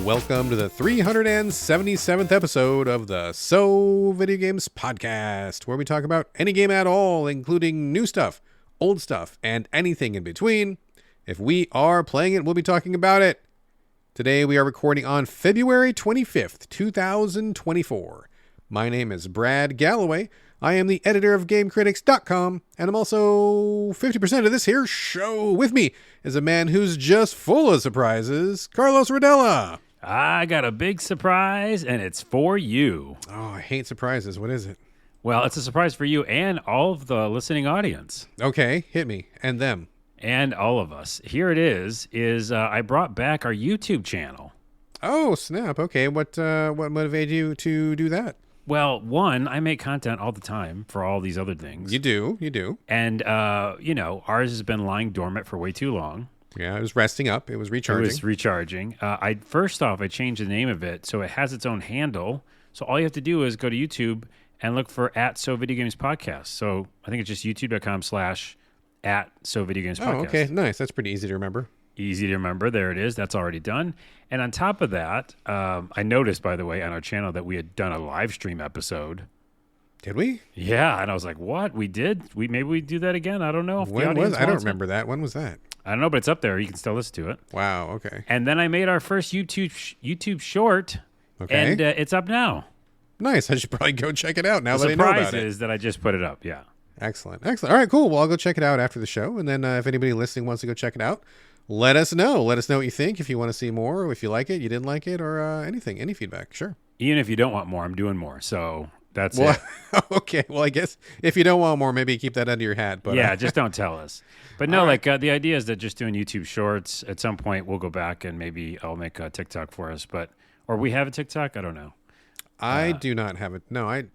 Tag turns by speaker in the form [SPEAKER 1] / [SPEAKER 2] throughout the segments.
[SPEAKER 1] Welcome to the 377th episode of the Video Games podcast, where we talk about any game at all, including new stuff, old stuff, and anything in between. If we are playing it, we'll be talking about it. Today we are recording on February 25th, 2024. My name is Brad Galloway. I am the editor of GameCritics.com, and I'm also 50% of this here show. With me is a man who's just full of surprises, Carlos Rodella.
[SPEAKER 2] I got a big surprise, and it's for you.
[SPEAKER 1] Oh, I hate surprises. What is it?
[SPEAKER 2] Well, it's a surprise for you and all of the listening audience.
[SPEAKER 1] Okay, hit me. And them.
[SPEAKER 2] And all of us. Here it is I brought back our YouTube channel.
[SPEAKER 1] Oh, snap. Okay, what motivated you to do that?
[SPEAKER 2] Well, one, I make content all the time for all these other things.
[SPEAKER 1] You do.
[SPEAKER 2] And, ours has been lying dormant for way too long.
[SPEAKER 1] Yeah, it was resting up. It was recharging.
[SPEAKER 2] It was recharging. I changed the name of it so it has its own handle. So all you have to do is go to YouTube and look for @Videogames Podcast. So I think it's just youtube.com/@Videogames Podcast.
[SPEAKER 1] Oh, okay, nice. That's pretty easy to remember.
[SPEAKER 2] Easy to remember. There it is. That's already done. And on top of that, I noticed, by the way, on our channel that we had done a live stream episode.
[SPEAKER 1] Did we?
[SPEAKER 2] Yeah, and I was like, "What? We did? Maybe we do that again? I don't know." If
[SPEAKER 1] when was? I don't remember that. When was that?
[SPEAKER 2] I don't know, but it's up there. You can still listen to it.
[SPEAKER 1] Wow. Okay.
[SPEAKER 2] And then I made our first YouTube short.
[SPEAKER 1] Okay.
[SPEAKER 2] And it's up now.
[SPEAKER 1] Nice. I should probably go check it out now that I
[SPEAKER 2] the
[SPEAKER 1] know about
[SPEAKER 2] surprise
[SPEAKER 1] it.
[SPEAKER 2] is that I just put it up. Yeah.
[SPEAKER 1] Excellent. All right, cool. Well, I'll go check it out after the show. And then if anybody listening wants to go check it out, let us know. Let us know what you think. If you want to see more, or if you like it, you didn't like it, or anything, any feedback. Sure.
[SPEAKER 2] Even if you don't want more, I'm doing more. So that's it.
[SPEAKER 1] Okay. Well, I guess if you don't want more, maybe keep that under your hat. But
[SPEAKER 2] yeah, just don't tell us. But no, the idea is that just doing YouTube shorts, at some point we'll go back and maybe I'll make a TikTok for us. Or we have a TikTok? I don't know.
[SPEAKER 1] I do not have it. No, I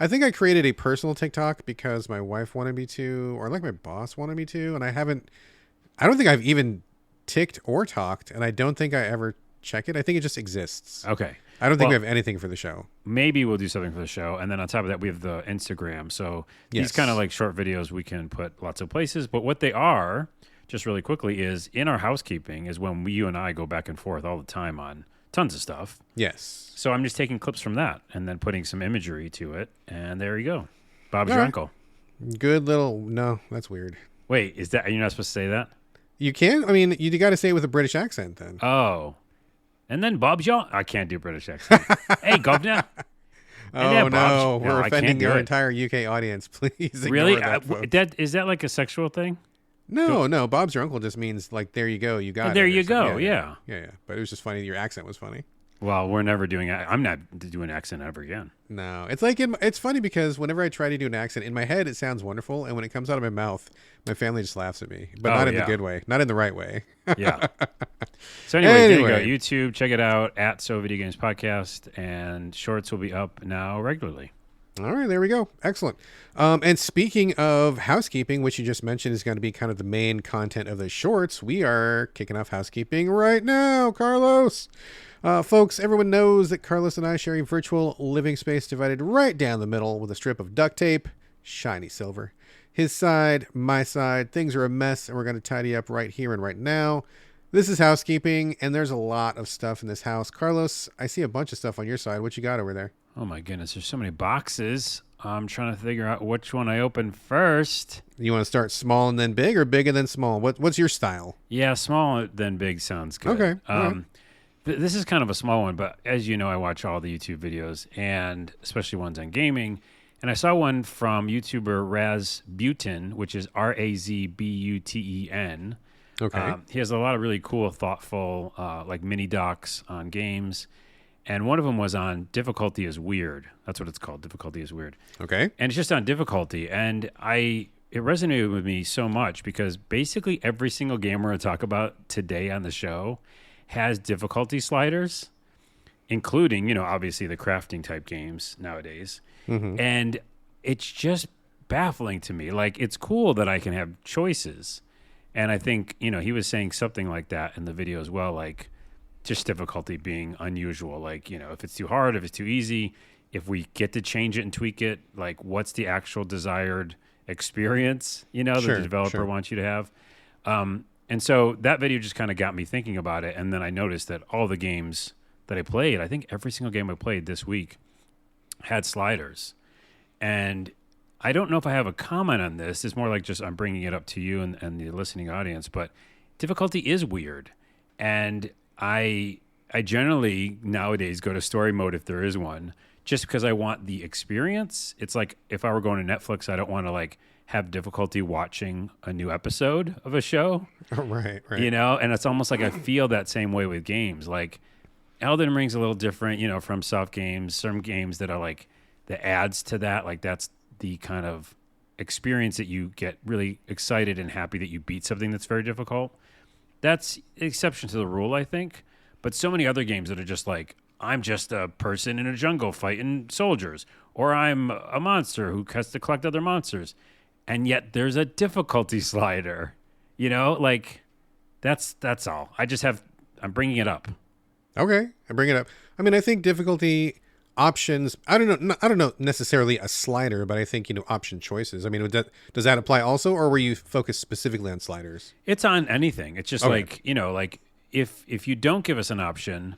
[SPEAKER 1] think I created a personal TikTok because my wife wanted me to, or like my boss wanted me to, and I don't think I've even ticked or talked, and I don't think I ever check it. I think it just exists.
[SPEAKER 2] Okay.
[SPEAKER 1] I don't think we have anything for the show.
[SPEAKER 2] Maybe we'll do something for the show. And then on top of that, we have the Instagram. So these kind of like short videos we can put lots of places. But what they are, just really quickly, is in our housekeeping is when you and I go back and forth all the time on tons of stuff.
[SPEAKER 1] Yes.
[SPEAKER 2] So I'm just taking clips from that and then putting some imagery to it. And there you go. Bob's your uncle.
[SPEAKER 1] Good little... No, that's weird.
[SPEAKER 2] Wait, are you not supposed to say that?
[SPEAKER 1] You can? I mean, you got to say it with a British accent then.
[SPEAKER 2] Oh. And then Bob's your... I can't do British accent. Hey, governor.
[SPEAKER 1] Oh, no. We're offending your entire UK audience. Please ignore
[SPEAKER 2] really?
[SPEAKER 1] that,
[SPEAKER 2] is that like a sexual thing?
[SPEAKER 1] No. Bob's your uncle just means like, there you go. You got it.
[SPEAKER 2] There you go. Yeah.
[SPEAKER 1] But it was just funny. Your accent was funny.
[SPEAKER 2] Well, we're never doing... I'm not doing an accent ever again.
[SPEAKER 1] No. It's like... It's funny because whenever I try to do an accent, in my head, it sounds wonderful. And when it comes out of my mouth, my family just laughs at me. But not in the good way. Not in the right way.
[SPEAKER 2] Yeah. So anyway, there you go. YouTube, check it out, @Videogames Podcast. And shorts will be up now regularly.
[SPEAKER 1] All right, there we go. Excellent. And speaking of housekeeping, which you just mentioned is going to be kind of the main content of the shorts, we are kicking off housekeeping right now, Carlos. Folks, everyone knows that Carlos and I share a virtual living space divided right down the middle with a strip of duct tape, shiny silver. His side, my side, things are a mess, and we're going to tidy up right here and right now. This is housekeeping, and there's a lot of stuff in this house. Carlos, I see a bunch of stuff on your side. What you got over there?
[SPEAKER 2] Oh, my goodness. There's so many boxes. I'm trying to figure out which one I open first.
[SPEAKER 1] You want to start small and then big, or big and then small? What's your style?
[SPEAKER 2] Yeah, small then big sounds good.
[SPEAKER 1] Okay.
[SPEAKER 2] This is kind of a small one, but as you know, I watch all the YouTube videos, and especially ones on gaming. And I saw one from YouTuber Razbutin, which is RAZBUTEN.
[SPEAKER 1] Okay.
[SPEAKER 2] He has a lot of really cool, thoughtful, like mini docs on games. And one of them was on difficulty is weird. That's what it's called. Difficulty is weird.
[SPEAKER 1] Okay.
[SPEAKER 2] And it's just on difficulty. And it resonated with me so much because basically every single game we're going to talk about today on the show has difficulty sliders, including, obviously the crafting type games nowadays. Mm-hmm. And it's just baffling to me. Like, it's cool that I can have choices. And I think, he was saying something like that in the video as well, like just difficulty being unusual. Like, if it's too hard, if it's too easy, if we get to change it and tweak it, like what's the actual desired experience, that the developer wants you to have. And so that video just kind of got me thinking about it. And then I noticed that all the games that I played, I think every single game I played this week had sliders. And I don't know if I have a comment on this. It's more like just I'm bringing it up to you and the listening audience, but difficulty is weird. And I generally nowadays go to story mode if there is one, just because I want the experience. It's like if I were going to Netflix, I don't want to like have difficulty watching a new episode of a show.
[SPEAKER 1] Oh, right.
[SPEAKER 2] You know, and it's almost like I feel that same way with games. Like Elden Ring's a little different, you know, from soft games. Some games that are like that adds to that, like that's the kind of experience that you get really excited and happy that you beat something that's very difficult. That's an exception to the rule, I think. But so many other games that are just like, I'm just a person in a jungle fighting soldiers, or I'm a monster who has to collect other monsters. And yet there's a difficulty slider, you know, like that's all. I'm bringing it up.
[SPEAKER 1] Okay, I bring it up. I mean, I think difficulty options. I don't know necessarily a slider, but I think, you know, option choices. I mean, does that apply also, or were you focused specifically on sliders?
[SPEAKER 2] It's on anything. It's just like, you know, like if you don't give us an option,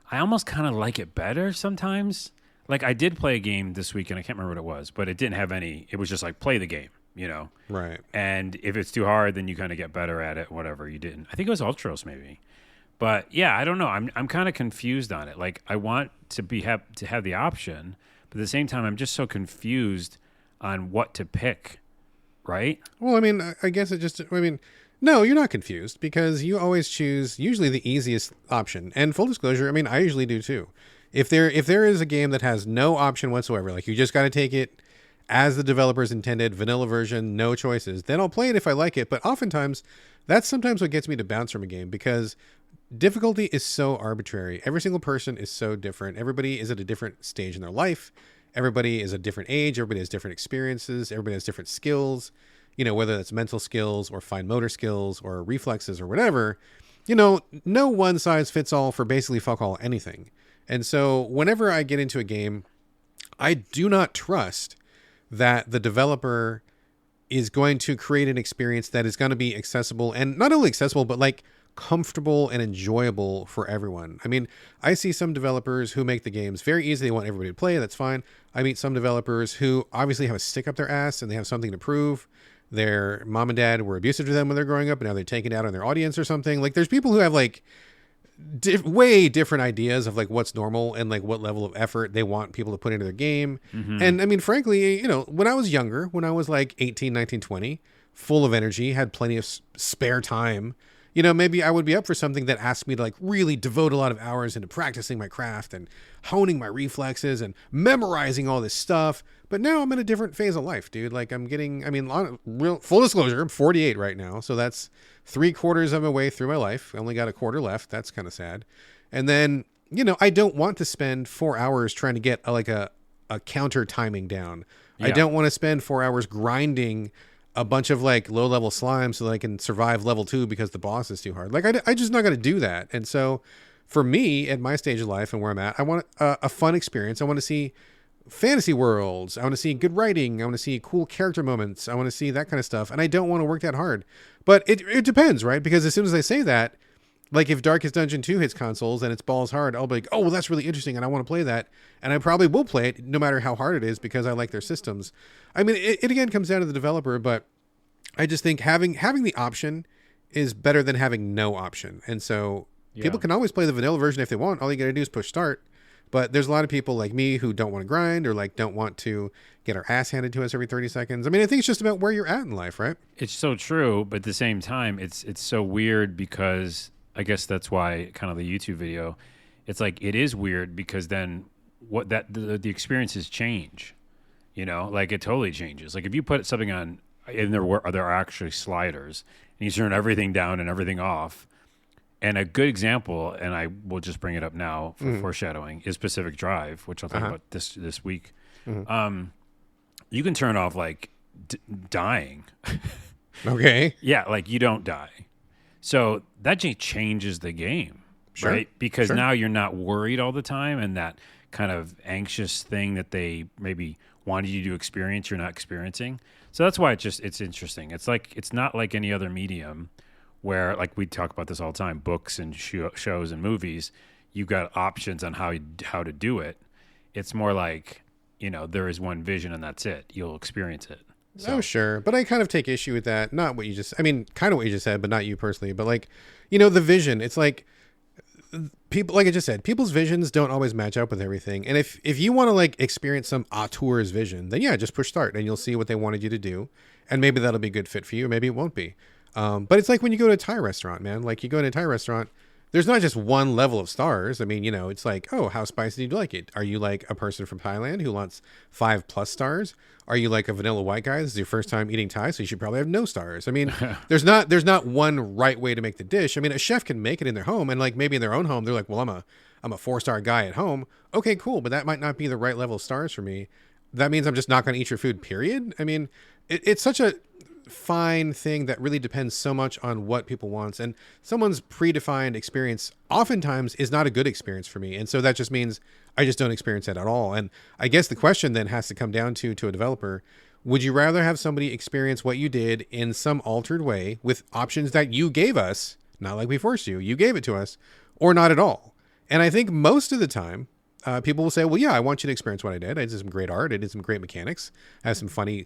[SPEAKER 2] I almost kind of like it better sometimes. Like I did play a game this week, and I can't remember what it was, but it didn't have any. It was just like play the game. You know,
[SPEAKER 1] right?
[SPEAKER 2] And if it's too hard, then you kind of get better at it. Whatever you didn't, I think it was Ultros maybe, but yeah, I don't know. I'm kind of confused on it. Like I want to have the option, but at the same time, I'm just so confused on what to pick. Right?
[SPEAKER 1] Well, I mean, I guess no, you're not confused because you always choose usually the easiest option. And full disclosure, I mean, I usually do too. If there is a game that has no option whatsoever, like you just got to take it as the developers intended, vanilla version, no choices, then I'll play it if I like it. But oftentimes, that's sometimes what gets me to bounce from a game because difficulty is so arbitrary. Every single person is so different. Everybody is at a different stage in their life. Everybody is a different age. Everybody has different experiences. Everybody has different skills, you know, whether that's mental skills or fine motor skills or reflexes or whatever. You know, no one size fits all for basically fuck all anything. And so whenever I get into a game, I do not trust that the developer is going to create an experience that is going to be accessible, and not only accessible, but like comfortable and enjoyable for everyone. I mean, I see some developers who make the games very easy. They want everybody to play. That's fine. I meet some developers who obviously have a stick up their ass and they have something to prove. Their mom and dad were abusive to them when they're growing up, and now they're taking it out on their audience or something. Like there's people who have like way different ideas of like what's normal and like what level of effort they want people to put into their game. Mm-hmm. And I mean, frankly, you know, when I was younger, when I was like 18, 19, 20, full of energy, had plenty of spare time, you know, maybe I would be up for something that asked me to like really devote a lot of hours into practicing my craft and honing my reflexes and memorizing all this stuff. But now I'm in a different phase of life, dude. Like real full disclosure, I'm 48 right now. So that's 3/4 of my way through my life. I only got a quarter left. That's kind of sad. And then, you know, I don't want to spend 4 hours trying to get a counter timing down. Yeah. I don't want to spend 4 hours grinding a bunch of like low level slime so that I can survive level 2 because the boss is too hard. Like I just not going to do that. And so for me at my stage of life and where I'm at, I want a fun experience. I want to see fantasy worlds. I want to see good writing. I want to see cool character moments. I want to see that kind of stuff. And I don't want to work that hard, but it depends, right? Because as soon as I say that, like if Darkest Dungeon 2 hits consoles and it's balls hard, I'll be like, oh, well, that's really interesting. And I want to play that. And I probably will play it no matter how hard it is because I like their systems. I mean, it again comes down to the developer, but I just think having the option is better than having no option. And so people can always play the vanilla version if they want. All you got to do is push start. But there's a lot of people like me who don't want to grind or like don't want to get our ass handed to us every 30 seconds. I mean, I think it's just about where you're at in life, right?
[SPEAKER 2] It's so true, but at the same time, it's so weird because I guess that's why kind of the YouTube video, it's like it is weird because then the experiences change, you know, like it totally changes. Like if you put something on and there are actually sliders and you turn everything down and everything off. And a good example, and I will just bring it up now for foreshadowing, is Pacific Drive, which I'll talk about this week. Mm-hmm. You can turn off like dying.
[SPEAKER 1] Okay.
[SPEAKER 2] Yeah, like you don't die. So that just changes the game, right? Because now you're not worried all the time, and that kind of anxious thing that they maybe wanted you to experience, you're not experiencing. So that's why it's interesting. It's like it's not like any other medium where, like we talk about this all the time, books and shows and movies, you've got options on how to do it. It's more like, there is one vision and that's it. You'll experience it. So.
[SPEAKER 1] Oh, sure. But I kind of take issue with that. Not what you just, I mean, kind of what you just said, but not you personally. But like, the vision, it's like people, like I just said, people's visions don't always match up with everything. And if you want to like experience some auteur's vision, then yeah, just push start and you'll see what they wanted you to do. And maybe that'll be a good fit for you. Or maybe it won't be. But it's like when you go to a Thai restaurant, man, like you go to a Thai restaurant, there's not just one level of stars. I mean, it's like, oh, how spicy do you like it? Are you like a person from Thailand who wants 5+ stars? Are you like a vanilla white guy? This is your first time eating Thai, so you should probably have no stars. I mean, there's not one right way to make the dish. I mean, a chef can make it in their home, and like maybe in their own home, they're like, well, I'm a 4-star guy at home. Okay, cool, but that might not be the right level of stars for me. That means I'm just not going to eat your food, period. I mean, it's such a fine thing that really depends so much on what people want, and someone's predefined experience oftentimes is not a good experience for me, and so that just means I just don't experience that at all. And I guess the question then has to come down to a developer: would you rather have somebody experience what you did in some altered way with options that you gave us, not like we forced you gave it to us, or not at all? And I think most of the time people will say, well, yeah, I want you to experience what I did. I did some great art. I did some great mechanics. I have some funny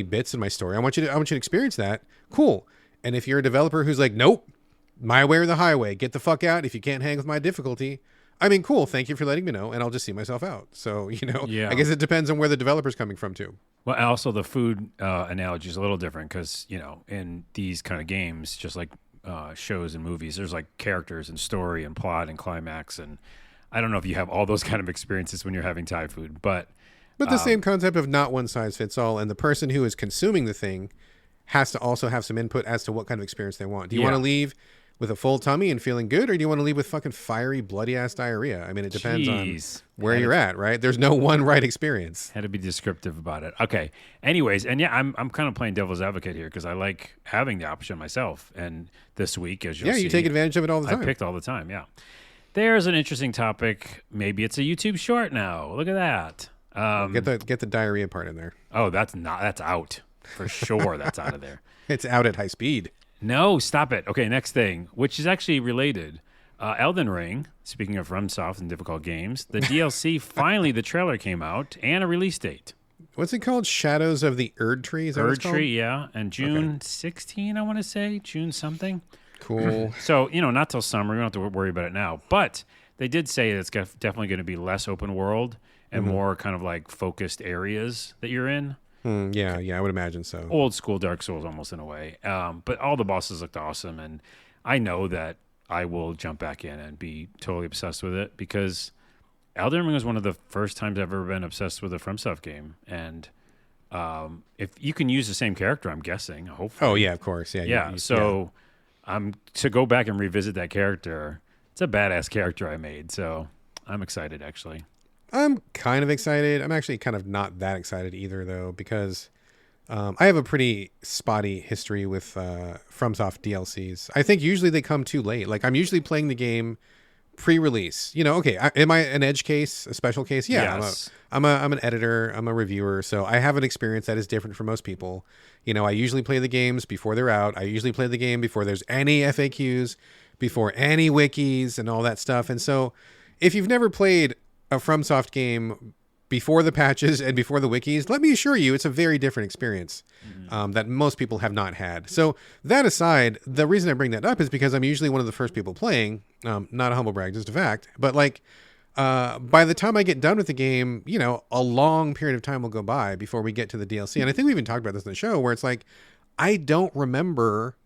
[SPEAKER 1] bits in my story. I want you to experience that. Cool. And if you're a developer who's like, nope, my way or the highway, get the fuck out. If you can't hang with my difficulty, I mean, cool. Thank you for letting me know. And I'll just see myself out. So,
[SPEAKER 2] Yeah.
[SPEAKER 1] I guess it depends on where the developer's coming from too.
[SPEAKER 2] Well, also the food analogy is a little different because, in these kind of games, just like shows and movies, there's like characters and story and plot and climax. And I don't know if you have all those kind of experiences when you're having Thai food, but
[SPEAKER 1] the same concept of not one size fits all. And the person who is consuming the thing has to also have some input as to what kind of experience they want. Do you want to leave with a full tummy and feeling good, or do you want to leave with fucking fiery, bloody ass diarrhea? I mean, it depends on where you're at, right? There's no one right experience.
[SPEAKER 2] Had to be descriptive about it. Okay. Anyways, and yeah, I'm kind of playing devil's advocate here because I like having the option myself. And this week, as you'll see,
[SPEAKER 1] you take advantage of it all the time.
[SPEAKER 2] I picked all the time. Yeah. There's an interesting topic. Maybe it's a YouTube short now. Look at that.
[SPEAKER 1] Get the diarrhea part in there.
[SPEAKER 2] Oh, that's out for sure. That's out of there.
[SPEAKER 1] It's out at high speed.
[SPEAKER 2] No, stop it. Okay, next thing, which is actually related. Elden Ring, speaking of FromSoft and difficult games, the DLC, finally the trailer came out and a release date.
[SPEAKER 1] What's it called? Shadows of the Erd Tree? Is that what it's called?
[SPEAKER 2] Tree, yeah. And June 16, I want to say. June something.
[SPEAKER 1] Cool.
[SPEAKER 2] So, not till summer. We don't have to worry about it now. But they did say it's definitely going to be less open world and more kind of like focused areas that you're in.
[SPEAKER 1] Yeah, I would imagine so.
[SPEAKER 2] Old school Dark Souls almost in a way. But all the bosses looked awesome. And I know that I will jump back in and be totally obsessed with it because Elden Ring was one of the first times I've ever been obsessed with a FromSoft game. And if you can use the same character, I'm guessing, hopefully.
[SPEAKER 1] Oh, yeah, of course. Yeah.
[SPEAKER 2] To go back and revisit that character, it's a badass character I made. So I'm excited, actually.
[SPEAKER 1] I'm kind of excited. I'm actually kind of not that excited either, though, because I have a pretty spotty history with FromSoft DLCs. I think usually they come too late. Like, I'm usually playing the game pre-release. Okay, am I an edge case, a special case? Yeah,
[SPEAKER 2] yes.
[SPEAKER 1] I'm an editor. I'm a reviewer, so I have an experience that is different from most people. I usually play the games before they're out. I usually play the game before there's any FAQs, before any wikis and all that stuff. And so if you've never played a FromSoft game before the patches and before the wikis, let me assure you, it's a very different experience that most people have not had. So that aside, the reason I bring that up is because I'm usually one of the first people playing, not a humble brag, just a fact. But like, by the time I get done with the game, a long period of time will go by before we get to the DLC. And I think we even talked about this in the show where it's like, I don't remember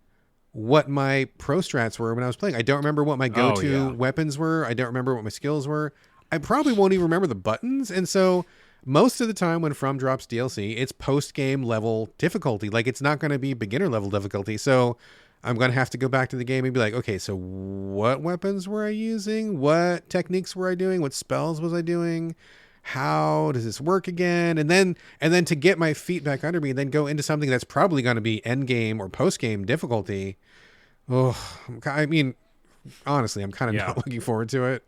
[SPEAKER 1] what my pro strats were when I was playing. I don't remember what my go-to weapons were. I don't remember what my skills were. I probably won't even remember the buttons. And so most of the time when From drops DLC, it's post-game level difficulty. Like, it's not going to be beginner level difficulty. So I'm going to have to go back to the game and be like, okay, so what weapons were I using? What techniques were I doing? What spells was I doing? How does this work again? And then to get my feet back under me and then go into something that's probably going to be end game or post-game difficulty. Oh, I mean, honestly, I'm kind of not looking forward to it.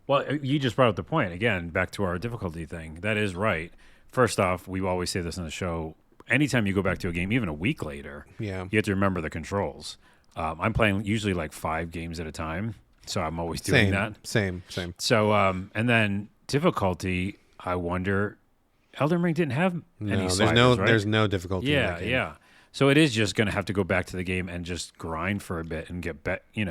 [SPEAKER 2] Well, you just brought up the point. Again, back to our difficulty thing. That is right. First off, we always say this on the show. Anytime you go back to a game, even a week later, you have to remember the controls. I'm playing usually like 5 games at a time. So I'm always doing that.
[SPEAKER 1] Same.
[SPEAKER 2] So, and then difficulty, I wonder, Elden Ring didn't have any sliders, right?
[SPEAKER 1] There's no difficulty in that game.
[SPEAKER 2] Yeah. So it is just going to have to go back to the game and just grind for a bit and get back to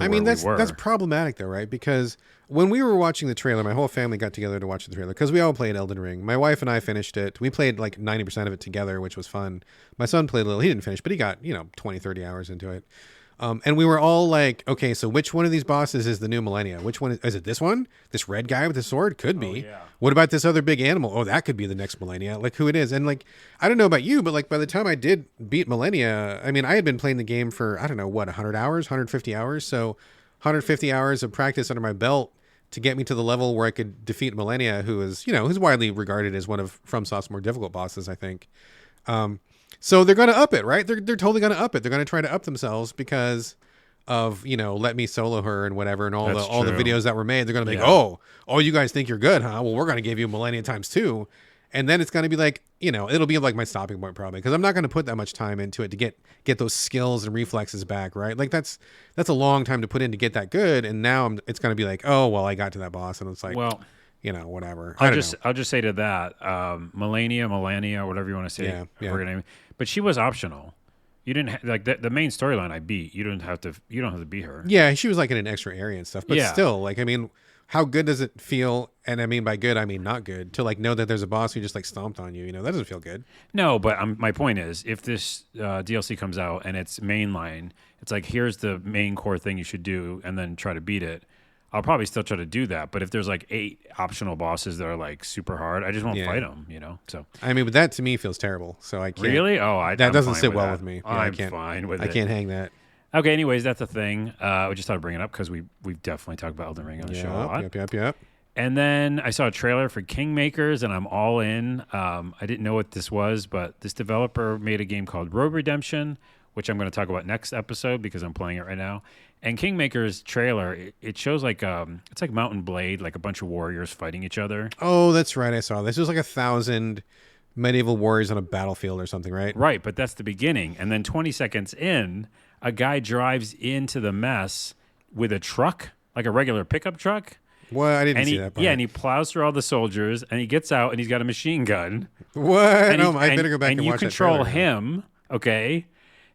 [SPEAKER 2] where we were.
[SPEAKER 1] That's problematic though, right? Because when we were watching the trailer, my whole family got together to watch the trailer because we all played Elden Ring. My wife and I finished it. We played like 90% of it together, which was fun. My son played a little. He didn't finish, but he got, 20, 30 hours into it. And we were all like, okay, so which one of these bosses is the new Millennia? Which one is it? This one? This red guy with the sword? Could be.
[SPEAKER 2] Yeah.
[SPEAKER 1] What about this other big animal? Oh, that could be the next Millennia. Like who it is. And like, I don't know about you, but like by the time I did beat Millennia, I mean, I had been playing the game for, I don't know, 100 hours, 150 hours. So 150 hours of practice under my belt to get me to the level where I could defeat Millennia, who is, who's widely regarded as one of FromSoft's more difficult bosses, I think. So they're going to up it, right? They're totally going to up it. They're going to try to up themselves because of, let me solo her and whatever and all the videos that were made. They're going to be like, oh, you guys think you're good, huh? Well, we're going to give you Millennia times 2. And then it's going to be like, it'll be like my stopping point probably because I'm not going to put that much time into it to get those skills and reflexes back, right? Like that's a long time to put in to get that good. And now it's going to be like, oh, well, I got to that boss and it's like, well, whatever.
[SPEAKER 2] I'll just say to that, Melania, whatever you want to say.
[SPEAKER 1] Yeah.
[SPEAKER 2] Her name. But she was optional. You didn't like the main storyline. I beat. You don't have to beat her.
[SPEAKER 1] Yeah, she was like in an extra area and stuff. But still, like, I mean, how good does it feel? And I mean by good, I mean not good. To like know that there's a boss who just like stomped on you. That doesn't feel good.
[SPEAKER 2] No, but my point is, if this DLC comes out and it's mainline, it's like here's the main core thing you should do, and then try to beat it. I'll probably still try to do that, but if there's like 8 optional bosses that are like super hard, I just won't fight them, So
[SPEAKER 1] I mean, but that to me feels terrible. So I can't.
[SPEAKER 2] Really? Oh,
[SPEAKER 1] that doesn't sit well with me.
[SPEAKER 2] I'm fine with it.
[SPEAKER 1] I can't hang that.
[SPEAKER 2] Okay. Anyways, that's a thing. We just thought to bring it up because we've definitely talked about Elden Ring on the show a lot.
[SPEAKER 1] Yep.
[SPEAKER 2] And then I saw a trailer for Kingmakers, and I'm all in. I didn't know what this was, but this developer made a game called Road Redemption, which I'm going to talk about next episode because I'm playing it right now. And Kingmaker's trailer, it shows like it's like Mount and Blade, like a bunch of warriors fighting each other.
[SPEAKER 1] Oh, that's right. I saw this. It was like 1,000 medieval warriors on a battlefield or something, right?
[SPEAKER 2] Right, but that's the beginning. And then 20 seconds in, a guy drives into the mess with a truck, like a regular pickup truck.
[SPEAKER 1] What? I didn't see that part.
[SPEAKER 2] Yeah, and he plows through all the soldiers, and he gets out, and he's got a machine gun.
[SPEAKER 1] What? I better go back and watch that trailer.
[SPEAKER 2] And you control him, okay?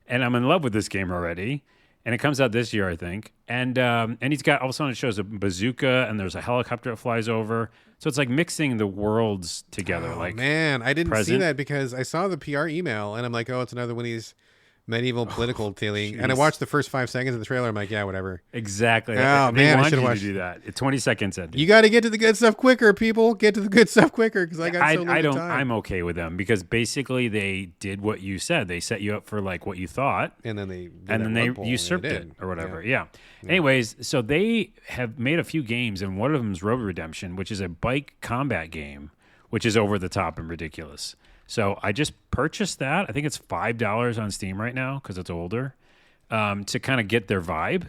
[SPEAKER 2] And I'm in love with this game already. And it comes out this year, I think. And he's got, all of a sudden it shows a bazooka and there's a helicopter that flies over. So it's like mixing the worlds together.
[SPEAKER 1] Oh, man, I didn't see that because I saw the PR email and I'm like, oh, it's another one of these medieval political dealing. And I watched the first 5 seconds of the trailer. I'm like, yeah, whatever.
[SPEAKER 2] Exactly.
[SPEAKER 1] Oh, man, I should have watched.
[SPEAKER 2] You to do that. It's 20 seconds in.
[SPEAKER 1] You got to get to the good stuff quicker, people. Get to the good stuff quicker because I got so little time.
[SPEAKER 2] I'm okay with them because basically they did what you said. They set you up for like what you thought.
[SPEAKER 1] And then they
[SPEAKER 2] usurped it or whatever. Yeah. Anyways, so they have made a few games and one of them is Road Redemption, which is a bike combat game, which is over the top and ridiculous. So I just purchased that. I think it's $5 on Steam right now because it's older to kind of get their vibe,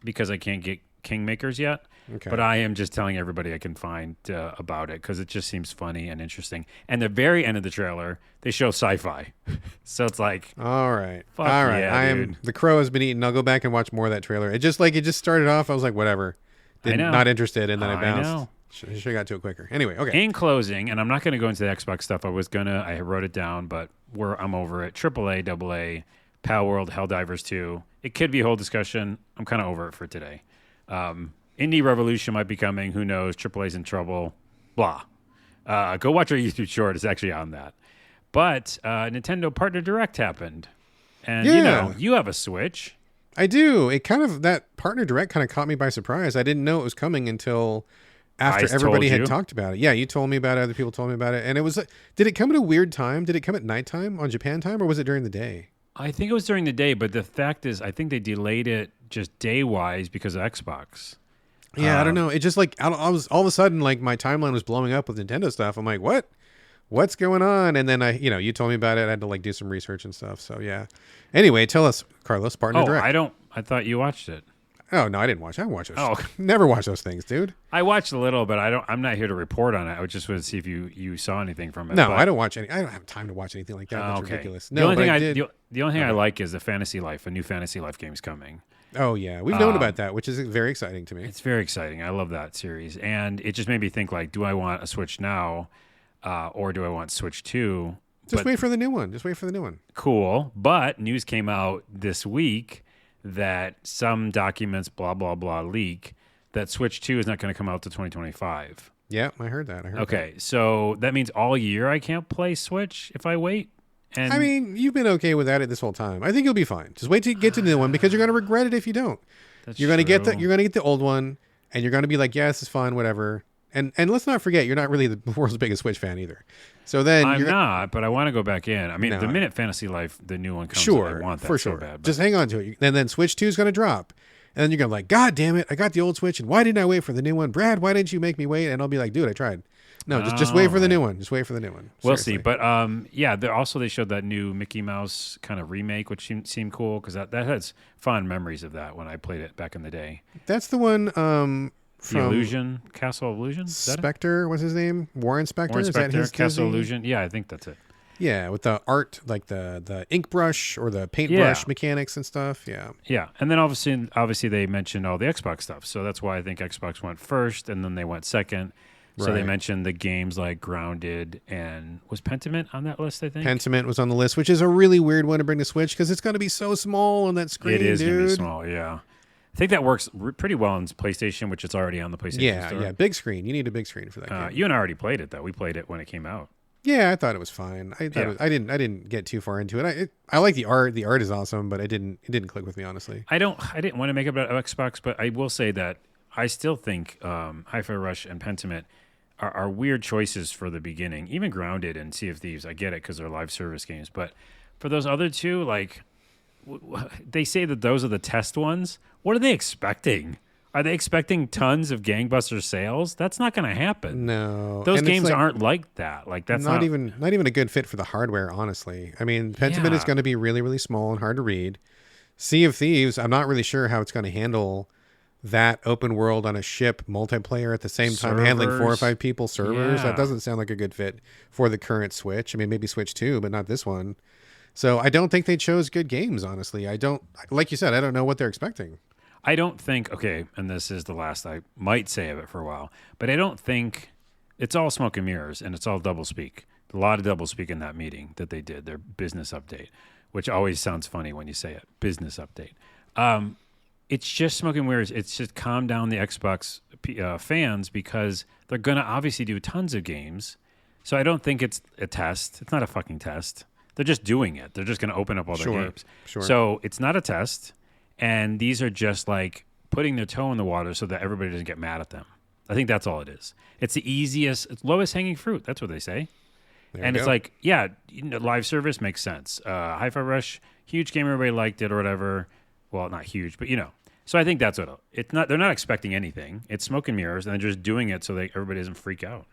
[SPEAKER 2] because I can't get Kingmakers yet.
[SPEAKER 1] Okay.
[SPEAKER 2] But I am just telling everybody I can find about it because it just seems funny and interesting. And the very end of the trailer, they show sci-fi. So it's like,
[SPEAKER 1] all right.
[SPEAKER 2] Fuck yeah, dude.
[SPEAKER 1] The crow has been eaten. I'll go back and watch more of that trailer. It just started off. I was like, whatever. Not interested. And then I bounced.
[SPEAKER 2] Know.
[SPEAKER 1] Should have got to it quicker. Anyway, okay.
[SPEAKER 2] In closing, and I'm not going to go into the Xbox stuff. I wrote it down, but I'm over it. AAA, AA, Pal World, Helldivers 2. It could be a whole discussion. I'm kind of over it for today. Indie Revolution might be coming. Who knows? AAA's in trouble. Blah. Go watch our YouTube short. It's actually on that. But Nintendo Partner Direct happened. And, you have a Switch.
[SPEAKER 1] I do. That Partner Direct kind of caught me by surprise. I didn't know it was coming until after everybody had talked about it. Yeah, you told me about it. Other people told me about it. And it was, did it come at a weird time? Did it come at nighttime on Japan time or was it during the day?
[SPEAKER 2] I think it was during the day, but the fact is I think they delayed it just day-wise because of Xbox.
[SPEAKER 1] Yeah, I don't know. It just I was all of a sudden my timeline was blowing up with Nintendo stuff. I'm like, what? What's going on? And then you told me about it. I had to do some research and stuff. So yeah. Anyway, tell us, Carlos, Partner Direct.
[SPEAKER 2] I thought you watched it.
[SPEAKER 1] Oh no, I didn't watch. I don't watch those.
[SPEAKER 2] Oh.
[SPEAKER 1] Never watch those things, dude.
[SPEAKER 2] I watched a little, but I'm not here to report on it. I just wanted to see if you saw anything from it.
[SPEAKER 1] No,
[SPEAKER 2] but,
[SPEAKER 1] I don't watch any. I don't have time to watch anything like that. That's
[SPEAKER 2] okay.
[SPEAKER 1] ridiculous.
[SPEAKER 2] The
[SPEAKER 1] No,
[SPEAKER 2] only
[SPEAKER 1] but
[SPEAKER 2] thing
[SPEAKER 1] I did.
[SPEAKER 2] the only thing I like is the Fantasy Life. A new Fantasy Life game's coming.
[SPEAKER 1] Oh yeah, we've known about that, which is very exciting to me.
[SPEAKER 2] It's very exciting. I love that series, and it just made me think like, do I want a Switch now, or do I want Switch 2?
[SPEAKER 1] Just wait for the new one. Just wait for the new one.
[SPEAKER 2] Cool, but news came out this week that some documents, blah blah blah, leak that Switch 2 is not going to come out to 2025.
[SPEAKER 1] Yeah, I heard that.
[SPEAKER 2] Okay, so that means all year I can't play Switch if I wait. And
[SPEAKER 1] I mean, you've been okay without it this whole time. I think you'll be fine. Just wait till you get to the new one because you're going to regret it if you don't. You're going to get the old one, and you're going to be like, yeah, this is fun, whatever. And let's not forget, you're not really the world's biggest Switch fan either. So then
[SPEAKER 2] I'm not, but I want to go back in. I mean, the minute Fantasy Life, the new one comes, I want that
[SPEAKER 1] for sure.
[SPEAKER 2] so bad.
[SPEAKER 1] Just hang on to it. And then Switch 2 is going to drop. And then you're going to be like, God damn it, I got the old Switch, and why didn't I wait for the new one? Brad, why didn't you make me wait? And I'll be like, dude, I tried. No, just wait for the new one. Just wait for the new one.
[SPEAKER 2] We'll see. But yeah, they showed that new Mickey Mouse kind of remake, which seemed cool because that has fond memories of that when I played it back in the day.
[SPEAKER 1] That's the one from
[SPEAKER 2] the Illusion, Castle Illusion?
[SPEAKER 1] Spectre, what's his name? Warren Spector?
[SPEAKER 2] Warren Spector,
[SPEAKER 1] is that his
[SPEAKER 2] Castle
[SPEAKER 1] Disney?
[SPEAKER 2] Illusion. Yeah, I think that's it.
[SPEAKER 1] Yeah, with the art, like the ink brush or the paintbrush mechanics and stuff. Yeah.
[SPEAKER 2] Yeah. And then obviously they mentioned all the Xbox stuff. So that's why I think Xbox went first and then they went second. So they mentioned the games like Grounded and was Pentiment on that list, I think?
[SPEAKER 1] Pentiment was on the list, which is a really weird one to bring to Switch because it's going to be so small on that screen,
[SPEAKER 2] It is
[SPEAKER 1] dude.
[SPEAKER 2] going to be small, yeah. I think that works pretty well on PlayStation, which it's already on the PlayStation Store.
[SPEAKER 1] Yeah, big screen. You need a big screen for that game.
[SPEAKER 2] You and I already played it, though. We played it when it came out.
[SPEAKER 1] Yeah, I thought it was fine. I didn't get too far into it. I like the art. The art is awesome, but it didn't click with me, honestly.
[SPEAKER 2] I didn't want to make it about Xbox, but I will say that I still think Hi-Fi Rush and Pentiment are weird choices for the beginning. Even Grounded and Sea of Thieves, I get it because they're live service games. But for those other two, like they say that those are the test ones. What are they expecting? Are they expecting tons of gangbuster sales? That's not going to happen.
[SPEAKER 1] No,
[SPEAKER 2] those games aren't like that. Like that's
[SPEAKER 1] not even a good fit for the hardware. Honestly, I mean, Pentiment is going to be really, really small and hard to read. Sea of Thieves, I'm not really sure how it's going to handle that open world on a ship multiplayer at the same time, handling 4 or 5 people servers. That doesn't sound like a good fit for the current Switch. I mean, maybe Switch 2, but not this one. So I don't think they chose good games, honestly. I don't, like you said, I don't know what they're expecting.
[SPEAKER 2] I don't think, okay, and this is the last I might say of it for a while, but I don't think it's all smoke and mirrors and it's all doublespeak. A lot of doublespeak in that meeting that they did, their business update, which always sounds funny when you say it, business update. It's just smoke and mirrors. It's just calm down the Xbox fans because they're going to obviously do tons of games. So I don't think it's a test. It's not a fucking test. They're just doing it. They're just going to open up all their games.
[SPEAKER 1] Sure.
[SPEAKER 2] So it's not a test. And these are just like putting their toe in the water so that everybody doesn't get mad at them. I think that's all it is. It's the easiest, it's lowest hanging fruit. That's what they say. And it's like, yeah, live service makes sense. Hi-Fi Rush, huge game, everybody liked it or whatever. Well, not huge, but So I think that's what it's not. They're not expecting anything. It's smoke and mirrors, and they're just doing it so that everybody doesn't freak out.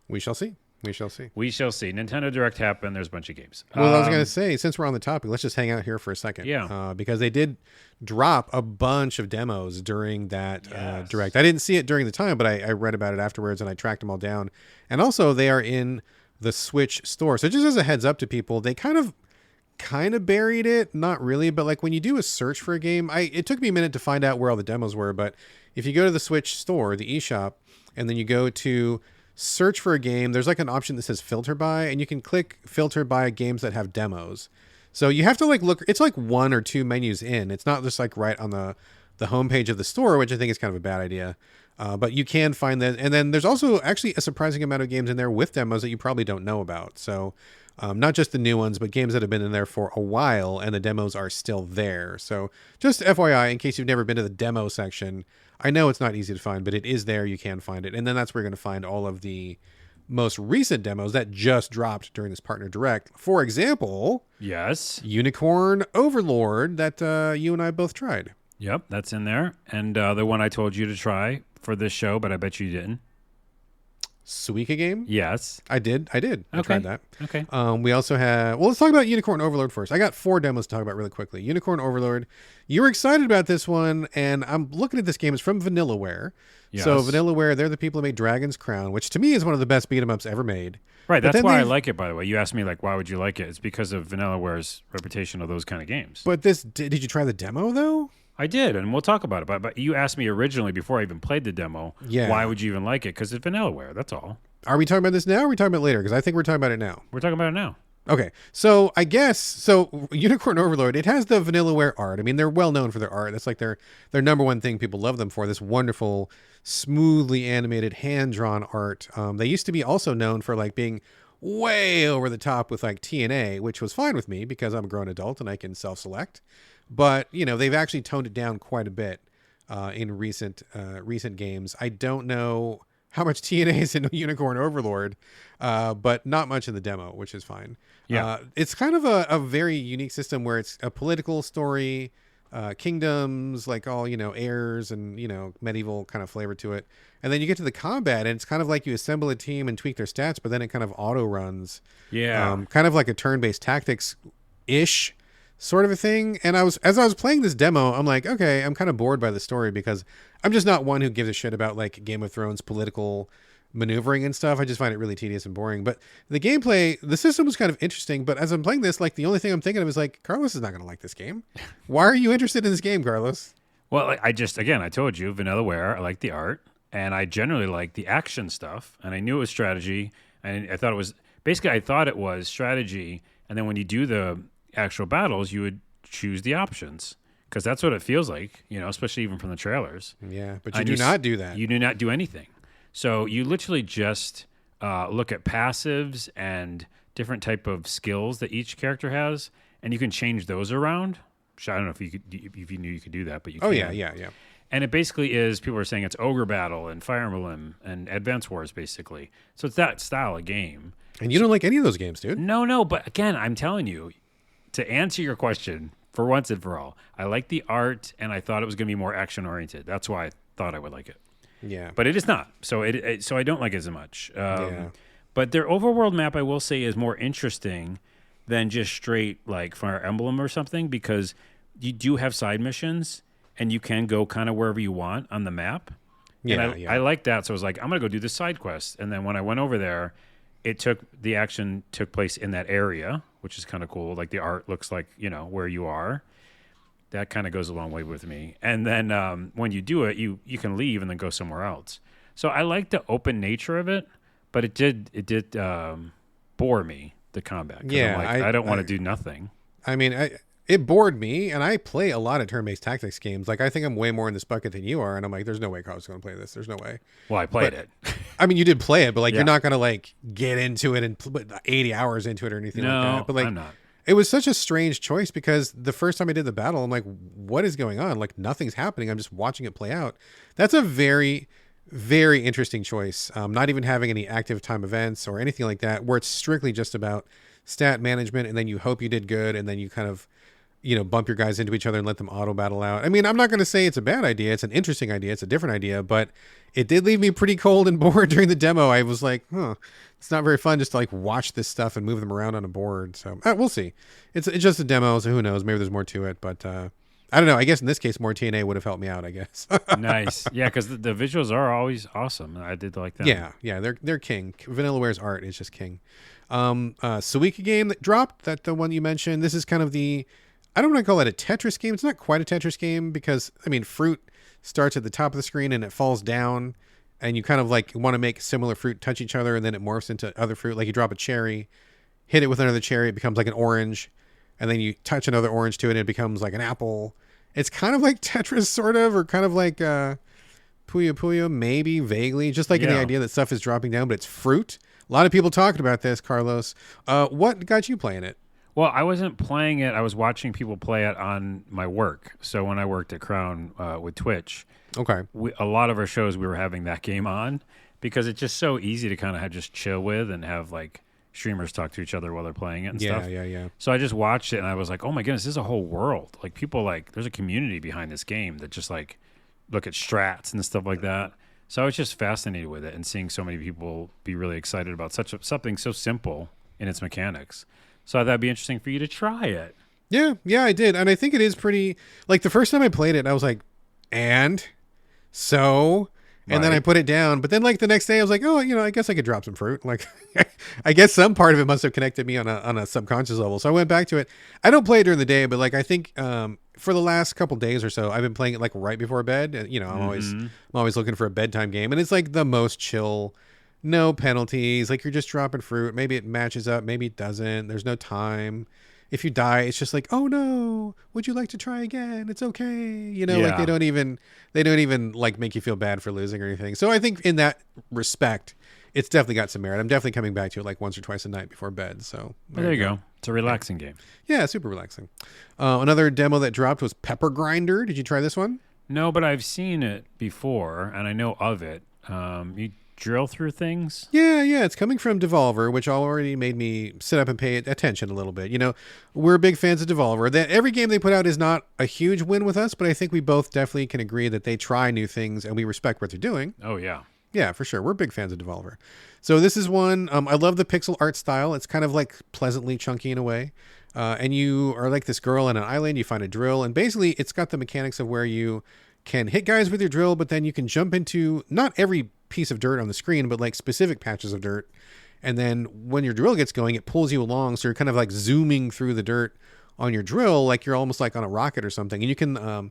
[SPEAKER 1] We shall see. We shall see.
[SPEAKER 2] Nintendo Direct happened. There's a bunch of games.
[SPEAKER 1] Well, I was going to say, since we're on the topic, let's just hang out here for a second.
[SPEAKER 2] Yeah.
[SPEAKER 1] Because they did drop a bunch of demos during that Direct. I didn't see it during the time, but I read about it afterwards, and I tracked them all down. And also, they are in the Switch store. So just as a heads up to people, they kind of buried it. Not really, but like when you do a search for a game, it took me a minute to find out where all the demos were. But if you go to the Switch store, the eShop, and then you go to search for a game, there's like an option that says filter by, and you can click filter by games that have demos. So you have to like look, it's like 1 or 2 menus in. It's not just like right on the homepage of the store, which I think is kind of a bad idea. But you can find that. And then there's also actually a surprising amount of games in there with demos that you probably don't know about. So not just the new ones, but games that have been in there for a while and the demos are still there. So just FYI, in case you've never been to the demo section, I know it's not easy to find, but it is there. You can find it. And then that's where you're going to find all of the most recent demos that just dropped during this partner direct. For example,
[SPEAKER 2] yes,
[SPEAKER 1] Unicorn Overlord that you and I both tried.
[SPEAKER 2] Yep, that's in there. And the one I told you to try for this show, but I bet you didn't.
[SPEAKER 1] Suika Game?
[SPEAKER 2] Yes.
[SPEAKER 1] I did. I tried that.
[SPEAKER 2] Okay.
[SPEAKER 1] We also have, well, let's talk about Unicorn Overlord first. I got 4 demos to talk about really quickly. Unicorn Overlord. You were excited about this one, and I'm looking at this game. It's from Vanillaware.
[SPEAKER 2] Yes.
[SPEAKER 1] So Vanillaware, they're the people who made Dragon's Crown, which to me is one of the best beat 'em ups ever made.
[SPEAKER 2] Right. That's why I like it, by the way. You asked me, like, why would you like it? It's because of Vanillaware's reputation of those kind of games.
[SPEAKER 1] But this, did you try the demo, though?
[SPEAKER 2] I did, and we'll talk about it. But you asked me originally, before I even played the demo, why would you even like it? Because it's Vanillaware. That's all.
[SPEAKER 1] Are we talking about this now or are we talking about later? Because I think we're talking about it now.
[SPEAKER 2] We're talking about it now.
[SPEAKER 1] Okay, so I guess, so Unicorn Overlord, it has the Vanillaware art. I mean, they're well known for their art. That's like their number one thing people love them for, this wonderful, smoothly animated, hand-drawn art. They used to be also known for like being way over the top with like TNA, which was fine with me because I'm a grown adult and I can self-select. But, you know, they've actually toned it down quite a bit in recent games. I don't know how much TNA is in Unicorn Overlord, but not much in the demo, which is fine.
[SPEAKER 2] Yeah.
[SPEAKER 1] It's kind of a very unique system where it's a political story, kingdoms, like all, you know, heirs and, you know, medieval kind of flavor to it. And then you get to the combat and it's kind of like you assemble a team and tweak their stats, but then it kind of auto runs.
[SPEAKER 2] Yeah.
[SPEAKER 1] Kind of like a turn-based tactics-ish sort of a thing. And as I was playing this demo, I'm like, okay, I'm kind of bored by the story because I'm just not one who gives a shit about like Game of Thrones political maneuvering and stuff. I just find it really tedious and boring. But the gameplay, the system was kind of interesting. But as I'm playing this, like the only thing I'm thinking of is like, Carlos is not going to like this game. Why are you interested in this game, Carlos?
[SPEAKER 2] Well, I told you, Vanillaware, I like the art, and I generally like the action stuff, and I knew it was strategy, and I thought it was strategy, and then when you do the actual battles, you would choose the options, because that's what it feels like, you know, especially even from the trailers.
[SPEAKER 1] Yeah, but you do not do that.
[SPEAKER 2] You do not do anything. So you literally just look at passives and different type of skills that each character has, and you can change those around. I don't know if you knew you could do that, but you can.
[SPEAKER 1] Oh, yeah.
[SPEAKER 2] And it basically is, people are saying it's Ogre Battle and Fire Emblem and Advance Wars, basically. So it's that style of game.
[SPEAKER 1] And you don't like any of those games, dude.
[SPEAKER 2] No. But again, I'm telling you, to answer your question, for once and for all, I like the art, and I thought it was going to be more action-oriented. That's why I thought I would like it.
[SPEAKER 1] Yeah.
[SPEAKER 2] But it is not. So so I don't like it as much.
[SPEAKER 1] Yeah.
[SPEAKER 2] But their overworld map, I will say, is more interesting than just straight like Fire Emblem or something, because you do have side missions and you can go kind of wherever you want on the map.
[SPEAKER 1] Yeah,
[SPEAKER 2] I like that. So I was like, I'm going to go do this side quest. And then when I went over there, the action took place in that area, which is kind of cool. Like the art looks like, you know, where you are. That kind of goes a long way with me. And then when you do it, you can leave and then go somewhere else. So I like the open nature of it, but it did bore me, the combat.
[SPEAKER 1] Yeah,
[SPEAKER 2] I'm like, I don't want to do nothing.
[SPEAKER 1] I mean, it bored me, and I play a lot of turn-based tactics games. Like, I think I'm way more in this bucket than you are, and I'm like, there's no way Carlos is going to play this. There's no way.
[SPEAKER 2] Well, I played it.
[SPEAKER 1] I mean, you did play it, but like,
[SPEAKER 2] Yeah.
[SPEAKER 1] you're not going to like get into it and put 80 hours into it or anything like that. But like,
[SPEAKER 2] I'm not.
[SPEAKER 1] it was such a strange choice because the first time I did the battle, I'm like, what is going on? Like, nothing's happening. I'm just watching it play out. That's a very, very interesting choice. Not even having any active time events or anything like that, where it's strictly just about stat management, and then you hope you did good, and then you kind of, you know, bump your guys into each other and let them auto battle out. I mean, I'm not going to say it's a bad idea. It's an interesting idea. It's a different idea, but it did leave me pretty cold and bored during the demo. I was like, it's not very fun just to like watch this stuff and move them around on a board. So we'll see. It's just a demo, so who knows? Maybe there's more to it, but I don't know. I guess in this case, more TNA would have helped me out, I guess.
[SPEAKER 2] Nice. Yeah, because the visuals are always awesome. I did like that.
[SPEAKER 1] Yeah, they're king. Vanillaware's art is just king. Suika Game that dropped, the one you mentioned. This is kind of I don't want to call it a Tetris game. It's not quite a Tetris game because, I mean, fruit starts at the top of the screen and it falls down, and you kind of like want to make similar fruit touch each other, and then it morphs into other fruit. Like you drop a cherry, hit it with another cherry, it becomes like an orange, and then you touch another orange to it and it becomes like an apple. It's kind of like Tetris, sort of, or kind of like Puyo Puyo, maybe, vaguely, just like in the idea that stuff is dropping down, but it's fruit. A lot of people talking about this, Carlos. What got you playing it?
[SPEAKER 2] Well, I wasn't playing it. I was watching people play it on my work. So when I worked at Crown with Twitch,
[SPEAKER 1] okay,
[SPEAKER 2] a lot of our shows we were having that game on because it's just so easy to kind of just chill with and have like streamers talk to each other while they're playing it and stuff.
[SPEAKER 1] Yeah.
[SPEAKER 2] So I just watched it and I was like, oh my goodness, this is a whole world. Like people there's a community behind this game that just like look at strats and stuff like that. So I was just fascinated with it and seeing so many people be really excited about something so simple in its mechanics. So I thought it'd be interesting for you to try it.
[SPEAKER 1] Yeah, I did. And I think it is pretty, like the first time I played it, I was like, and so, and then I
[SPEAKER 2] Right.
[SPEAKER 1] put it down. But then like the next day I was like, oh, I guess I could drop some fruit. Like, I guess some part of it must have connected me on a subconscious level. So I went back to it. I don't play it during the day, but like, I think, for the last couple days or so, I've been playing it like right before bed. And, I'm always looking for a bedtime game, and it's like the most chill, no penalties. Like you're just dropping fruit. Maybe it matches up. Maybe it doesn't. There's no time. If you die, it's just like, oh no, would you like to try again? It's okay. Like
[SPEAKER 2] Yeah.
[SPEAKER 1] they don't even like make you feel bad for losing or anything. So I think in that respect, it's definitely got some merit. I'm definitely coming back to it like once or twice a night before bed. So
[SPEAKER 2] Well, there you go. It's a relaxing game.
[SPEAKER 1] Yeah, super relaxing. Another demo that dropped was Pepper Grinder. Did you try this one?
[SPEAKER 2] No, but I've seen it before and I know of it. You drill through things.
[SPEAKER 1] Yeah. It's coming from Devolver, which already made me sit up and pay attention a little bit. We're big fans of Devolver. That every game they put out is not a huge win with us, but I think we both definitely can agree that they try new things and we respect what they're doing.
[SPEAKER 2] Oh, yeah.
[SPEAKER 1] Yeah, for sure. We're big fans of Devolver. So this is one, I love the pixel art style. It's kind of like pleasantly chunky in a way. And you are like this girl on an island. You find a drill, and basically it's got the mechanics of where you can hit guys with your drill, but then you can jump into not every piece of dirt on the screen, but like specific patches of dirt. And then when your drill gets going, it pulls you along. So you're kind of like zooming through the dirt on your drill, like you're almost like on a rocket or something. And you can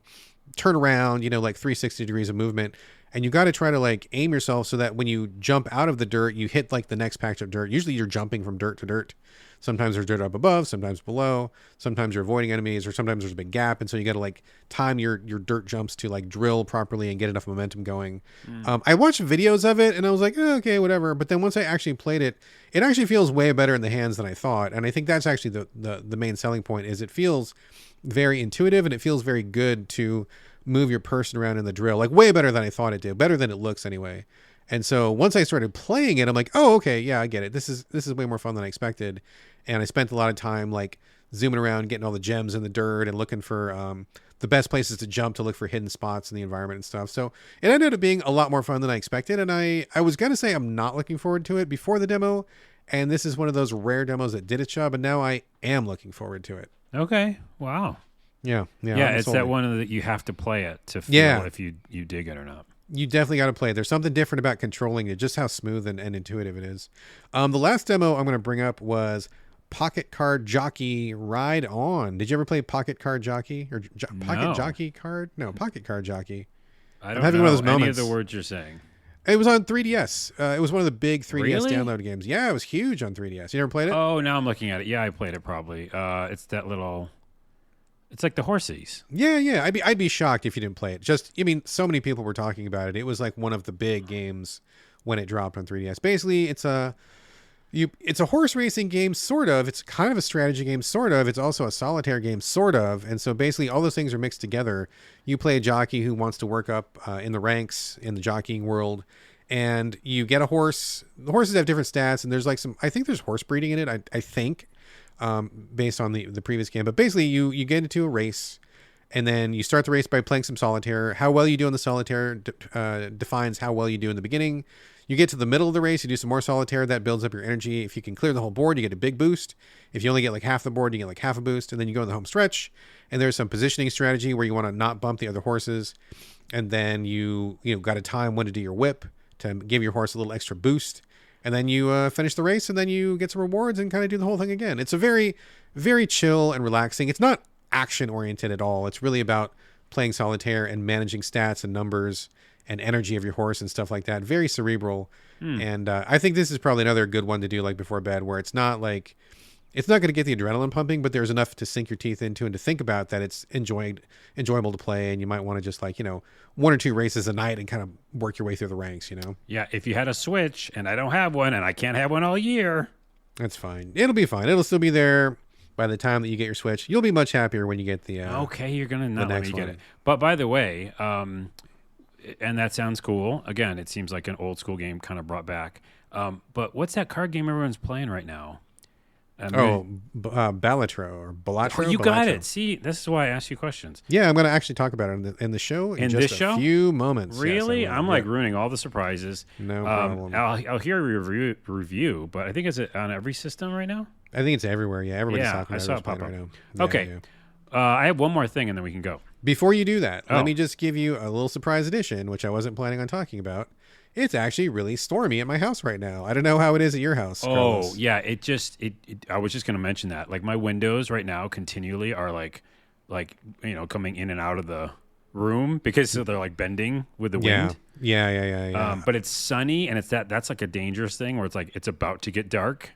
[SPEAKER 1] turn around, like 360 degrees of movement. And you got to try to like aim yourself so that when you jump out of the dirt, you hit like the next patch of dirt. Usually you're jumping from dirt to dirt. Sometimes there's dirt up above, sometimes below. Sometimes you're avoiding enemies, or sometimes there's a big gap, and so you got to like time your dirt jumps to like drill properly and get enough momentum going. I watched videos of it and I was like, oh, okay, whatever. But then once I actually played it, it actually feels way better in the hands than I thought. And I think that's actually the main selling point. Is it feels very intuitive and it feels very good to move your person around in the drill, like way better than I thought it did, better than it looks anyway. And so once I started playing it, I'm like, oh, okay, yeah, I get it. This is way more fun than I expected. And I spent a lot of time like zooming around, getting all the gems in the dirt and looking for the best places to jump to look for hidden spots in the environment and stuff. So it ended up being a lot more fun than I expected. And I was going to say I'm not looking forward to it before the demo. And this is one of those rare demos that did its job. And now I am looking forward to it.
[SPEAKER 2] Okay. Wow.
[SPEAKER 1] Yeah.
[SPEAKER 2] Yeah,
[SPEAKER 1] I'm
[SPEAKER 2] it's
[SPEAKER 1] sold.
[SPEAKER 2] that one that you have to play it to feel
[SPEAKER 1] Yeah.
[SPEAKER 2] if you dig it or not.
[SPEAKER 1] You definitely got to play it. There's something different about controlling it, just how smooth and intuitive it is. The last demo I'm going to bring up was Pocket Card Jockey Ride On. Did you ever play Pocket Card Jockey or Pocket
[SPEAKER 2] No.
[SPEAKER 1] Jockey Card? No, Pocket Card Jockey.
[SPEAKER 2] I don't
[SPEAKER 1] having
[SPEAKER 2] know
[SPEAKER 1] one of those
[SPEAKER 2] any
[SPEAKER 1] moments.
[SPEAKER 2] of the words you're saying.
[SPEAKER 1] It was on 3DS. It was one of the big 3DS
[SPEAKER 2] Really?
[SPEAKER 1] download games. Yeah, it was huge on 3DS. You never played it?
[SPEAKER 2] Oh, now I'm looking at it. Yeah, I played it probably. It's that little. It's like the horsies.
[SPEAKER 1] Yeah. I'd be shocked if you didn't play it. So many people were talking about it. It was like one of the big games when it dropped on 3DS. Basically, it's a horse racing game, sort of. It's kind of a strategy game, sort of. It's also a solitaire game, sort of. And so basically, all those things are mixed together. You play a jockey who wants to work up in the ranks in the jockeying world, and you get a horse. The horses have different stats, and there's like I think there's horse breeding in it. I think. Based on the previous game. But basically you get into a race, and then you start the race by playing some solitaire. How well you do in the solitaire defines how well you do in the beginning. You get to the middle of the race, you do some more solitaire. That builds up your energy. If you can clear the whole board, you get a big boost. If you only get like half the board, you get like half a boost. And then you go in the home stretch, and there's some positioning strategy where you want to not bump the other horses. And then you got a time when to do your whip to give your horse a little extra boost. And then you finish the race, and then you get some rewards and kind of do the whole thing again. It's a very, very chill and relaxing. It's not action-oriented at all. It's really about playing solitaire and managing stats and numbers and energy of your horse and stuff like that. Very cerebral. And I think this is probably another good one to do like before bed, where it's not going to get the adrenaline pumping, but there's enough to sink your teeth into and to think about that it's enjoyable to play. And you might want to just one or two races a night and kind of work your way through the ranks,
[SPEAKER 2] Yeah, if you had a Switch, and I don't have one, and I can't have one all year.
[SPEAKER 1] That's fine. It'll be fine. It'll still be there by the time that you get your Switch. You'll be much happier when you get the
[SPEAKER 2] Okay, you're going to not let
[SPEAKER 1] next
[SPEAKER 2] me get
[SPEAKER 1] one.
[SPEAKER 2] it. But by the way, and that sounds cool. Again, it seems like an old school game kind of brought back. But what's that card game everyone's playing right now?
[SPEAKER 1] Balatro or Balatro.
[SPEAKER 2] Oh, you
[SPEAKER 1] Balatro.
[SPEAKER 2] got it. See, this is why I asked you questions.
[SPEAKER 1] Yeah, I'm going to actually talk about it in the show in just a few moments.
[SPEAKER 2] Really?
[SPEAKER 1] Yes,
[SPEAKER 2] I'm like ruining all the surprises.
[SPEAKER 1] No problem.
[SPEAKER 2] I'll hear a review, but I think it's on every system right now.
[SPEAKER 1] I think it's everywhere. Yeah, everybody's talking about
[SPEAKER 2] I saw it pop
[SPEAKER 1] right
[SPEAKER 2] up.
[SPEAKER 1] now.
[SPEAKER 2] Okay. I have one more thing, and then we can go.
[SPEAKER 1] Before you do that, let me just give you a little surprise edition, which I wasn't planning on talking about. It's actually really stormy at my house right now. I don't know how it is at your house, Carlos.
[SPEAKER 2] Oh, yeah. I was just going to mention that. Like, my windows right now continually are like coming in and out of the room because they're like bending with the wind.
[SPEAKER 1] Yeah.
[SPEAKER 2] But it's sunny, and that's like a dangerous thing where it's like it's about to get dark.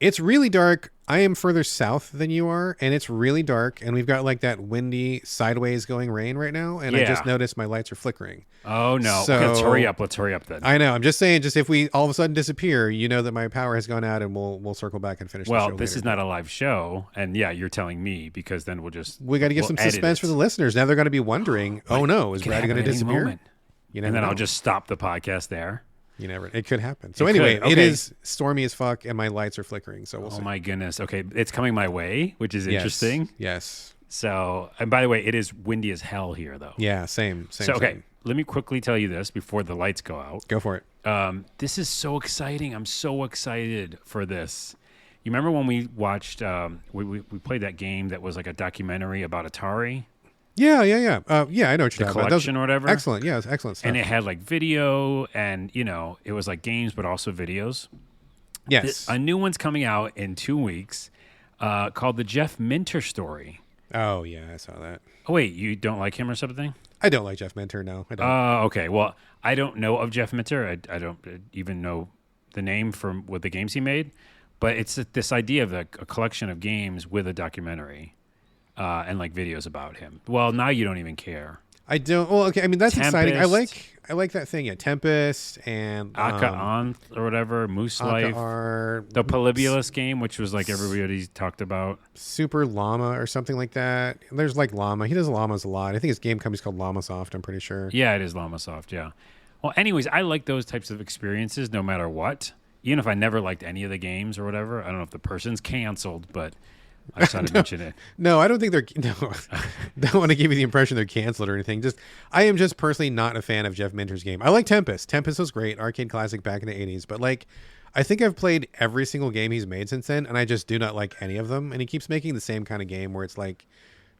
[SPEAKER 1] It's really dark. I am further south than you are, and it's really dark, and we've got like that windy sideways going rain right now, and I just noticed my lights are flickering.
[SPEAKER 2] Oh, no.
[SPEAKER 1] So,
[SPEAKER 2] okay, let's hurry up then.
[SPEAKER 1] I know. I'm just saying, just if we all of a sudden disappear, you know that my power has gone out, and we'll circle back and finish the show
[SPEAKER 2] this
[SPEAKER 1] later.
[SPEAKER 2] is not a live show, and you're telling me because then we
[SPEAKER 1] got to give some suspense for the listeners. Now they're going to be wondering, oh no, is Brad going to disappear?
[SPEAKER 2] And then I'll just stop the podcast there.
[SPEAKER 1] It could happen. So anyway, it is stormy as fuck, and my lights are flickering. So we'll see.
[SPEAKER 2] Oh my goodness. Okay, it's coming my way, which is interesting.
[SPEAKER 1] Yes.
[SPEAKER 2] So, and by the way, it is windy as hell here, though.
[SPEAKER 1] Yeah, same.
[SPEAKER 2] Okay, let me quickly tell you this before the lights go out.
[SPEAKER 1] Go for it.
[SPEAKER 2] This is so exciting. I'm so excited for this. You remember when we watched? We played that game that was like a documentary about Atari.
[SPEAKER 1] Yeah. I know what you're talking about.
[SPEAKER 2] Collection or whatever.
[SPEAKER 1] Excellent. Yeah, it's excellent stuff.
[SPEAKER 2] And it had like video, and it was like games, but also videos.
[SPEAKER 1] Yes.
[SPEAKER 2] A new one's coming out in 2 weeks, called the Jeff Minter story.
[SPEAKER 1] Oh yeah, I saw that.
[SPEAKER 2] Oh wait, you don't like him or something?
[SPEAKER 1] I don't like Jeff Minter. No, I don't.
[SPEAKER 2] Okay. Well, I don't know of Jeff Minter. I don't even know the name from what the games he made, but it's this idea of a collection of games with a documentary. And like videos about him. Well, now you don't even care.
[SPEAKER 1] I don't. Well, okay. I mean, that's
[SPEAKER 2] Tempest,
[SPEAKER 1] exciting. I like that thing. Yeah, Tempest and
[SPEAKER 2] Aka Anth or whatever, Moose Life, the Polybulus game, which was like everybody talked about.
[SPEAKER 1] Super Llama or something like that. There's like Llama. He does llamas a lot. I think his game company's called Llamasoft. I'm pretty sure.
[SPEAKER 2] Yeah, it is Llamasoft. Yeah. Well, anyways, I like those types of experiences, no matter what. Even if I never liked any of the games or whatever. I don't know if the person's canceled, but. I just had to mention it.
[SPEAKER 1] No, I don't think they're. No, don't want to give you the impression they're canceled or anything. I am just personally not a fan of Jeff Minter's game. I like Tempest. Tempest was great, arcade classic back in the 80s. But like, I think I've played every single game he's made since then, and I just do not like any of them. And he keeps making the same kind of game where it's like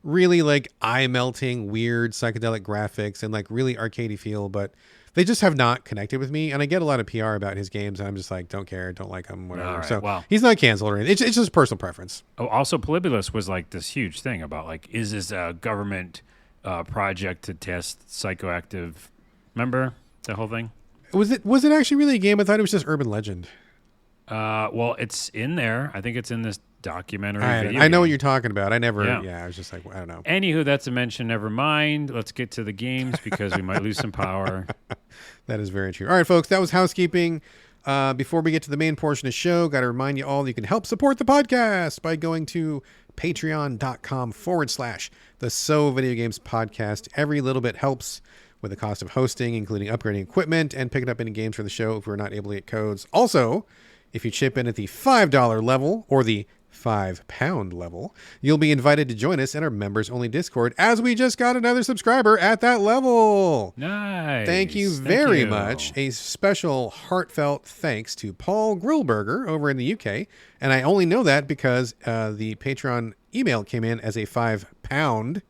[SPEAKER 1] really like eye melting, weird psychedelic graphics and like really arcadey feel, but. They just have not connected with me, and I get a lot of PR about his games, and I'm just like, don't care, don't like him, whatever.
[SPEAKER 2] Right,
[SPEAKER 1] so he's not canceled or anything. It's just personal preference.
[SPEAKER 2] Oh, also, Polybulus was like this huge thing about like, is this a government project to test psychoactive? Remember that whole thing?
[SPEAKER 1] Was it actually really a game? I thought it was just urban legend.
[SPEAKER 2] Well, it's in there. I think it's in this documentary video.
[SPEAKER 1] I know what you're talking about. I never. Yeah, I was just like, I don't know.
[SPEAKER 2] Anywho, that's a mention. Never mind. Let's get to the games because we might lose some power.
[SPEAKER 1] That is very true. All right, folks, that was housekeeping. Before we get to the main portion of the show, got to remind you all you can help support the podcast by going to patreon.com/the So Video Games Podcast. Every little bit helps with the cost of hosting, including upgrading equipment and picking up any games for the show if we're not able to get codes. Also, if you chip in at the $5 level or the £5 level, you'll be invited to join us in our members-only Discord, as we just got another subscriber at that level.
[SPEAKER 2] Nice.
[SPEAKER 1] Thank you very much. A special heartfelt thanks to Paul Grillberger over in the UK. And I only know that because the Patreon email came in as a £5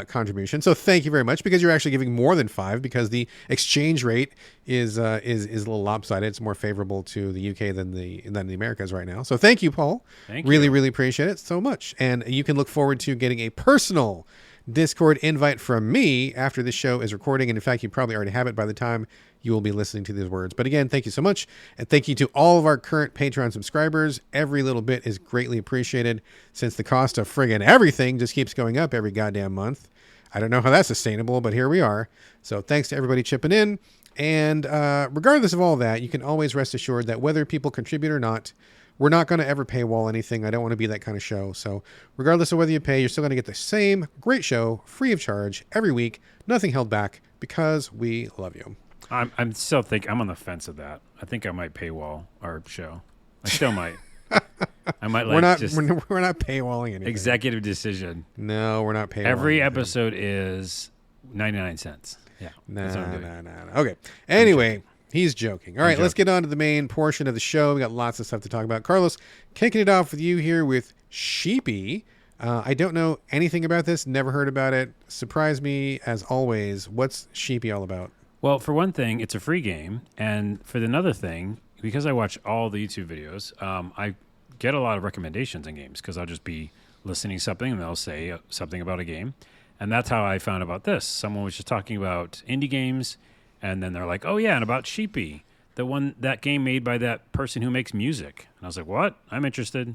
[SPEAKER 1] contribution. So thank you very much, because you're actually giving more than 5, because the exchange rate is a little lopsided. It's more favorable to the UK than the Americas right now. So thank you, Paul.
[SPEAKER 2] Thank
[SPEAKER 1] you.
[SPEAKER 2] Really
[SPEAKER 1] appreciate it so much. And you can look forward to getting a personal Discord invite from me after this show is recording. And in fact, you probably already have it by the time you will be listening to these words. But again, thank you so much. And thank you to all of our current Patreon subscribers. Every little bit is greatly appreciated, since the cost of friggin' everything just keeps going up every goddamn month. I don't know how that's sustainable, but here we are. So thanks to everybody chipping in. And regardless of all that, you can always rest assured that whether people contribute or not, we're not going to ever paywall anything. I don't want to be that kind of show. So regardless of whether you pay, you're still going to get the same great show free of charge every week. Nothing held back, because we love you.
[SPEAKER 2] I'm still thinking, I'm on the fence of that. I think I might paywall our show. I still might. I might
[SPEAKER 1] we're
[SPEAKER 2] like
[SPEAKER 1] not
[SPEAKER 2] just
[SPEAKER 1] we're not paywalling anything.
[SPEAKER 2] executive decision.
[SPEAKER 1] No, we're not paywalling.
[SPEAKER 2] Every
[SPEAKER 1] anything.
[SPEAKER 2] episode is 99 cents. Yeah. that's what I'm doing.
[SPEAKER 1] No. Okay. Anyway, he's joking. All right, let's get on to the main portion of the show. We got lots of stuff to talk about. Carlos, kicking it off with you here with Sheepy. I don't know anything about this. Never heard about it. Surprise me as always. What's Sheepy all about?
[SPEAKER 2] Well, for one thing, it's a free game. And for another thing, because I watch all the YouTube videos, I get a lot of recommendations in games because I'll just be listening to something and they'll say something about a game. And that's how I found about this. Someone was just talking about indie games, and then they're like, oh, yeah, and about Sheepy, that game made by that person who makes music. And I was like, what? I'm interested.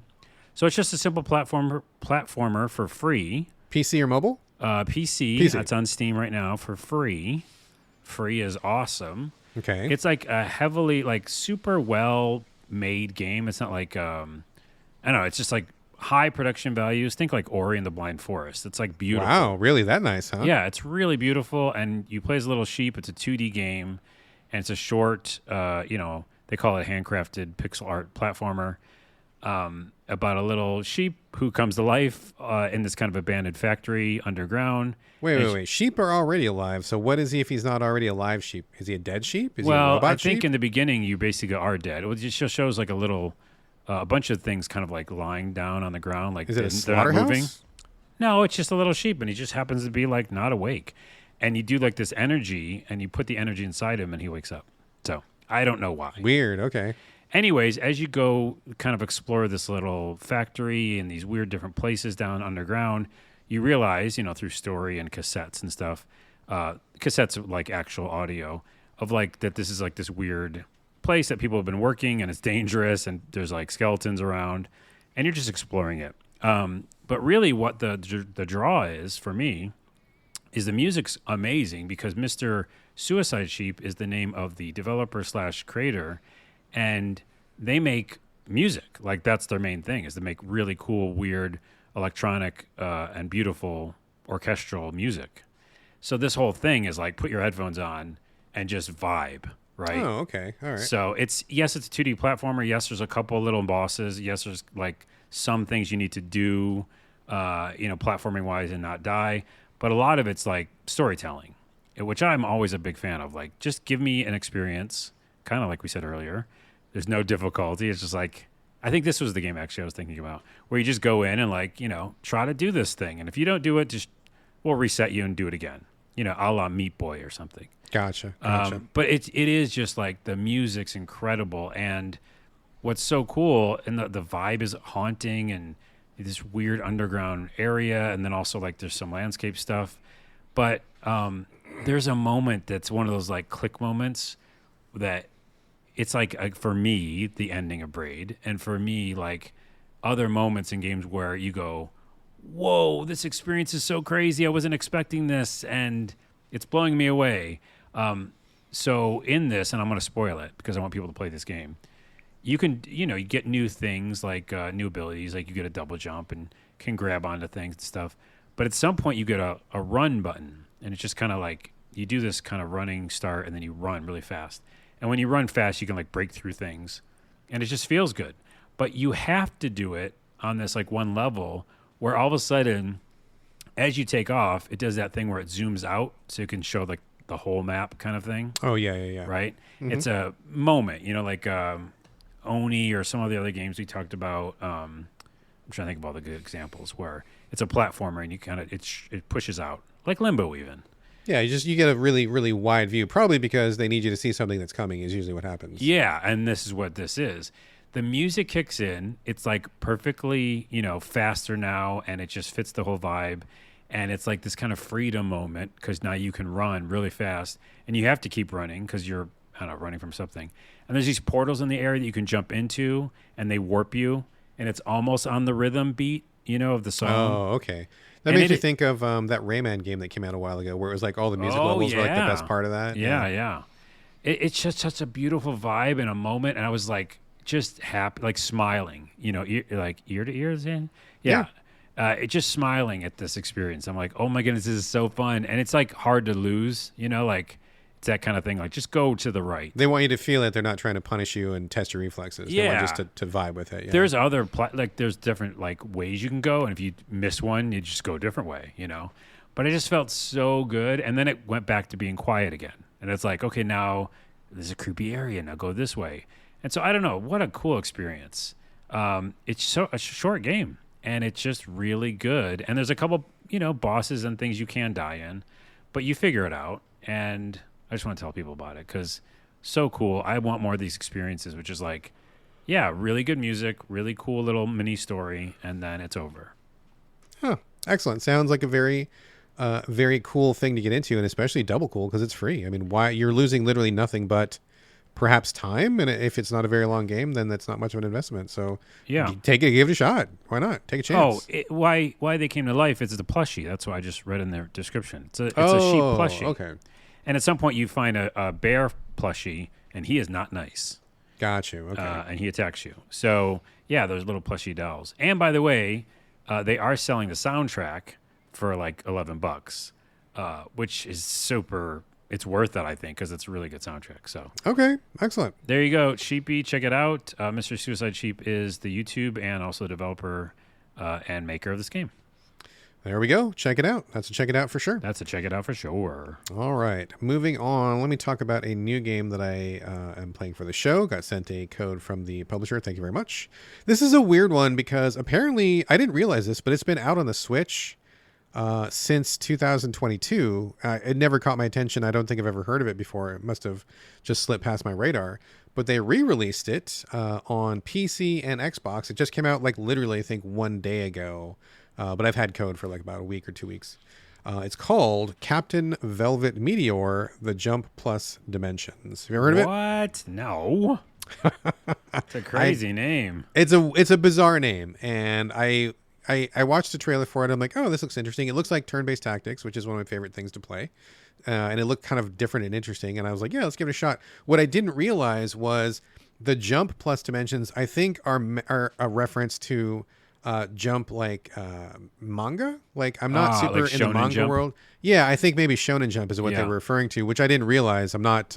[SPEAKER 2] So it's just a simple platformer for free.
[SPEAKER 1] PC or mobile?
[SPEAKER 2] PC. That's on Steam right now for free. Free is awesome.
[SPEAKER 1] Okay.
[SPEAKER 2] It's like a heavily, like, super well-made game. It's not like, I don't know, it's just like high production values. Think like Ori and the Blind Forest. It's like beautiful.
[SPEAKER 1] Wow, really that nice, huh?
[SPEAKER 2] Yeah, it's really beautiful. And you play as a little sheep. It's a 2D game. And it's a short, they call it handcrafted pixel art platformer. About a little sheep who comes to life in this kind of abandoned factory underground.
[SPEAKER 1] Wait. Sheep are already alive. So what is he if he's not already a live sheep? Is he a dead sheep? Is he a robot
[SPEAKER 2] I think
[SPEAKER 1] sheep?
[SPEAKER 2] in the beginning you basically are dead. It just shows like a bunch of things kind of like lying down on the ground. Like
[SPEAKER 1] is it a
[SPEAKER 2] they're not moving.
[SPEAKER 1] slaughterhouse?
[SPEAKER 2] No, it's just a little sheep, and he just happens to be like not awake. And you do like this energy, and you put the energy inside him, and he wakes up. So I don't know why.
[SPEAKER 1] Weird. Okay.
[SPEAKER 2] Anyways, as you go kind of explore this little factory and these weird different places down underground, you realize, through story and cassettes and stuff, cassettes of like actual audio of like that this is like this weird place that people have been working and it's dangerous and there's like skeletons around and you're just exploring it. But really what the draw is for me is the music's amazing because Mr. Suicide Sheep is the name of the developer / creator. And they make music. Like that's their main thing is to make really cool, weird, electronic, and beautiful orchestral music. So this whole thing is like put your headphones on and just vibe, right?
[SPEAKER 1] Oh, okay. All right.
[SPEAKER 2] So it's a 2D platformer. Yes, there's a couple little bosses. Yes, there's like some things you need to do, platforming wise and not die. But a lot of it's like storytelling, which I'm always a big fan of. Like just give me an experience, kind of like we said earlier. There's no difficulty. It's just like, I think this was the game actually I was thinking about, where you just go in and like, try to do this thing. And if you don't do it, we'll reset you and do it again, a la Meat Boy or something.
[SPEAKER 1] Gotcha.
[SPEAKER 2] But it is just like the music's incredible. And what's so cool, and the vibe is haunting and this weird underground area. And then also like there's some landscape stuff. But there's a moment that's one of those like click moments that it's like for me, the ending of Braid, and for me, like other moments in games where you go, whoa, this experience is so crazy. I wasn't expecting this, and it's blowing me away. So in this, and I'm going to spoil it because I want people to play this game, you can, you get new things like new abilities, like you get a double jump and can grab onto things and stuff. But at some point, you get a run button, and it's just kind of like you do this kind of running start, and then you run really fast. And when you run fast, you can like break through things and it just feels good. But you have to do it on this like one level where all of a sudden, as you take off, it does that thing where it zooms out so you can show like the whole map kind of thing.
[SPEAKER 1] Oh, yeah.
[SPEAKER 2] Right? Mm-hmm. It's a moment, like Oni or some of the other games we talked about. I'm trying to think of all the good examples where it's a platformer and you kind of, it pushes out like Limbo even.
[SPEAKER 1] Yeah, you get a really, really wide view, probably because they need you to see something that's coming is usually what happens.
[SPEAKER 2] Yeah, and this is what this is. The music kicks in. It's like perfectly, faster now, and it just fits the whole vibe. And it's like this kind of freedom moment because now you can run really fast, and you have to keep running because you're, running from something. And there's these portals in the area that you can jump into, and they warp you, and it's almost on the rhythm beat, of the song.
[SPEAKER 1] Oh, okay. That makes me think of that Rayman game that came out a while ago where it was like all the music levels were like the best part of that.
[SPEAKER 2] Yeah. It's just such a beautiful vibe and a moment. And I was like, just happy, like smiling, like ear to ears in. Yeah. It's just smiling at this experience. I'm like, oh my goodness, this is so fun. And it's like hard to lose, like It's that kind of thing. Like, just go to the right.
[SPEAKER 1] They want you to feel it. They're not trying to punish you and test your reflexes. They want you just to vibe with it. Yeah.
[SPEAKER 2] There's other there's different like ways you can go, and if you miss one, you just go a different way, you know. But it just felt so good, and then it went back to being quiet again, and it's like, okay, now there's a creepy area. Now go this way, and so I don't know. What a cool experience. It's a short game, and it's just really good. And there's a couple, bosses and things you can die in, but you figure it out. And I just want to tell people about it because so cool. I want more of these experiences, which is like, yeah, really good music, really cool little mini story, and then it's over.
[SPEAKER 1] Huh. Excellent. Sounds like a very, very cool thing to get into, and especially double cool because it's free. I mean, why you're losing literally nothing but perhaps time, and if it's not a very long game, then that's not much of an investment. So
[SPEAKER 2] yeah,
[SPEAKER 1] give it a shot. Why not? Take a chance.
[SPEAKER 2] Why they came to life? It's the plushie. That's what I just read in their description. It's a sheep plushie.
[SPEAKER 1] Okay.
[SPEAKER 2] And at some point, you find a bear plushie, and he is not nice.
[SPEAKER 1] Got you. Okay.
[SPEAKER 2] And he attacks you. So, yeah, those little plushie dolls. And by the way, they are selling the soundtrack for like $11, which is super. It's worth it, I think, because it's a really good soundtrack. So,
[SPEAKER 1] okay, excellent.
[SPEAKER 2] There you go, Sheepy. Check it out. Mr. Suicide Sheep is the YouTube and also the developer and maker of this game.
[SPEAKER 1] There we go. Check it out. That's a check it out for sure.
[SPEAKER 2] That's a check it out for sure.
[SPEAKER 1] All right. Moving on. Let me talk about a new game that I am playing for the show. Got sent a code from the publisher. Thank you very much. This is a weird one because apparently I didn't realize this, but it's been out on the Switch since 2022. It never caught my attention. I don't think I've ever heard of it before. It must have just slipped past my radar. But they re-released it on PC and Xbox. It just came out like literally, I think, one day ago. But I've had code for like about a week or 2 weeks. It's called Captain Velvet Meteor: The Jump Plus Dimensions. Have you ever heard of it?
[SPEAKER 2] What? No. It's a crazy name.
[SPEAKER 1] It's a bizarre name, and I watched the trailer for it. I'm like, oh, this looks interesting. It looks like turn-based tactics, which is one of my favorite things to play. And it looked kind of different and interesting. And I was like, yeah, let's give it a shot. What I didn't realize was the Jump Plus Dimensions, I think, are a reference to Jump like manga. Like I'm not super
[SPEAKER 2] like
[SPEAKER 1] in the manga
[SPEAKER 2] Jump?
[SPEAKER 1] world. Yeah, I think maybe Shonen Jump is what they were referring to, which I didn't realize. I'm not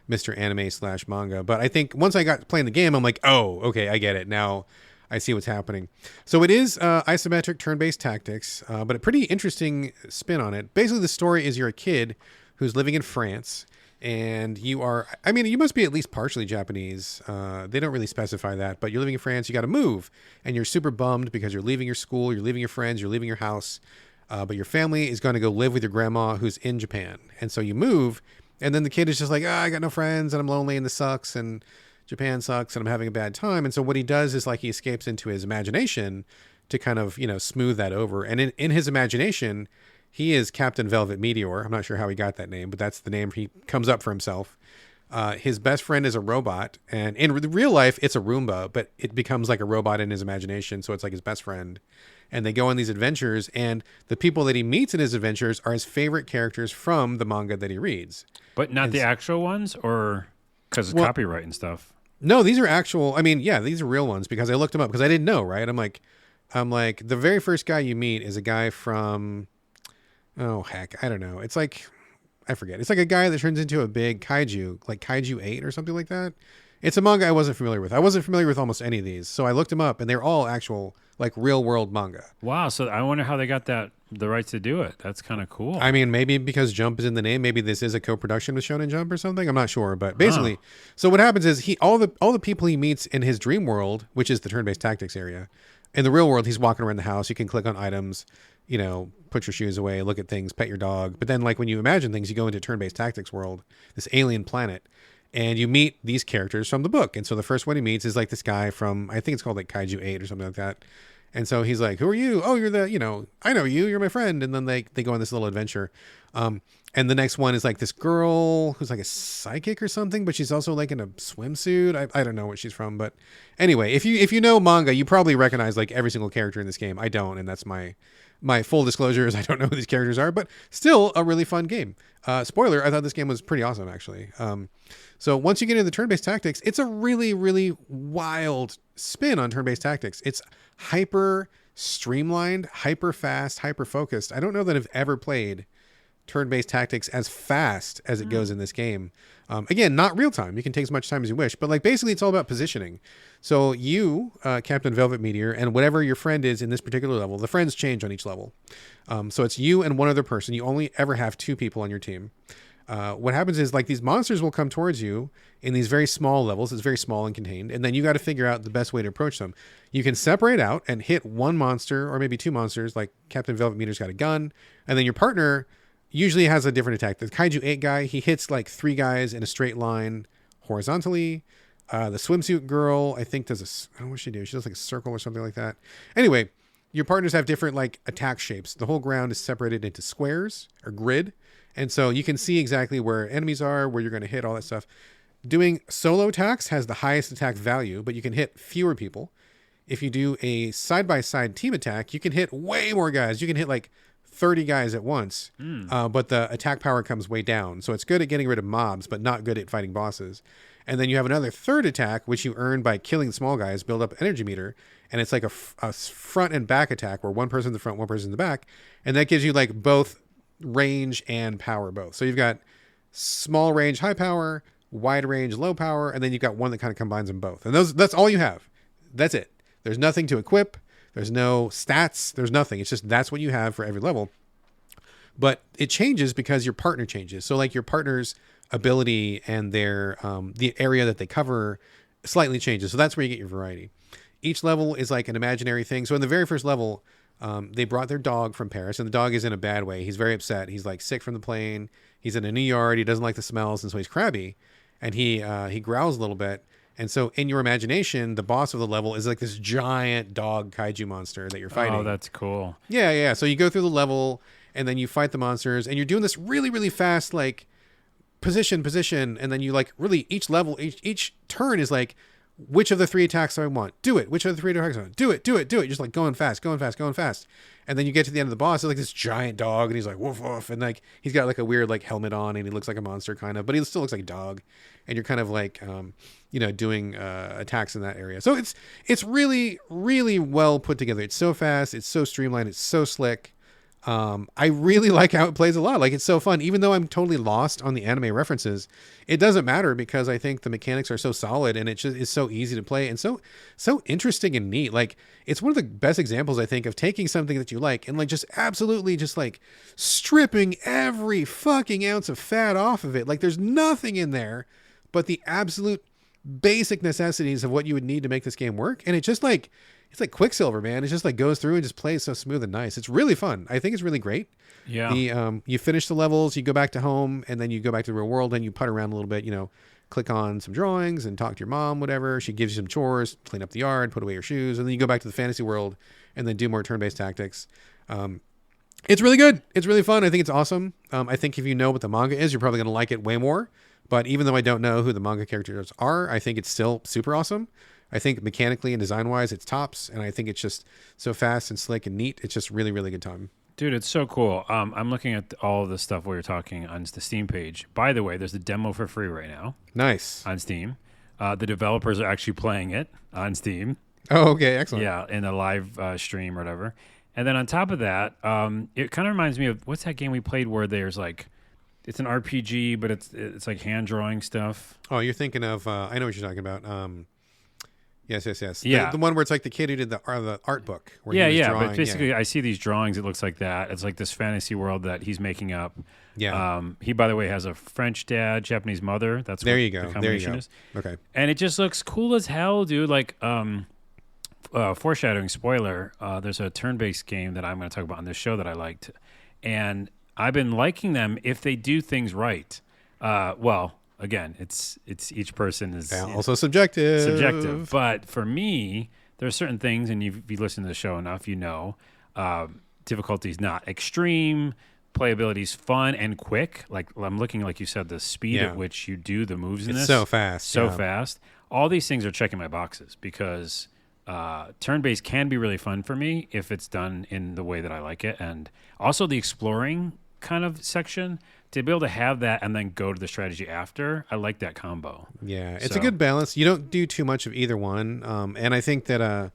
[SPEAKER 1] Mr. Anime / manga, but I think once I got playing the game, I'm like, oh, okay, I get it now. I see what's happening. So it is isometric turn-based tactics, but a pretty interesting spin on it. Basically, the story is you're a kid who's living in France, and you must be at least partially Japanese. They don't really specify that, but you're living in France, you got to move, and you're super bummed because you're leaving your school, you're leaving your friends, you're leaving your house, but your family is going to go live with your grandma who's in Japan. And so you move, and then the kid is just like, I got no friends, and I'm lonely, and this sucks, and Japan sucks, and I'm having a bad time. And so what he does is like he escapes into his imagination to kind of, smooth that over. And in his imagination, he is Captain Velvet Meteor. I'm not sure how he got that name, but that's the name he comes up for himself. His best friend is a robot, and in real life, it's a Roomba, but it becomes like a robot in his imagination. So it's like his best friend. And they go on these adventures, and the people that he meets in his adventures are his favorite characters from the manga that he reads.
[SPEAKER 2] But not the actual ones, or because of copyright and stuff?
[SPEAKER 1] No, these are actual. I mean, yeah, these are real ones because I looked them up because I didn't know, right? I'm like, the very first guy you meet is a guy from, oh heck, I don't know. It's like, I forget. It's like a guy that turns into a big kaiju, like Kaiju 8 or something like that. It's a manga I wasn't familiar with. I wasn't familiar with almost any of these, so I looked them up, and they're all actual, like real world manga.
[SPEAKER 2] Wow. So I wonder how they got the rights to do it. That's kind of cool.
[SPEAKER 1] I mean, maybe because Jump is in the name. Maybe this is a co-production with Shonen Jump or something. I'm not sure, but basically, so what happens is all the people he meets in his dream world, which is the turn-based tactics area, in the real world, he's walking around the house. You can click on items, put your shoes away, look at things, pet your dog. But then, like when you imagine things, you go into turn-based tactics world, this alien planet. And you meet these characters from the book. And so the first one he meets is like this guy from, I think it's called like Kaiju 8 or something like that. And so he's like, who are you? Oh, you're I know you, you're my friend. And then they go on this little adventure. And the next one is like this girl who's like a psychic or something, but she's also like in a swimsuit. I don't know what she's from, but anyway, if you know manga, you probably recognize like every single character in this game. I don't. And that's my full disclosure is I don't know who these characters are, but still a really fun game. Spoiler, I thought this game was pretty awesome, actually. So once you get into the turn-based tactics, it's a really, really wild spin on turn-based tactics. It's hyper streamlined, hyper fast, hyper focused. I don't know that I've ever played turn-based tactics as fast as it goes in this game. Again, not real time. You can take as much time as you wish, but like basically it's all about positioning. So you, Captain Velvet Meteor, and whatever your friend is in this particular level, the friends change on each level. So it's you and one other person. You only ever have 2 people on your team. What happens is like these monsters will come towards you in these very small levels. It's very small and contained. And then you got to figure out the best way to approach them. You can separate out and hit one monster or maybe 2 monsters. Like Captain Velvet Meteor's got a gun. And then your partner usually has a different attack. The Kaiju 8 guy, he hits like 3 guys in a straight line horizontally. The swimsuit girl, I think does I don't know what she does. She does like a circle or something like that. Anyway, your partners have different like attack shapes. The whole ground is separated into squares or grid. And so you can see exactly where enemies are, where you're going to hit, all that stuff. Doing solo attacks has the highest attack value, but you can hit fewer people. If you do a side-by-side team attack, you can hit way more guys. You can hit like 30 guys at once, but the attack power comes way down. So it's good at getting rid of mobs, but not good at fighting bosses. And then you have another third attack, which you earn by killing small guys, build up energy meter. And it's like a front and back attack where one person in the front, one person in the back. And that gives you like both range and power both. So you've got small range, high power, wide range, low power. And then you've got one that kind of combines them both. And that's all you have. That's it. There's nothing to equip. There's no stats. There's nothing. It's just that's what you have for every level. But it changes because your partner changes. So like your partner's ability and their the area that they cover slightly changes. So that's where you get your variety. Each level is like an imaginary thing. So in the very first level, they brought their dog from Paris, and the dog is in a bad way. He's very upset. He's like sick from the plane. He's in a new yard. He doesn't like the smells, and so he's crabby, and he growls a little bit. And so in your imagination, the boss of the level is like this giant dog kaiju monster that you're fighting.
[SPEAKER 2] Oh, that's cool.
[SPEAKER 1] Yeah. So you go through the level, and then you fight the monsters, and you're doing this really, really fast, like position, and then you like really each level, each turn is like, which of the 3 attacks do I want? Do it. Which of the 3 attacks do I want? Do it. You're just like going fast. And then you get to the end of the boss. It's like this giant dog, and he's like woof woof, and like he's got like a weird like helmet on, and he looks like a monster kind of, but he still looks like a dog. And you're kind of like doing attacks in that area. So it's really, really well put together. It's so fast. It's so streamlined. It's so slick. I really like how it plays a lot. Like it's so fun, even though I'm totally lost on the anime references, it doesn't matter because I think the mechanics are so solid and it just is so easy to play and so interesting and neat. Like it's one of the best examples I think of taking something that you like and like just absolutely just like stripping every fucking ounce of fat off of it. Like there's nothing in there but the absolute basic necessities of what you would need to make this game work. And it just like, it's like Quicksilver, man. It just like goes through and just plays so smooth and nice. It's really fun. I think it's really great.
[SPEAKER 2] Yeah.
[SPEAKER 1] You finish the levels, you go back to home, and then you go back to the real world and you putt around a little bit, click on some drawings and talk to your mom, whatever. She gives you some chores, clean up the yard, put away your shoes, and then you go back to the fantasy world and then do more turn-based tactics. It's really good. It's really fun. I think it's awesome. I think if you know what the manga is, you're probably going to like it way more. But even though I don't know who the manga characters are, I think it's still super awesome. I think mechanically and design-wise, it's tops, and I think it's just so fast and slick and neat. It's just really, really good time.
[SPEAKER 2] Dude, it's so cool. I'm looking at all of the stuff we were talking on the Steam page. By the way, there's a demo for free right now.
[SPEAKER 1] Nice.
[SPEAKER 2] On Steam. The developers are actually playing it on Steam.
[SPEAKER 1] Oh, okay. Excellent.
[SPEAKER 2] Yeah, in a live stream or whatever. And then on top of that, it kind of reminds me of, what's that game we played where there's like, it's an RPG, but it's like hand drawing stuff.
[SPEAKER 1] Oh, you're thinking of, I know what you're talking about. Yes.
[SPEAKER 2] Yeah.
[SPEAKER 1] The one where it's like the kid who did the art book. Where
[SPEAKER 2] Yeah,
[SPEAKER 1] he was
[SPEAKER 2] yeah.
[SPEAKER 1] drawing.
[SPEAKER 2] But basically, I see these drawings. It looks like that. It's like this fantasy world that he's making up.
[SPEAKER 1] Yeah.
[SPEAKER 2] He, by the way, has a French dad, Japanese mother. That's
[SPEAKER 1] there
[SPEAKER 2] what
[SPEAKER 1] you go.
[SPEAKER 2] The combination is.
[SPEAKER 1] Okay.
[SPEAKER 2] And it just looks cool as hell, dude. Like, foreshadowing, spoiler, there's a turn-based game that I'm going to talk about on this show that I liked. And I've been liking them if they do things right. Well, again, it's each person is
[SPEAKER 1] also subjective.
[SPEAKER 2] But for me, there are certain things, and if you listen to the show enough, difficulty is not extreme. Playability is fun and quick. Like I'm looking, like you said, the speed at which you do the moves in this.
[SPEAKER 1] So fast.
[SPEAKER 2] So fast. All these things are checking my boxes because turn-based can be really fun for me if it's done in the way that I like it. And also the exploring kind of section, to be able to have that and then go to the strategy after, I like that combo.
[SPEAKER 1] Yeah, it's a good balance. You don't do too much of either one. And I think that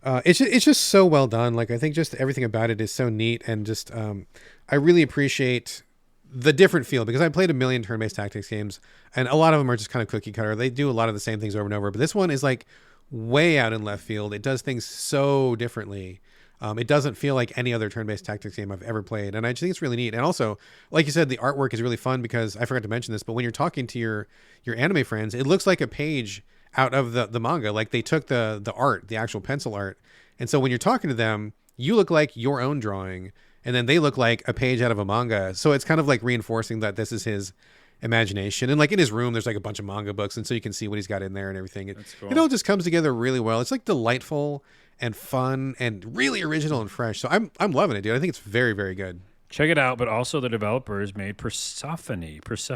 [SPEAKER 1] it's just so well done. Like I think just everything about it is so neat, and just I really appreciate the different feel, because I played a million turn-based tactics games, and a lot of them are just kind of cookie cutter. They do a lot of the same things over and over, but this one is like way out in left field. It does things so differently. It doesn't feel like any other turn-based tactics game I've ever played, and I just think it's really neat. And also, like you said, the artwork is really fun, because I forgot to mention this, but when you're talking to your anime friends, it looks like a page out of the manga. Like they took the art, the actual pencil art, and so when you're talking to them, you look like your own drawing, and then they look like a page out of a manga. So it's kind of like reinforcing that this is his imagination. And like in his room, there's like a bunch of manga books, and so you can see what he's got in there and everything.
[SPEAKER 2] That's cool.
[SPEAKER 1] It all just comes together really well. It's like delightful and fun and really original and fresh. So I'm loving it, dude. I think it's very, very good.
[SPEAKER 2] Check it out. But also the developers made Persephone, which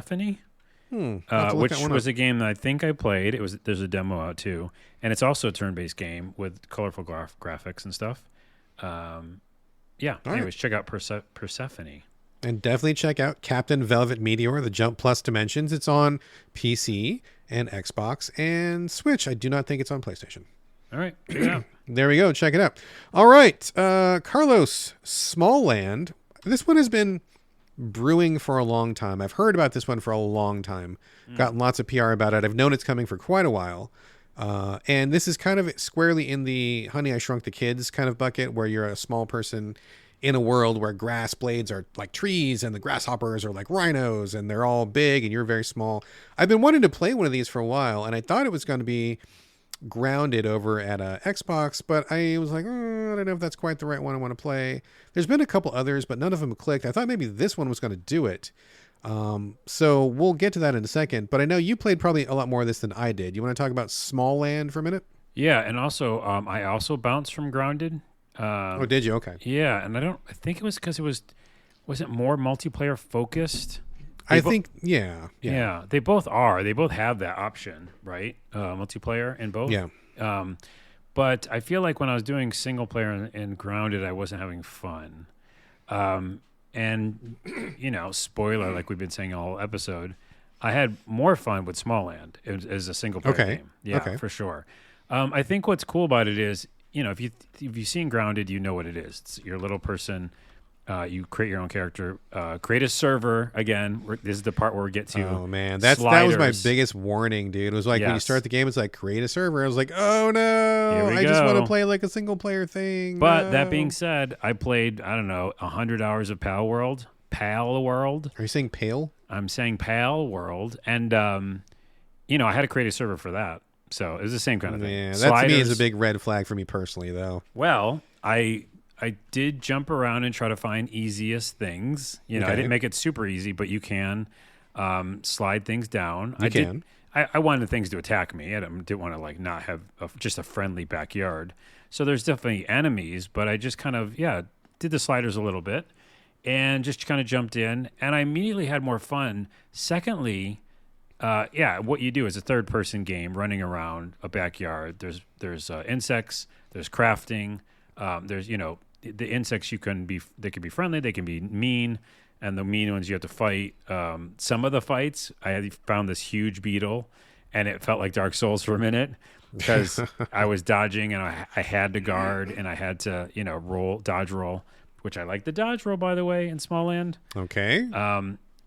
[SPEAKER 2] was a game that I think I played. There's a demo out too, and it's also a turn-based game with colorful graphics and stuff. Anyways, check out Persephone.
[SPEAKER 1] And definitely check out Captain Velvet Meteor, the Jump Plus Dimensions. It's on PC and Xbox and Switch. I do not think it's on PlayStation.
[SPEAKER 2] All right, check it out.
[SPEAKER 1] There we go. Check it out. All right. Carlos, Smalland. This one has been brewing for a long time. I've heard about this one for a long time. Gotten lots of PR about it. I've known it's coming for quite a while. And this is kind of squarely in the Honey, I Shrunk the Kids kind of bucket, where you're a small person in a world where grass blades are like trees and the grasshoppers are like rhinos and they're all big and you're very small. I've been wanting to play one of these for a while, and I thought it was going to be grounded over at Xbox, but I was like, I don't know if that's quite the right one I want to play. There's been a couple others, but none of them clicked. I thought maybe this one was going to do it. So we'll get to that in a second, but I know you played probably a lot more of this than I did. You want to talk about Smalland for a minute?
[SPEAKER 2] Yeah, and also I also bounced from Grounded.
[SPEAKER 1] Oh, did you? Okay.
[SPEAKER 2] Yeah, and I think it was because was it more multiplayer focused?
[SPEAKER 1] I think, yeah.
[SPEAKER 2] They both are. They both have that option, right? Multiplayer in both.
[SPEAKER 1] Yeah.
[SPEAKER 2] But I feel like when I was doing single player in Grounded, I wasn't having fun. And spoiler, like we've been saying all episode, I had more fun with Smalland as a single player game. Yeah, for sure. I think what's cool about it is, if you've seen Grounded, you know what it is. It's your little person. You create your own character, create a server. Again, this is the part where we get to.
[SPEAKER 1] Oh man, that was my biggest warning, dude. It was like when you start the game, it's like create a server. I was like, oh no, I just want to play like a single player thing.
[SPEAKER 2] But that being said, I played 100 hours of Pal World.
[SPEAKER 1] Are you saying Pale?
[SPEAKER 2] I'm saying Pal World, and I had to create a server for that. So it was the same kind of thing.
[SPEAKER 1] Yeah, that to me is a big red flag for me personally, though.
[SPEAKER 2] Well, I did jump around and try to find easiest things. I didn't make it super easy, but you can slide things down. I wanted things to attack me. I didn't want to not have just a friendly backyard. So there's definitely enemies, but I just kind of did the sliders a little bit and just kind of jumped in, and I immediately had more fun. Secondly, what you do is a third-person game running around a backyard. There's insects. There's crafting. There's the insects they can be friendly, they can be mean, and the mean ones you have to fight. Some of the fights, I found this huge beetle, and it felt like Dark Souls for a minute because I was dodging and I had to guard and I had to dodge roll, which I like the dodge roll, by the way, in Smalland.
[SPEAKER 1] Okay.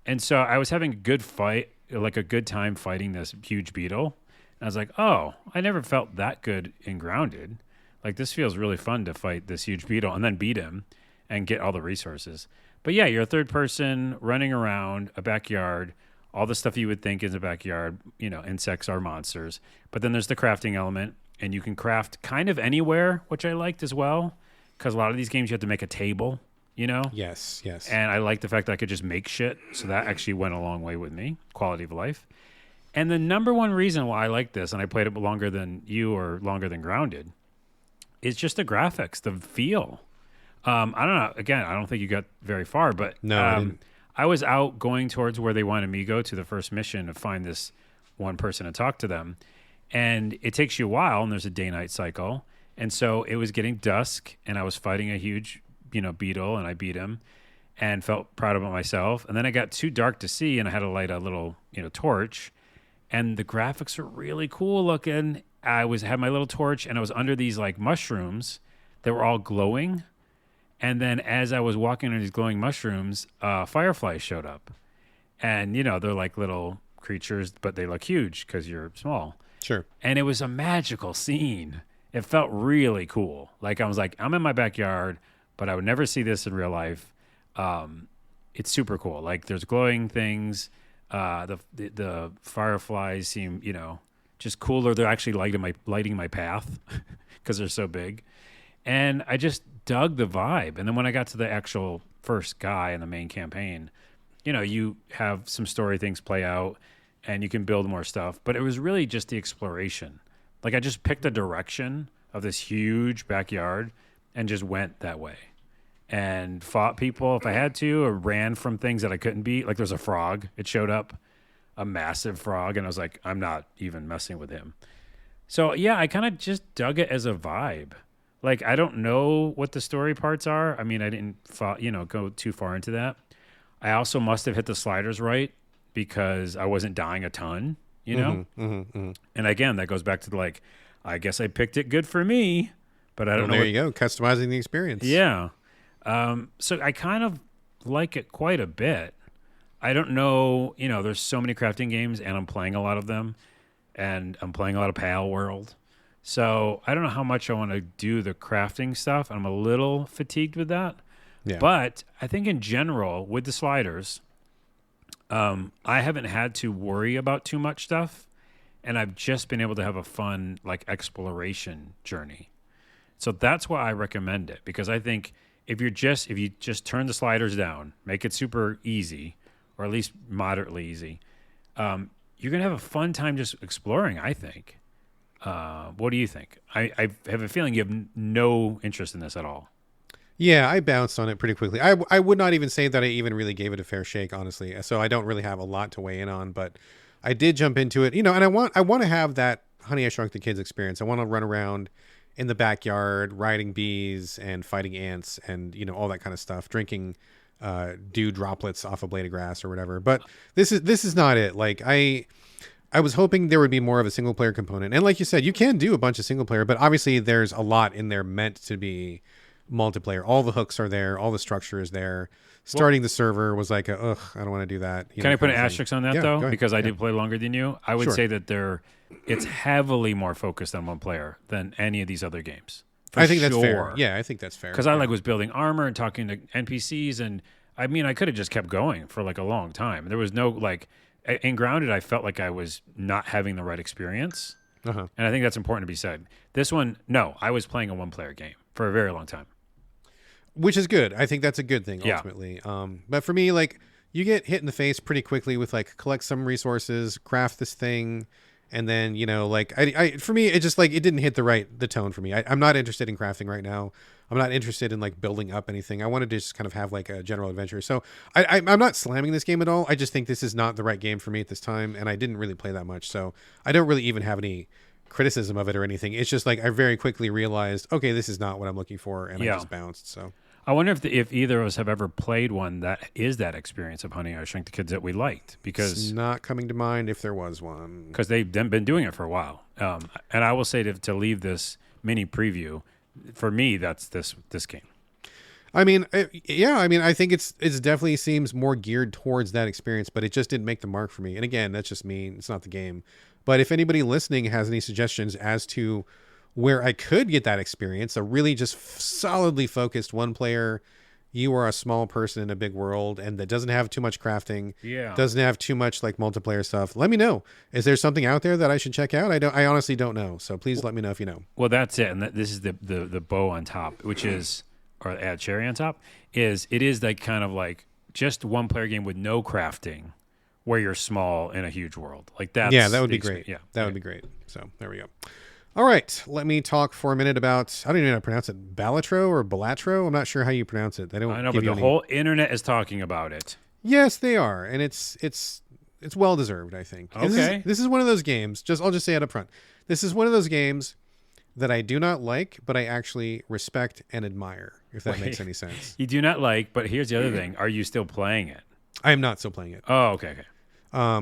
[SPEAKER 2] And so I was having a good time fighting this huge beetle. And I was like, oh, I never felt that good in Grounded. Like, this feels really fun to fight this huge beetle and then beat him and get all the resources. But yeah, you're a third person running around a backyard, all the stuff you would think is a backyard, insects are monsters. But then there's the crafting element, and you can craft kind of anywhere, which I liked as well, because a lot of these games you have to make a table,
[SPEAKER 1] Yes.
[SPEAKER 2] And I like the fact that I could just make shit, so that actually went a long way with me, quality of life. And the number one reason why I like this, and I played it longer than you or longer than Grounded, it's just the graphics, the feel. I don't know. Again, I don't think you got very far, but
[SPEAKER 1] no,
[SPEAKER 2] I was out going towards where they wanted me to go to the first mission to find this one person and talk to them. And it takes you a while, and there's a day-night cycle. And so it was getting dusk, and I was fighting a huge, beetle, and I beat him and felt proud about myself. And then it got too dark to see, and I had to light a little, torch. And the graphics are really cool looking. I had my little torch, and I was under these mushrooms that were all glowing, And then as I was walking on these glowing mushrooms, fireflies showed up. And, they're like little creatures, but they look huge because you're small.
[SPEAKER 1] Sure.
[SPEAKER 2] And it was a magical scene. It felt really cool. Like I was like, I'm in my backyard, but I would never see this in real life. It's super cool. Like there's glowing things. The fireflies seem, just cooler. They're actually lighting my path because they're so big. And I just dug the vibe. And then when I got to the actual first guy in the main campaign, you have some story things play out and you can build more stuff. But it was really just the exploration. Like I just picked a direction of this huge backyard and just went that way and fought people if I had to, or ran from things that I couldn't beat. Like there's a frog. It showed up, a massive frog. And I was like, I'm not even messing with him. So yeah, I kind of just dug it as a vibe. Like, I don't know what the story parts are. I mean, I didn't, go too far into that. I also must have hit the sliders right because I wasn't dying a ton, And again, that goes back to I guess I picked it good for me, but I don't know.
[SPEAKER 1] There you go, customizing the experience.
[SPEAKER 2] Yeah. So I kind of like it quite a bit. I don't know, there's so many crafting games and I'm playing a lot of them and I'm playing a lot of Pal World. So I don't know how much I want to do the crafting stuff. I'm a little fatigued with that.
[SPEAKER 1] Yeah.
[SPEAKER 2] But I think in general, with the sliders, I haven't had to worry about too much stuff. And I've just been able to have a fun, exploration journey. So that's why I recommend it. Because I think if you just turn the sliders down, make it super easy, or at least moderately easy, you're going to have a fun time just exploring, I think. What do you think? I have a feeling you have no interest in this at all.
[SPEAKER 1] Yeah, I bounced on it pretty quickly. I would not even say that I even really gave it a fair shake, honestly. So I don't really have a lot to weigh in on, but I did jump into it, and I want to have that Honey, I Shrunk the Kids experience. I want to run around in the backyard, riding bees and fighting ants and, all that kind of stuff, drinking dew droplets off a blade of grass or whatever. But this is not it. I was hoping there would be more of a single player component. And like you said, you can do a bunch of single player, but obviously there's a lot in there meant to be multiplayer. All the hooks are there. All the structure is there. Starting the server was like, I don't want to do that.
[SPEAKER 2] Can I put an asterisk on that though? Because I
[SPEAKER 1] did
[SPEAKER 2] did play longer than you. I would say that it's heavily more focused on one player than any of these other games.
[SPEAKER 1] I think that's fair. Yeah, I think that's fair.
[SPEAKER 2] Because I was building armor and talking to NPCs. And I mean, I could have just kept going for a long time. There was no in Grounded, I felt like I was not having the right experience. And I think that's important to be said. This one, no, I was playing a one-player game for a very long time.
[SPEAKER 1] Which is good. I think that's a good thing, ultimately. Yeah. But for me, you get hit in the face pretty quickly with, collect some resources, craft this thing, and then, for me, it just, it didn't hit the tone for me. I'm not interested in crafting right now. I'm not interested in building up anything. I wanted to just kind of have a general adventure. So I'm not slamming this game at all. I just think this is not the right game for me at this time, and I didn't really play that much. So I don't really even have any criticism of it or anything. It's just I very quickly realized, okay, this is not what I'm looking for, and I just bounced. So
[SPEAKER 2] I wonder if either of us have ever played one that is that experience of Honey, I Shrunk the Kids that we liked, because
[SPEAKER 1] it's not coming to mind if there was one,
[SPEAKER 2] because they've been doing it for a while. And I will say to leave this mini preview. For me, that's this game.
[SPEAKER 1] I mean, I think it's definitely seems more geared towards that experience, but it just didn't make the mark for me. And again, that's just me. It's not the game. But if anybody listening has any suggestions as to where I could get that experience, a really just solidly focused one player, you are a small person in a big world, and that doesn't have too much crafting, doesn't have too much multiplayer stuff, let me know. Is there something out there that I should check out? I honestly don't know. So please let me know if you know.
[SPEAKER 2] Well, that's it. And this is the bow on top, which is, or add cherry on top, it is kind of just one player game with no crafting, where you're small in a huge world. That
[SPEAKER 1] would be great. Yeah, that would be great. So there we go. All right, let me talk for a minute about, I don't even know how to pronounce it, Balatro or Balatro? I'm not sure how you pronounce it.
[SPEAKER 2] I know, but the whole internet is talking about it.
[SPEAKER 1] Yes, they are, and it's well deserved, I think.
[SPEAKER 2] Okay.
[SPEAKER 1] This is one of those games, I'll just say it up front. This is one of those games that I do not like, but I actually respect and admire, if that makes any sense.
[SPEAKER 2] You do not like, but here's the other thing. Are you still playing it?
[SPEAKER 1] I am not still playing it.
[SPEAKER 2] Oh, okay.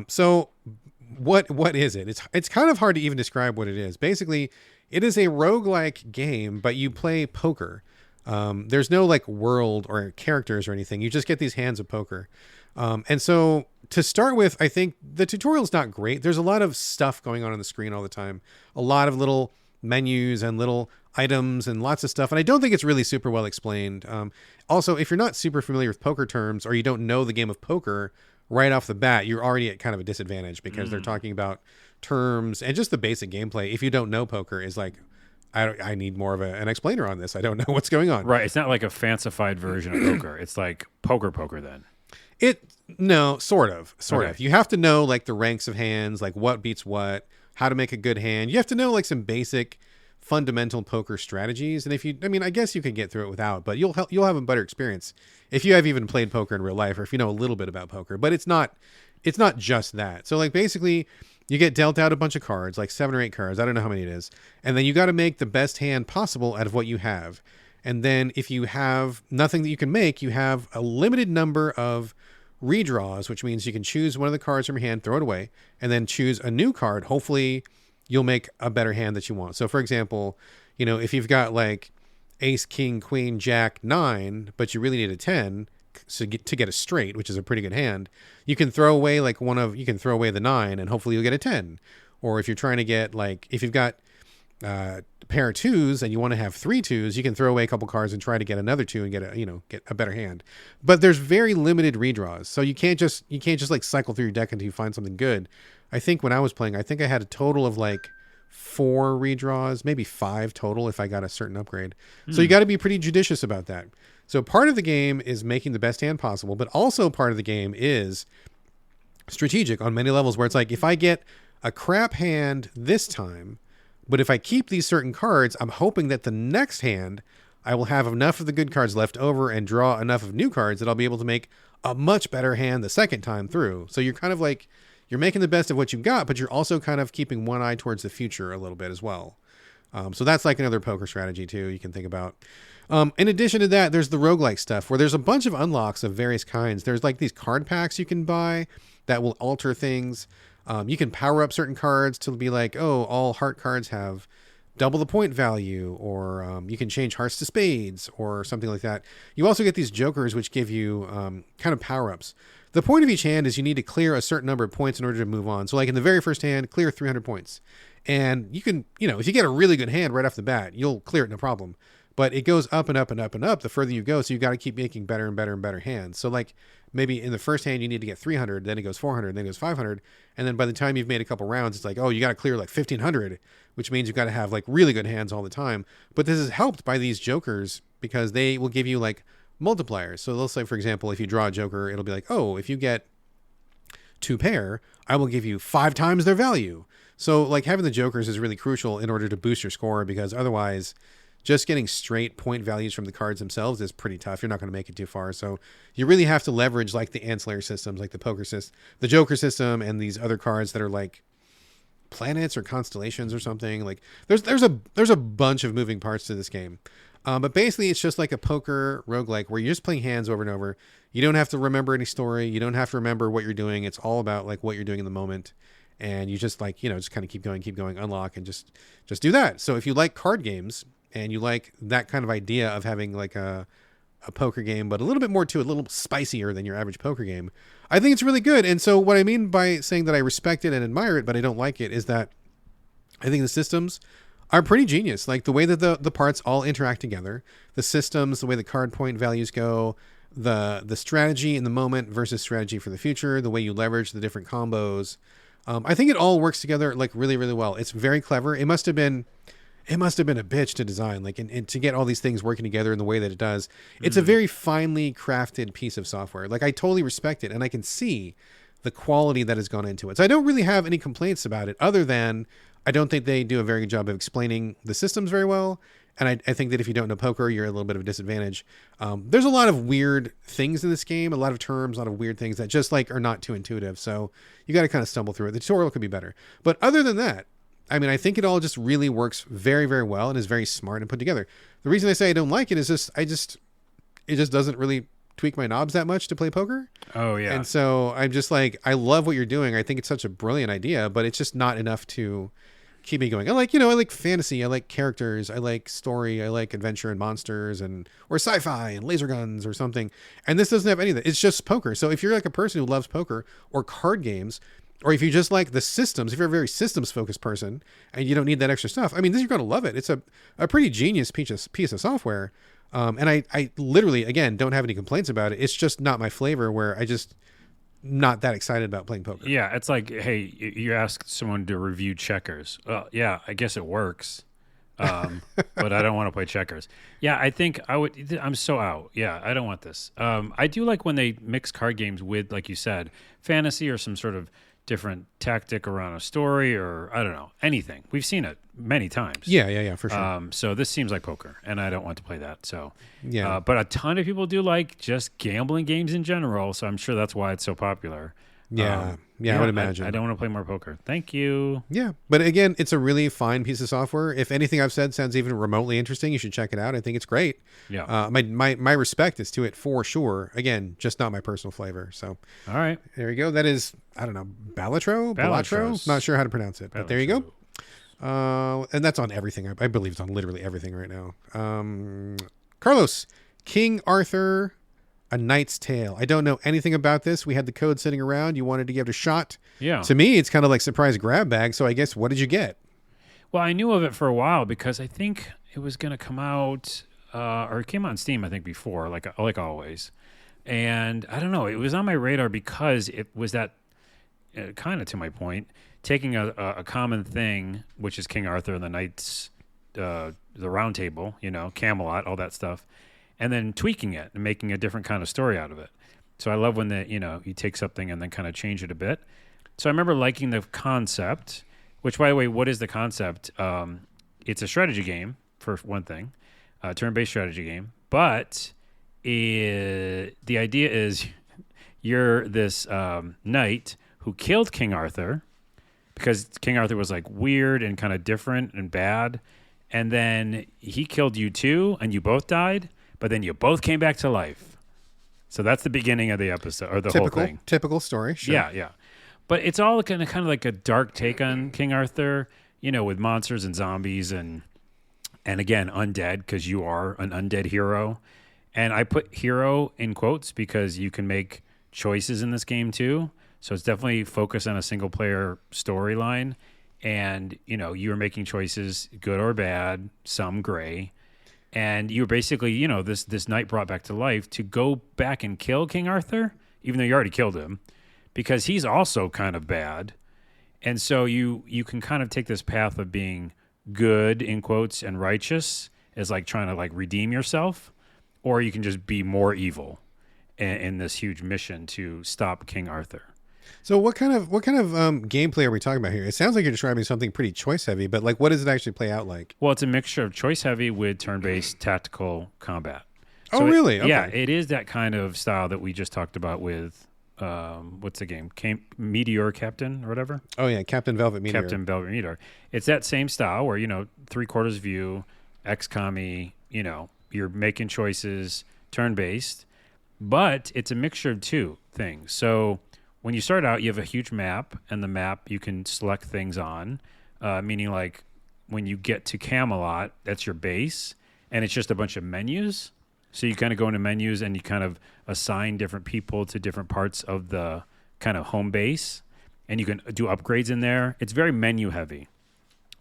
[SPEAKER 1] So what is it? It's kind of hard to even describe what it is. Basically, it is a roguelike game, but you play poker. There's no like world or characters or anything. You just get these hands of poker. And so to start with, I think the tutorial's not great. There's a lot of stuff going on the screen all the time. A lot of little menus and little items and lots of stuff. And I don't think it's really super well explained. Also, if you're not super familiar with poker terms or you don't know the game of poker right off the bat, you're already at kind of a disadvantage because they're talking about terms and just the basic gameplay. If you don't know poker is like, I need more of an explainer on this. I don't know what's going on.
[SPEAKER 2] Right. It's not like a fancified version of poker. It's like poker then.
[SPEAKER 1] No, sort of.
[SPEAKER 2] Okay.
[SPEAKER 1] You have to know like the ranks of hands, like what beats what, how to make a good hand. You have to know like some basic fundamental poker strategies. And I guess you can get through it without, but you'll have a better experience if you have even played poker in real life or if you know a little bit about poker, but it's not just that. So like basically you get dealt out a bunch of cards, like 7 or 8 cards. I don't know how many it is. And then you got to make the best hand possible out of what you have. And then if you have nothing that you can make, you have a limited number of redraws, which means you can choose one of the cards from your hand, throw it away, and then choose a new card. Hopefully you'll make a better hand that you want. So for example, if you've got like ace, king, queen, jack, 9, but you really need a 10 to get a straight, which is a pretty good hand, you can throw away the 9 and hopefully you'll get a 10. Or if you're trying to get if you've got a pair of 2s and you want to have 3 2s, you can throw away a couple cards and try to get another 2 and get a better hand. But there's very limited redraws, so you can't just like cycle through your deck until you find something good. I think when I was playing, I think I had a total of like 4 redraws, maybe 5 total if I got a certain upgrade. So you got to be pretty judicious about that. So part of the game is making the best hand possible, but also part of the game is strategic on many levels, where it's like, if I get a crap hand this time, but if I keep these certain cards, I'm hoping that the next hand I will have enough of the good cards left over and draw enough of new cards that I'll be able to make a much better hand the second time through. So you're kind of like, you're making the best of what you've got, but you're also kind of keeping one eye towards the future a little bit as well. So that's like another poker strategy too you can think about. In addition to that, there's the roguelike stuff where there's a bunch of unlocks of various kinds. There's like these card packs you can buy that will alter things. You can power up certain cards to be like, oh, all heart cards have double the point value, or you can change hearts to spades or something like that. You also get these jokers, which give you kind of power-ups. The point of each hand is you need to clear a certain number of points in order to move on. So like in the very first hand, clear 300 points. And you can, if you get a really good hand right off the bat, you'll clear it no problem. But it goes up and up and up and up the further you go. So you got to keep making better and better and better hands. So like maybe in the first hand, you need to get 300, then it goes 400, then it goes 500. And then by the time you've made a couple rounds, it's like, oh, you got to clear like 1500, which means you've got to have like really good hands all the time. But this is helped by these jokers because they will give you like multipliers. So they'll say, for example, if you draw a joker, it'll be like, oh, if you get 2 pair, I will give you 5 times their value. So like having the jokers is really crucial in order to boost your score, because otherwise just getting straight point values from the cards themselves is pretty tough. You're not going to make it too far. So you really have to leverage like the ancillary systems, like the poker system, the joker system, and these other cards that are like planets or constellations or something. Like there's a bunch of moving parts to this game. But basically it's just like a poker roguelike where you're just playing hands over and over. You don't have to remember any story. You don't have to remember what you're doing. It's all about like what you're doing in the moment. And you just like, just kind of keep going, unlock, and just do that. So if you like card games and you like that kind of idea of having like a poker game, but a little bit more to it, a little spicier than your average poker game, I think it's really good. And so what I mean by saying that I respect it and admire it, but I don't like it, is that I think the systems are pretty genius. Like the way that the parts all interact together, the systems, the way the card point values go, the strategy in the moment versus strategy for the future, the way you leverage the different combos. I think it all works together like really, really well. It's very clever. It must have been a bitch to design, like, and to get all these things working together in the way that it does. It's a very finely crafted piece of software. Like I totally respect it, and I can see the quality that has gone into it. So I don't really have any complaints about it, other than I don't think they do a very good job of explaining the systems very well. And I think that if you don't know poker, you're at a little bit of a disadvantage. There's a lot of weird things in this game, a lot of terms, a lot of weird things that just like are not too intuitive. So you got to kind of stumble through it. The tutorial could be better. But other than that, I mean, I think it all just really works very, very well and is very smart and put together. The reason I say I don't like it is it just doesn't really tweak my knobs that much to play poker.
[SPEAKER 2] Oh yeah.
[SPEAKER 1] And so I'm just like, I love what you're doing. I think it's such a brilliant idea, but it's just not enough to keep me going. I like fantasy. I like characters. I like story. I like adventure and monsters or sci-fi and laser guns or something. And this doesn't have any of that. It's just poker. So if you're like a person who loves poker or card games, or if you just like the systems, if you're a very systems focused person and you don't need that extra stuff, I mean, you're going to love it. It's a pretty genius piece of software. And I literally, again, don't have any complaints about it. It's just not my flavor, where I just not that excited about playing poker.
[SPEAKER 2] Yeah, it's like, hey, you ask someone to review checkers. Well, yeah, I guess it works, but I don't want to play checkers. Yeah, I think I would. I'm so out. Yeah, I don't want this. I do like when they mix card games with, like you said, fantasy or some sort of different tactic around a story, or I don't know, anything. We've seen it many times.
[SPEAKER 1] Yeah, for sure.
[SPEAKER 2] So this seems like poker, and I don't want to play that. So
[SPEAKER 1] yeah,
[SPEAKER 2] but a ton of people do like just gambling games in general. So I'm sure that's why it's so popular.
[SPEAKER 1] Yeah, I would imagine.
[SPEAKER 2] I don't want to play more poker. Thank you.
[SPEAKER 1] Yeah, but again, it's a really fine piece of software. If anything I've said sounds even remotely interesting, you should check it out. I think it's great.
[SPEAKER 2] Yeah.
[SPEAKER 1] My respect is to it for sure. Again, just not my personal flavor. So,
[SPEAKER 2] all right,
[SPEAKER 1] there you go. That is, I don't know, Balatro. Not sure how to pronounce it, but there you go. And that's on everything. I believe it's on literally everything right now. Carlos, King Arthur, A Knight's Tale. I don't know anything about this. We had the code sitting around. You wanted to give it a shot.
[SPEAKER 2] Yeah.
[SPEAKER 1] To me, it's kind of like surprise grab bag. So I guess, what did you get?
[SPEAKER 2] Well, I knew of it for a while because I think it was going to come out, or it came out on Steam, I think, before, like always. And I don't know, it was on my radar because it was that, kind of to my point, taking a common thing, which is King Arthur and the Knights, the Round Table, Camelot, all that stuff, and then tweaking it and making a different kind of story out of it. So I love when you take something and then kind of change it a bit. So I remember liking the concept, which, by the way, what is the concept? It's a strategy game, for one thing, turn-based strategy game. But the idea is you're this knight who killed King Arthur because King Arthur was like weird and kind of different and bad. And then he killed you too, and you both died. But then you both came back to life. So that's the beginning of the episode, or the whole thing.
[SPEAKER 1] Typical story, sure.
[SPEAKER 2] Yeah. But it's all kind of like a dark take on King Arthur, with monsters and zombies and again, undead, because you are an undead hero. And I put hero in quotes because you can make choices in this game too. So it's definitely focused on a single player storyline. And, you're making choices, good or bad, some gray. And you're basically, this knight brought back to life to go back and kill King Arthur, even though you already killed him, because he's also kind of bad. And so you can kind of take this path of being good, in quotes, and righteous as like trying to like redeem yourself, or you can just be more evil in this huge mission to stop King Arthur.
[SPEAKER 1] So what kind of gameplay are we talking about here? It sounds like you're describing something pretty choice heavy, but like, what does it actually play out like?
[SPEAKER 2] Well, it's a mixture of choice heavy with turn-based tactical combat.
[SPEAKER 1] So really? Okay.
[SPEAKER 2] Yeah, it is that kind of style that we just talked about with what's the game? Meteor Captain or whatever?
[SPEAKER 1] Oh yeah, Captain Velvet Meteor.
[SPEAKER 2] Captain Velvet Meteor. It's that same style where, 3/4 view, XCOM-y, you're making choices, turn-based, but it's a mixture of two things. So when you start out, you have a huge map, and the map you can select things on, meaning like when you get to Camelot, that's your base, and it's just a bunch of menus. So you kind of go into menus and you kind of assign different people to different parts of the kind of home base, and you can do upgrades in there. It's very menu heavy.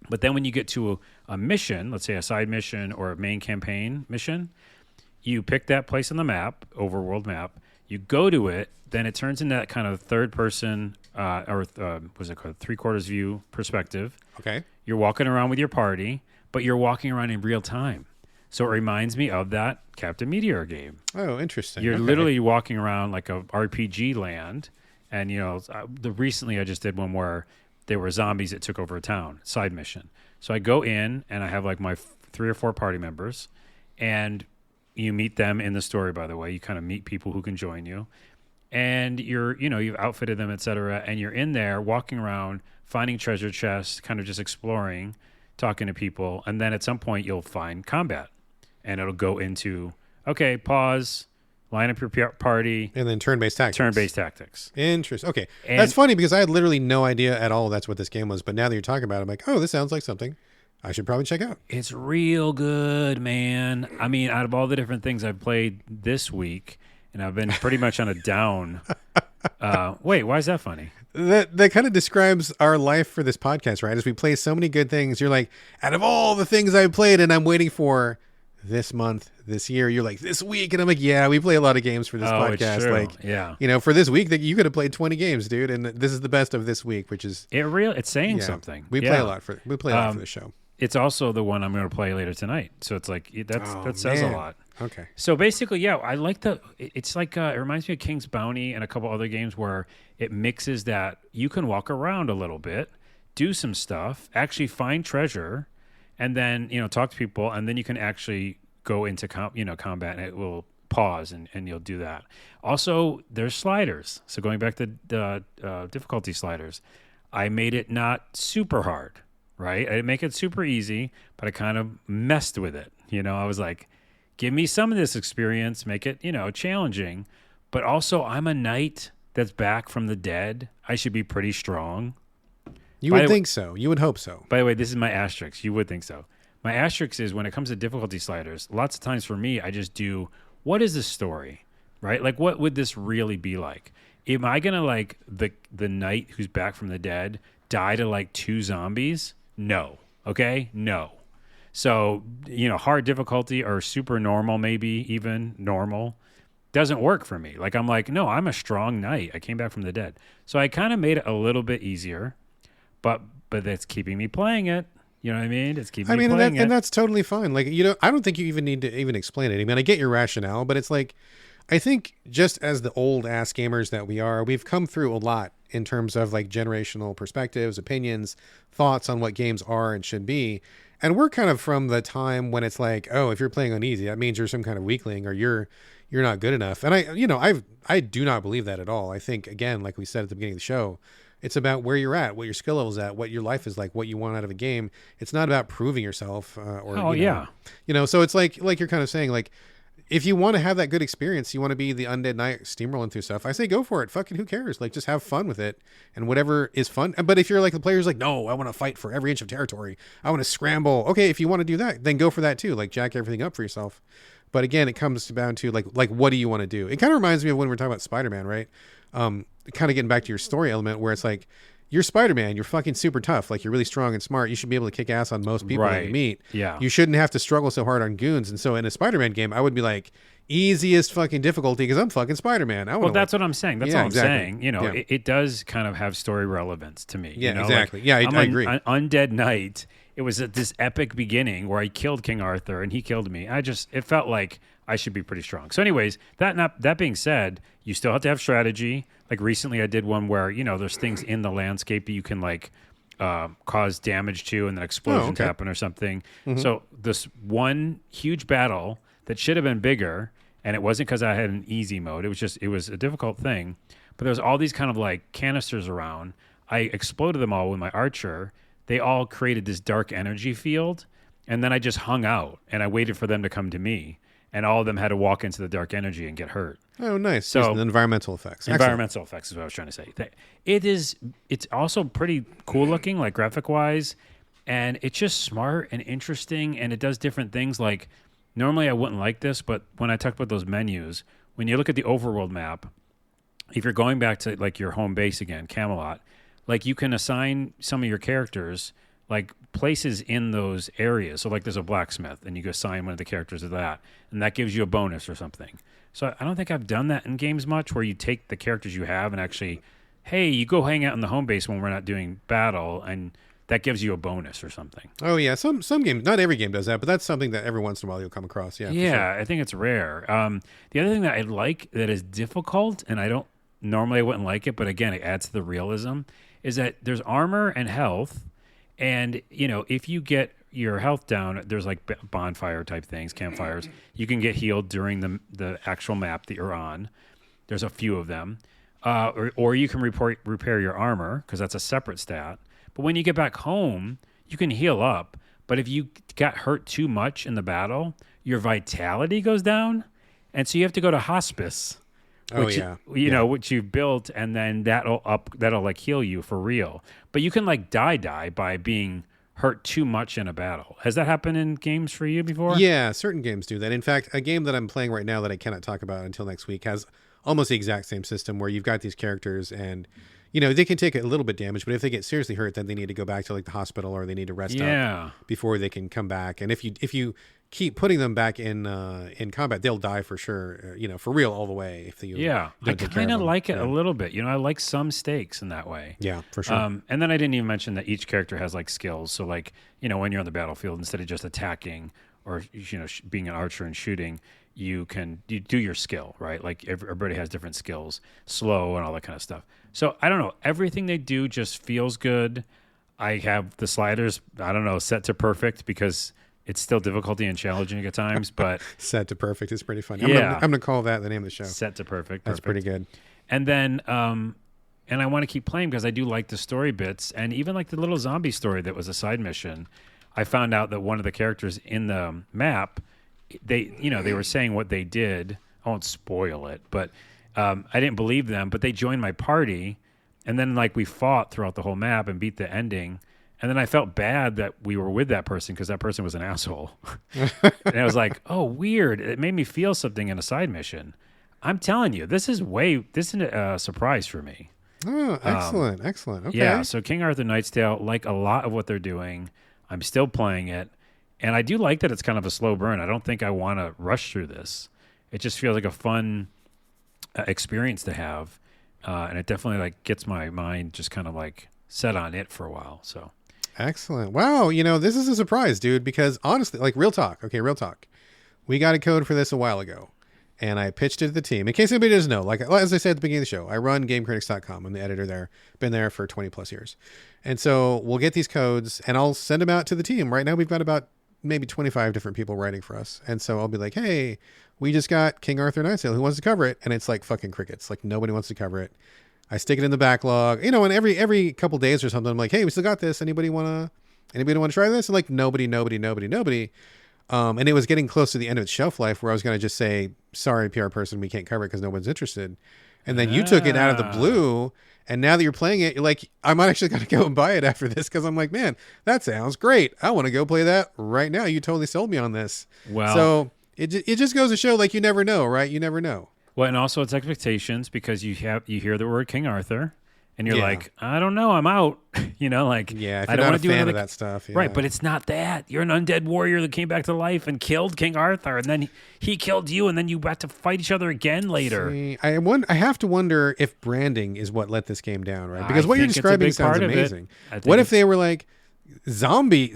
[SPEAKER 2] But then when you get to a mission, let's say a side mission or a main campaign mission, you pick that place on the map, overworld map, you go to it, then it turns into that kind of third person, what's it called, 3/4 view perspective.
[SPEAKER 1] Okay.
[SPEAKER 2] You're walking around with your party, but you're walking around in real time. So it reminds me of that Captain Meteor game.
[SPEAKER 1] Oh, interesting.
[SPEAKER 2] You're literally walking around like a RPG land. And, recently I just did one where there were zombies that took over a town, side mission. So I go in and I have like my 3 or 4 party members, and you meet them in the story, by the way. You kind of meet people who can join you. And you've outfitted them, et cetera. And you're in there walking around, finding treasure chests, kind of just exploring, talking to people. And then at some point you'll find combat. And it'll go into, okay, pause, line up your party,
[SPEAKER 1] And then turn-based tactics.
[SPEAKER 2] turn-based tactics.
[SPEAKER 1] Interesting. Okay.
[SPEAKER 2] And
[SPEAKER 1] That's funny because I had literally no idea at all that's what this game was. But now that you're talking about it, I'm like, oh, this sounds like something I should probably check out.
[SPEAKER 2] it's real good, man. I mean, out of all the different things I've played this week, and I've been pretty much on a down. Wait, why is that funny?
[SPEAKER 1] That kind of describes our life for this podcast, right? As we play so many good things, you're like, out of all the things I've played and I'm waiting for this month, this year, you're like, this week. And I'm like, yeah, we play a lot of games for this podcast.
[SPEAKER 2] It's true.
[SPEAKER 1] Like,
[SPEAKER 2] Yeah.
[SPEAKER 1] you know, for this week, that you could have played 20 games, dude. And this is the best of this week, which is
[SPEAKER 2] It's saying
[SPEAKER 1] yeah,
[SPEAKER 2] something.
[SPEAKER 1] We
[SPEAKER 2] Yeah.
[SPEAKER 1] play a lot for the show.
[SPEAKER 2] It's also the one I'm going to play later tonight. So it's like that says
[SPEAKER 1] man.
[SPEAKER 2] a lot.
[SPEAKER 1] Okay.
[SPEAKER 2] So basically, yeah, I like it's like it reminds me of King's Bounty and a couple other games where it mixes that you can walk around a little bit, do some stuff, actually find treasure, and then talk to people, and then you can actually go into combat, and it will pause and you'll do that. Also, there's sliders. So going back to the difficulty sliders, I made it not super hard, right? I didn't make it super easy, but I kind of messed with it. I was like, give me some of this experience, make it, challenging. But also, I'm a knight that's back from the dead. I should be pretty strong.
[SPEAKER 1] You would think so. You would hope so.
[SPEAKER 2] By the way, this is my asterisk. You would think so. My asterisk is when it comes to difficulty sliders, lots of times for me, I just do, what is the story, right? Like, what would this really be like? Am I going to, like, the knight who's back from the dead die to, like, 2 zombies? No. Okay? No. So, hard difficulty or super normal, maybe even normal, doesn't work for me. Like, I'm like, no, I'm a strong knight. I came back from the dead. So I kind of made it a little bit easier, but that's keeping me playing it. You know what I mean? It's keeping me playing it.
[SPEAKER 1] And that's totally fine. Like, I don't think you even need to even explain it. I mean, I get your rationale, but it's like, I think just as the old ass gamers that we are, we've come through a lot in terms of like generational perspectives, opinions, thoughts on what games are and should be. And we're kind of from the time when it's like, oh, if you're playing on easy, that means you're some kind of weakling or you're not good enough. And I do not believe that at all. I think, again, like we said at the beginning of the show, it's about where you're at, what your skill level's at, what your life is like, what you want out of a game. It's not about proving yourself so it's like you're kind of saying, like, if you want to have that good experience, you want to be the undead knight steamrolling through stuff, I say go for it. Fucking who cares? Like, just have fun with it and whatever is fun. But if you're like the player's like, no, I want to fight for every inch of territory, I want to scramble. Okay, if you want to do that, then go for that too. Like, jack everything up for yourself. But again, it comes down to like what do you want to do? It kind of reminds me of when we're talking about Spider-Man, right? Kind of getting back to your story element where it's like, you're Spider-Man, you're fucking super tough, like you're really strong and smart. You should be able to kick ass on most people that you meet.
[SPEAKER 2] Yeah.
[SPEAKER 1] You shouldn't have to struggle so hard on goons. And so in a Spider-Man game, I would be like, easiest fucking difficulty because I'm fucking Spider-Man.
[SPEAKER 2] Well, that's what I'm saying. That's all I'm saying.
[SPEAKER 1] Yeah.
[SPEAKER 2] It does kind of have story relevance to me.
[SPEAKER 1] Yeah,
[SPEAKER 2] you know?
[SPEAKER 1] exactly.
[SPEAKER 2] Like,
[SPEAKER 1] Yeah, I agree.
[SPEAKER 2] An undead knight. It was at this epic beginning where I killed King Arthur and he killed me. It felt like I should be pretty strong. So anyways, that being said, you still have to have strategy. Like recently I did one where, there's things in the landscape that you can like cause damage to and then explosions happen or something. Mm-hmm. So this one huge battle that should have been bigger, and it wasn't because I had an easy mode. It was a difficult thing. But there was all these kind of like canisters around. I exploded them all with my archer. They all created this dark energy field. And then I just hung out and I waited for them to come to me. And all of them had to walk into the dark energy and get hurt.
[SPEAKER 1] Oh, nice. So the environmental effects.
[SPEAKER 2] Environmental effects is what I was trying to say. It's also pretty cool looking, like graphic wise. And it's just smart and interesting. And it does different things. Like normally I wouldn't like this, but when I talk about those menus, when you look at the overworld map, if you're going back to like your home base again, Camelot, like you can assign some of your characters like places in those areas. So like there's a blacksmith and you go assign one of the characters to that and that gives you a bonus or something. So I don't think I've done that in games much where you take the characters you have and actually, hey, you go hang out in the home base when we're not doing battle and that gives you a bonus or something.
[SPEAKER 1] Oh yeah. Some games, not every game does that, but that's something that every once in a while you'll come across. Yeah.
[SPEAKER 2] Yeah.
[SPEAKER 1] Sure.
[SPEAKER 2] I think it's rare. The other thing that I like that is difficult and I wouldn't like it, but again, it adds to the realism is that there's armor and health. And, if you get your health down, there's like bonfire type things, campfires. You can get healed during the actual map that you're on. There's a few of them. Or you can repair your armor because that's a separate stat. But when you get back home, you can heal up. But if you got hurt too much in the battle, your vitality goes down. And so you have to go to hospice.
[SPEAKER 1] Oh,
[SPEAKER 2] Which,
[SPEAKER 1] yeah.
[SPEAKER 2] you know, which you've built, and then that'll like heal you for real. But you can like die by being hurt too much in a battle. Has that happened in games for you before?
[SPEAKER 1] Yeah, certain games do that. In fact, a game that I'm playing right now that I cannot talk about until next week has almost the exact same system where you've got these characters and, you know, they can take a little bit damage, but if they get seriously hurt, then they need to go back to like the hospital or they need to rest up before they can come back. And if you keep putting them back in combat, they'll die for sure, you know, for real all the way. If you
[SPEAKER 2] I kind of like it a little bit. You know, I like some stakes in that way.
[SPEAKER 1] Yeah, for sure.
[SPEAKER 2] And then I didn't even mention that each character has like skills. So like, you know, when you're on the battlefield, instead of just attacking or, you know, being an archer and shooting, you do your skill, right? Like everybody has different skills, slow and all that kind of stuff. So I don't know. Everything they do just feels good. I have the sliders, I don't know, set to perfect because it's still difficulty and challenging at times, but
[SPEAKER 1] set to perfect is pretty funny.
[SPEAKER 2] Yeah.
[SPEAKER 1] I'm gonna call that the name of the show.
[SPEAKER 2] Set to perfect.
[SPEAKER 1] That's pretty good.
[SPEAKER 2] And then, and I want to keep playing because I do like the story bits, and even like the little zombie story that was a side mission. I found out that one of the characters in the map, they were saying what they did. I won't spoil it, but I didn't believe them. But they joined my party, and then like we fought throughout the whole map and beat the ending. And then I felt bad that we were with that person because that person was an asshole. And I was like, oh, weird. It made me feel something in a side mission. I'm telling you, this is a surprise for me.
[SPEAKER 1] Oh, excellent. Excellent. Okay.
[SPEAKER 2] Yeah. So King Arthur Knight's Tale, like a lot of what they're doing, I'm still playing it. And I do like that it's kind of a slow burn. I don't think I want to rush through this. It just feels like a fun experience to have. And it definitely like gets my mind just kind of like set on it for a while. So.
[SPEAKER 1] Excellent. Wow. You know, this is a surprise, dude, because honestly, like real talk. Okay. Real talk. We got a code for this a while ago and I pitched it to the team. In case anybody doesn't know, like, as I said at the beginning of the show, I run gamecritics.com. I'm the editor there, been there for 20 plus years. And so we'll get these codes and I'll send them out to the team. Right now we've got about maybe 25 different people writing for us. And so I'll be like, hey, we just got King Arthur Knight's Tale. Who wants to cover it? And it's like fucking crickets. Like nobody wants to cover it. I stick it in the backlog, you know, and every couple days or something, I'm like, hey, we still got this. Anybody want to try this? And like, nobody. And it was getting close to the end of its shelf life where I was going to just say, sorry, PR person, we can't cover it because no one's interested. And then you took it out of the blue. And now that you're playing it, you're like, I might actually got to go and buy it after this. Cause I'm like, man, that sounds great. I want to go play that right now. You totally sold me on this.
[SPEAKER 2] Well,
[SPEAKER 1] so it just goes to show, like, you never know, right? You never know.
[SPEAKER 2] Well, and also it's expectations because you hear the word King Arthur, and you're like, I don't know, I'm out. You know, like,
[SPEAKER 1] yeah, if
[SPEAKER 2] I
[SPEAKER 1] you're
[SPEAKER 2] don't
[SPEAKER 1] not
[SPEAKER 2] want
[SPEAKER 1] a
[SPEAKER 2] to do
[SPEAKER 1] fan
[SPEAKER 2] another
[SPEAKER 1] of that stuff, yeah.
[SPEAKER 2] Right? But it's not that. You're an undead warrior that came back to life and killed King Arthur, and then he killed you, and then you got to fight each other again later.
[SPEAKER 1] See, I have to wonder if branding is what let this game down, right? Because what you're describing sounds amazing. What if they were like zombie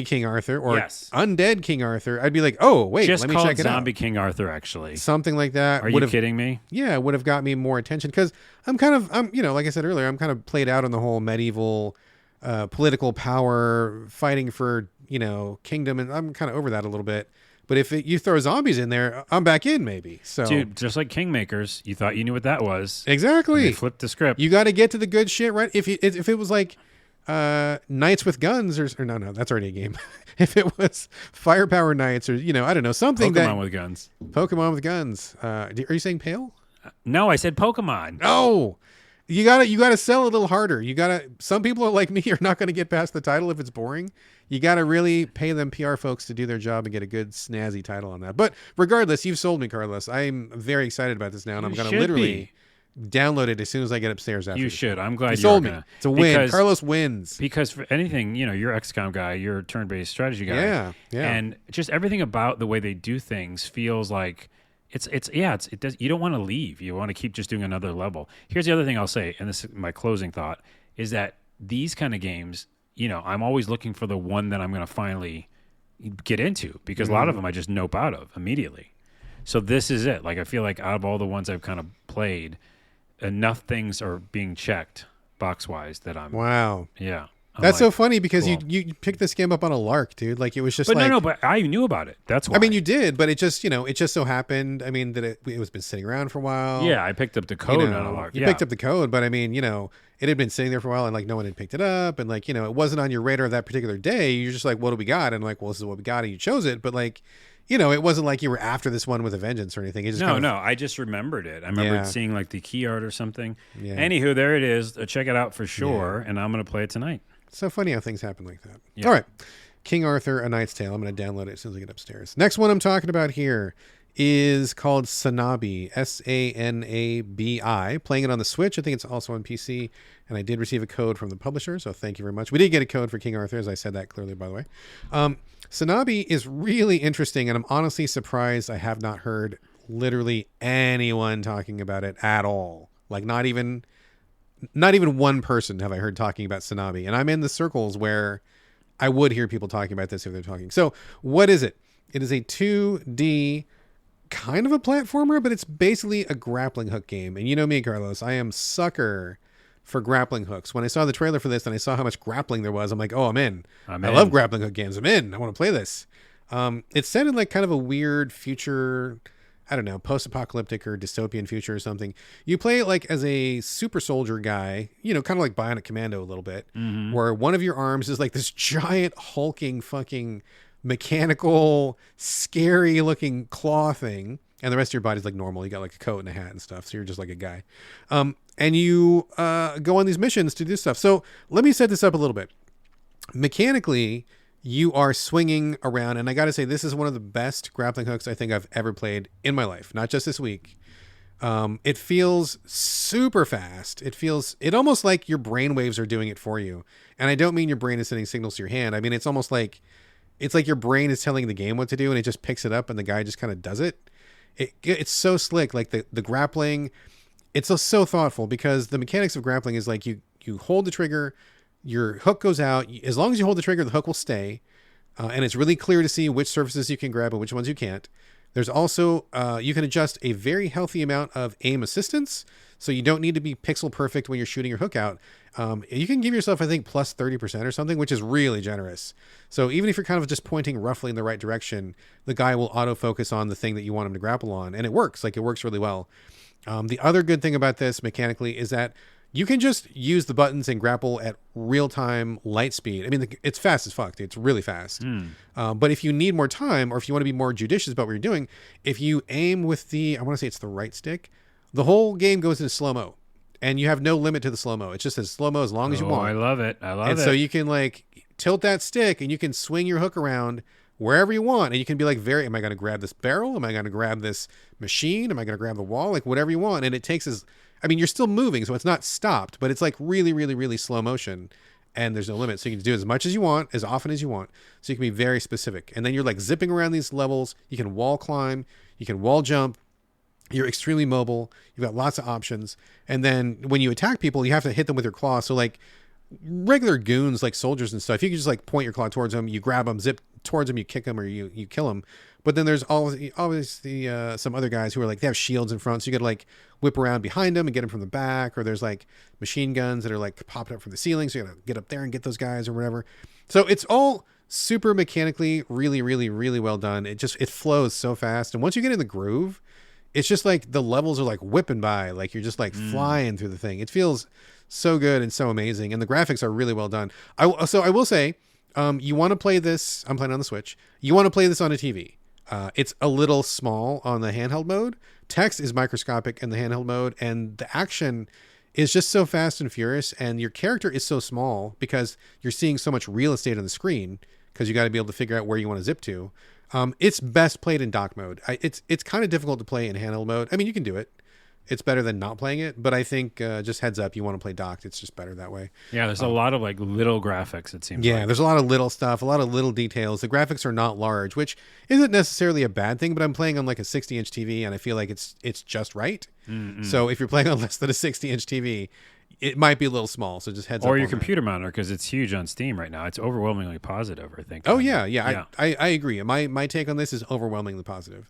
[SPEAKER 1] King Arthur or undead King Arthur? I'd be like, oh wait,
[SPEAKER 2] just
[SPEAKER 1] let me
[SPEAKER 2] call
[SPEAKER 1] check
[SPEAKER 2] it
[SPEAKER 1] it out.
[SPEAKER 2] Zombie King Arthur, actually,
[SPEAKER 1] something like that.
[SPEAKER 2] Are you kidding me?
[SPEAKER 1] Yeah, would have got me more attention because I'm you know, like I said earlier, I'm kind of played out on the whole medieval political power fighting for, you know, kingdom, and I'm kind of over that a little bit. But if you throw zombies in there, I'm back in maybe. So,
[SPEAKER 2] dude, just like Kingmakers, you thought you knew what that was.
[SPEAKER 1] Exactly.
[SPEAKER 2] They flipped the script.
[SPEAKER 1] You got to get to the good shit, right? If it was like Knights with Guns or no, that's already a game. If it was Firepower Knights or, you know, I don't know, something
[SPEAKER 2] Pokemon with guns.
[SPEAKER 1] Pokemon with guns. Are you saying Pale?
[SPEAKER 2] No, I said Pokemon.
[SPEAKER 1] No. You gotta sell a little harder. Some people are like me are not gonna get past the title if it's boring. You gotta really pay them PR folks to do their job and get a good snazzy title on that. But regardless, you've sold me, Carlos. I'm very excited about this now, and I'm gonna literally download it as soon as I get upstairs after.
[SPEAKER 2] You should. I'm glad you
[SPEAKER 1] sold me. It's a win. Carlos wins.
[SPEAKER 2] Because for anything, you know, you're XCOM guy, you're a turn-based strategy guy.
[SPEAKER 1] Yeah.
[SPEAKER 2] And just everything about the way they do things feels like it does. You don't want to leave. You want to keep just doing another level. Here's the other thing I'll say, and this is my closing thought, is that these kind of games, you know, I'm always looking for the one that I'm going to finally get into because a lot of them I just nope out of immediately. So this is it. Like, I feel like out of all the ones I've kind of played, enough things are being checked box-wise that I'm...
[SPEAKER 1] Wow.
[SPEAKER 2] Yeah.
[SPEAKER 1] That's so funny because cool. you picked this game up on a lark, dude. Like, it was just
[SPEAKER 2] but I knew about it. That's why.
[SPEAKER 1] I mean, you did, but it just, you know, it just so happened. I mean, that it was been sitting around for a while.
[SPEAKER 2] Yeah, I picked up the code on a lark.
[SPEAKER 1] You picked up the code, but I mean, you know, it had been sitting there for a while and like no one had picked it up. And like, you know, it wasn't on your radar that particular day. You're just like, what do we got? And like, well, this is what we got. And you chose it. But like, it wasn't like you were after this one with a vengeance or anything. It just
[SPEAKER 2] No, I just remembered it. I remembered seeing like the key art or something.
[SPEAKER 1] Yeah.
[SPEAKER 2] Anywho, there it is. Check it out for sure, and I'm going to play it tonight.
[SPEAKER 1] It's so funny how things happen like that.
[SPEAKER 2] Yeah.
[SPEAKER 1] All right. King Arthur, A Knight's Tale. I'm going to download it as soon as I get upstairs. Next one I'm talking about here is called Sanabi, Sanabi. Playing it on the Switch. I think it's also on PC, and I did receive a code from the publisher, so thank you very much. We did get a code for King Arthur, as I said that clearly, by the way. Sanabi is really interesting, and I'm honestly surprised I have not heard literally anyone talking about it at all. Like not even one person have I heard talking about Sanabi, and I'm in the circles where I would hear people talking about this if they're talking. So what is it? It is a 2D kind of a platformer, but it's basically a grappling hook game. And you know me, Carlos, I am sucker for grappling hooks. When I saw the trailer for this and I saw how much grappling there was, I'm like, oh, I'm in. I love grappling hook games. I'm in. I want to play this. It sounded like kind of a weird future, I don't know, post-apocalyptic or dystopian future or something. You play it like as a super soldier guy, kind of like Bionic Commando a little bit, where one of your arms is like this giant hulking fucking mechanical, scary looking claw thing, and the rest of your body's like normal. You got like a coat and a hat and stuff, so you're just like a guy. And you go on these missions to do stuff. So let me set this up a little bit. Mechanically, you are swinging around, and I got to say, this is one of the best grappling hooks I think I've ever played in my life, not just this week. It feels super fast. It almost like your brain waves are doing it for you. And I don't mean your brain is sending signals to your hand. I mean, it's almost like your brain is telling the game what to do, and it just picks it up, and the guy just kind of does it. It's so slick. Like the grappling, it's so thoughtful, because the mechanics of grappling is like you hold the trigger, your hook goes out. As long as you hold the trigger, the hook will stay. And it's really clear to see which surfaces you can grab and which ones you can't. There's also, you can adjust a very healthy amount of aim assistance. So you don't need to be pixel perfect when you're shooting your hook out. You can give yourself, I think, plus 30% or something, which is really generous. So even if you're kind of just pointing roughly in the right direction, the guy will autofocus on the thing that you want him to grapple on. And it works. Like, it works really well. The other good thing about this mechanically is that you can just use the buttons and grapple at real-time light speed. I mean, it's fast as fuck, dude. It's really fast. But if you need more time, or if you want to be more judicious about what you're doing, if you aim with I want to say it's the right stick, the whole game goes into slow-mo. And you have no limit to the slow-mo. It's just as slow-mo as long as you want.
[SPEAKER 2] I love it. And
[SPEAKER 1] so you can, like, tilt that stick, and you can swing your hook around wherever you want. And you can be like, am I going to grab this barrel? Am I going to grab this machine? Am I going to grab the wall? Like, whatever you want. And it takes you're still moving, so it's not stopped, but it's like really, really, really slow motion, and there's no limit. So you can do as much as you want, as often as you want. So you can be very specific. And then you're like zipping around these levels. You can wall climb, you can wall jump. You're extremely mobile. You've got lots of options. And then when you attack people, you have to hit them with your claw. So like regular goons, like soldiers and stuff, you can just like point your claw towards them, you grab them, zip towards them, you kick them, or you kill them. But then there's obviously some other guys who are like, they have shields in front, so you got to like whip around behind them and get them from the back. Or there's like machine guns that are like popping up from the ceiling, so you got to get up there and get those guys or whatever. So it's all super mechanically really, really, really well done. It flows so fast. And once you get in the groove, it's just like the levels are like whipping by, like you're just like flying through the thing. It feels so good and so amazing, and the graphics are really well done. I will say, you want to play this. I'm playing on the Switch. You want to play this on a TV. It's a little small on the handheld mode. Text is microscopic in the handheld mode, and the action is just so fast and furious, and your character is so small because you're seeing so much real estate on the screen, because you got to be able to figure out where you want to zip to. It's best played in dock mode. It's kind of difficult to play in handheld mode. I mean, you can do it. It's better than not playing it, but I think just heads up, you want to play docked. It's just better that way.
[SPEAKER 2] Yeah, there's a lot of like little graphics, it seems.
[SPEAKER 1] Yeah, there's a lot of little stuff, a lot of little details. The graphics are not large, which isn't necessarily a bad thing, but I'm playing on like a 60-inch TV, and I feel like it's just right. So if you're playing on less than a 60-inch TV, it might be a little small, so just heads up.
[SPEAKER 2] Or your computer monitor, because it's huge on Steam right now. It's overwhelmingly positive, I think.
[SPEAKER 1] Oh, yeah. I agree. My take on this is overwhelmingly positive.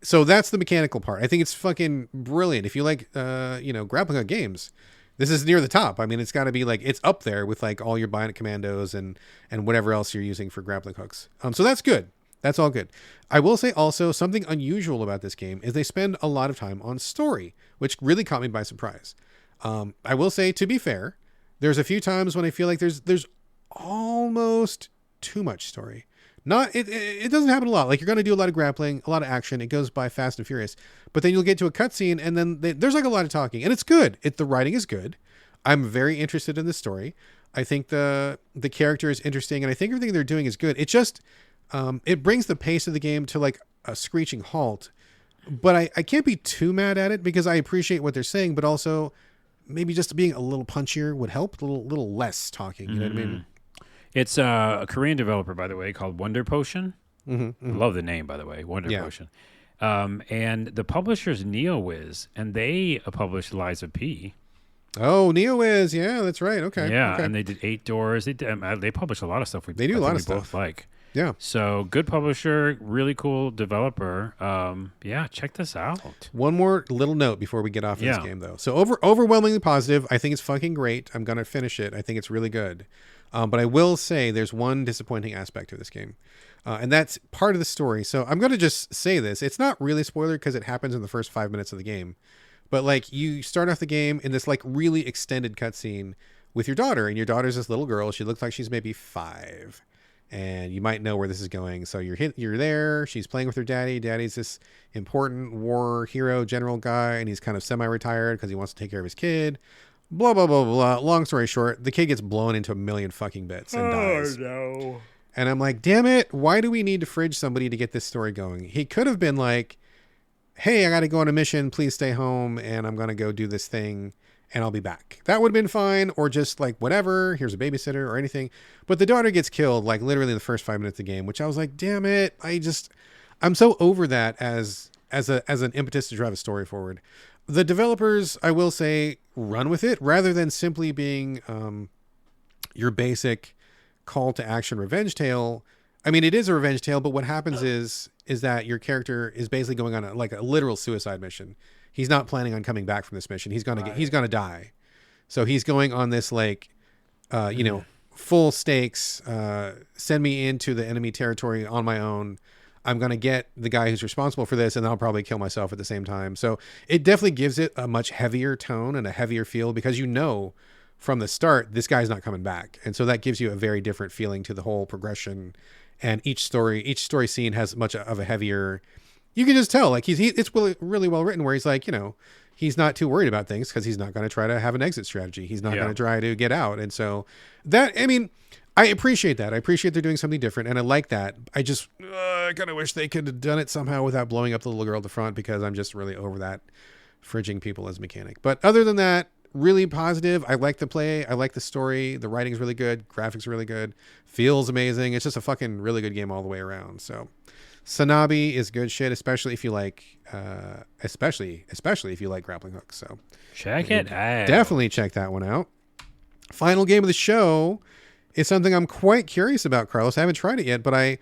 [SPEAKER 1] So that's the mechanical part. I think it's fucking brilliant. If you like, grappling hook games, this is near the top. I mean, it's got to be like, it's up there with like all your Bionic Commandos and whatever else you're using for grappling hooks. So that's good. That's all good. I will say also something unusual about this game is they spend a lot of time on story, which really caught me by surprise. I will say, to be fair, there's a few times when I feel like there's almost too much story. Not it doesn't happen a lot. Like, you're going to do a lot of grappling, a lot of action. It goes by fast and furious. But then you'll get to a cutscene, and then there's like a lot of talking, and it's good. The writing is good. I'm very interested in this story. I think the character is interesting, and I think everything they're doing is good. It just it brings the pace of the game to like a screeching halt. But I can't be too mad at it because I appreciate what they're saying, but also maybe just being a little punchier would help. A little less talking. You know what I mean?
[SPEAKER 2] It's a Korean developer, by the way, called Wonder Potion. I love the name, by the way, Wonder Potion. And the publisher's NeoWiz, and they published Lies of P.
[SPEAKER 1] Oh, NeoWiz. Yeah, that's right. Okay.
[SPEAKER 2] Yeah,
[SPEAKER 1] okay.
[SPEAKER 2] and they did 8 Doors. They publish a lot of stuff.
[SPEAKER 1] They do a lot of stuff.
[SPEAKER 2] Both like.
[SPEAKER 1] Yeah.
[SPEAKER 2] So good publisher, really cool developer. Yeah, check this out.
[SPEAKER 1] One more little note before we get off of this game, though. So overwhelmingly positive. I think it's fucking great. I'm gonna finish it. I think it's really good. But I will say there's one disappointing aspect of this game, and that's part of the story. So I'm gonna just say this. It's not really spoiler because it happens in the first 5 minutes of the game. But like, you start off the game in this like really extended cutscene with your daughter, and your daughter's this little girl. She looks like she's maybe 5. And you might know where this is going. So you're there. She's playing with her daddy. Daddy's this important war hero general guy, and he's kind of semi-retired because he wants to take care of his kid. Blah, blah, blah, blah. Long story short, the kid gets blown into a million fucking bits and dies.
[SPEAKER 2] Oh, no.
[SPEAKER 1] And I'm like, damn it. Why do we need to fridge somebody to get this story going? He could have been like, hey, I got to go on a mission. Please stay home, and I'm going to go do this thing, and I'll be back. That would have been fine. Or just like, whatever, here's a babysitter or anything. But the daughter gets killed like literally in the first 5 minutes of the game, which I was like, damn it. I'm so over that as an impetus to drive a story forward. The developers, I will say, run with it rather than simply being your basic call to action revenge tale. I mean, it is a revenge tale, but what happens is that your character is basically going on a literal suicide mission. He's not planning on coming back from this mission. He's gonna die. So he's going on this full stakes, send me into the enemy territory on my own. I'm going to get the guy who's responsible for this, and I'll probably kill myself at the same time. So it definitely gives it a much heavier tone and a heavier feel because from the start, this guy's not coming back. And so that gives you a very different feeling to the whole progression. And each story scene has much of a heavier, you can just tell, like it's really well written where he's like, he's not too worried about things because he's not going to try to have an exit strategy. He's not going to try to get out. And so I appreciate that. I appreciate they're doing something different, and I like that. I just kind of wish they could have done it somehow without blowing up the little girl at the front because I'm just really over that fridging people as a mechanic. But other than that, really positive. I like the play. I like the story. The writing's really good. Graphics really good. Feels amazing. It's just a fucking really good game all the way around. So Sanabi is good shit, especially if you like especially if you like grappling hooks. So
[SPEAKER 2] check it out.
[SPEAKER 1] Definitely check that one out. Final game of the show is something I'm quite curious about, Carlos. I haven't tried it yet, but I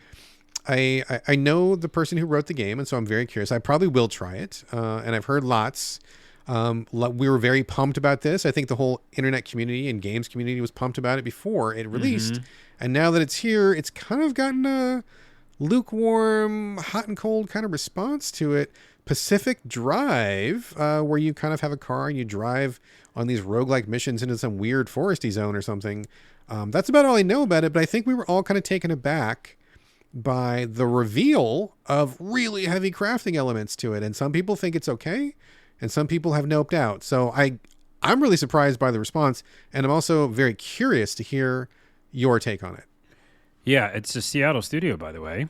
[SPEAKER 1] know the person who wrote the game, and so I'm very curious. I probably will try it, and I've heard lots. We were very pumped about this. I think the whole internet community and games community was pumped about it before it released, and now that it's here, it's kind of gotten a lukewarm, hot and cold kind of response to it. Pacific Drive, where you kind of have a car and you drive on these roguelike missions into some weird foresty zone or something. That's about all I know about it, but I think we were all kind of taken aback by the reveal of really heavy crafting elements to it. And some people think it's okay, and some people have noped out. So I'm really surprised by the response, and I'm also very curious to hear your take on it.
[SPEAKER 2] Yeah, it's a Seattle studio, by the way.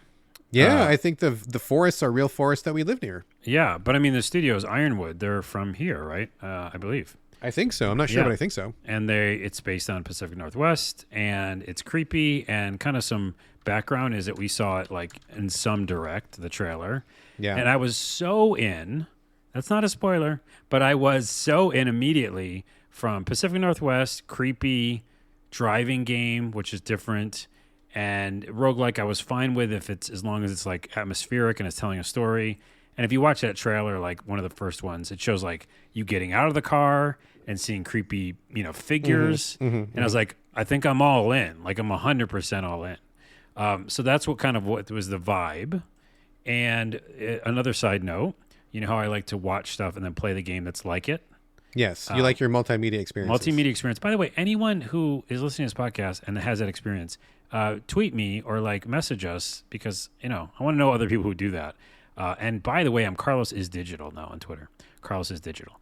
[SPEAKER 1] Yeah, I think the forests are real forests that we live near.
[SPEAKER 2] Yeah, but I mean, the studio is Ironwood. They're from here, right? I believe.
[SPEAKER 1] I think so. I'm not sure, but I think so.
[SPEAKER 2] And it's based on Pacific Northwest, and it's creepy, and kind of some background is that we saw it like in some direct, the trailer. Yeah. And I was so in, that's not a spoiler, but I was so in immediately from Pacific Northwest, creepy driving game, which is different. And roguelike I was fine with as long as it's like atmospheric and it's telling a story. And if you watch that trailer, like one of the first ones, it shows like you getting out of the car and seeing creepy, figures. And I was like, I think I'm all in. Like I'm 100% all in. So that's what was the vibe. And another side note, you know how I like to watch stuff and then play the game that's like it?
[SPEAKER 1] Yes, you like your multimedia experience.
[SPEAKER 2] Multimedia experience. By the way, anyone who is listening to this podcast and has that experience, tweet me or like message us because, I want to know other people who do that. And by the way, I'm Carlos is Digital now on Twitter. Carlos is Digital.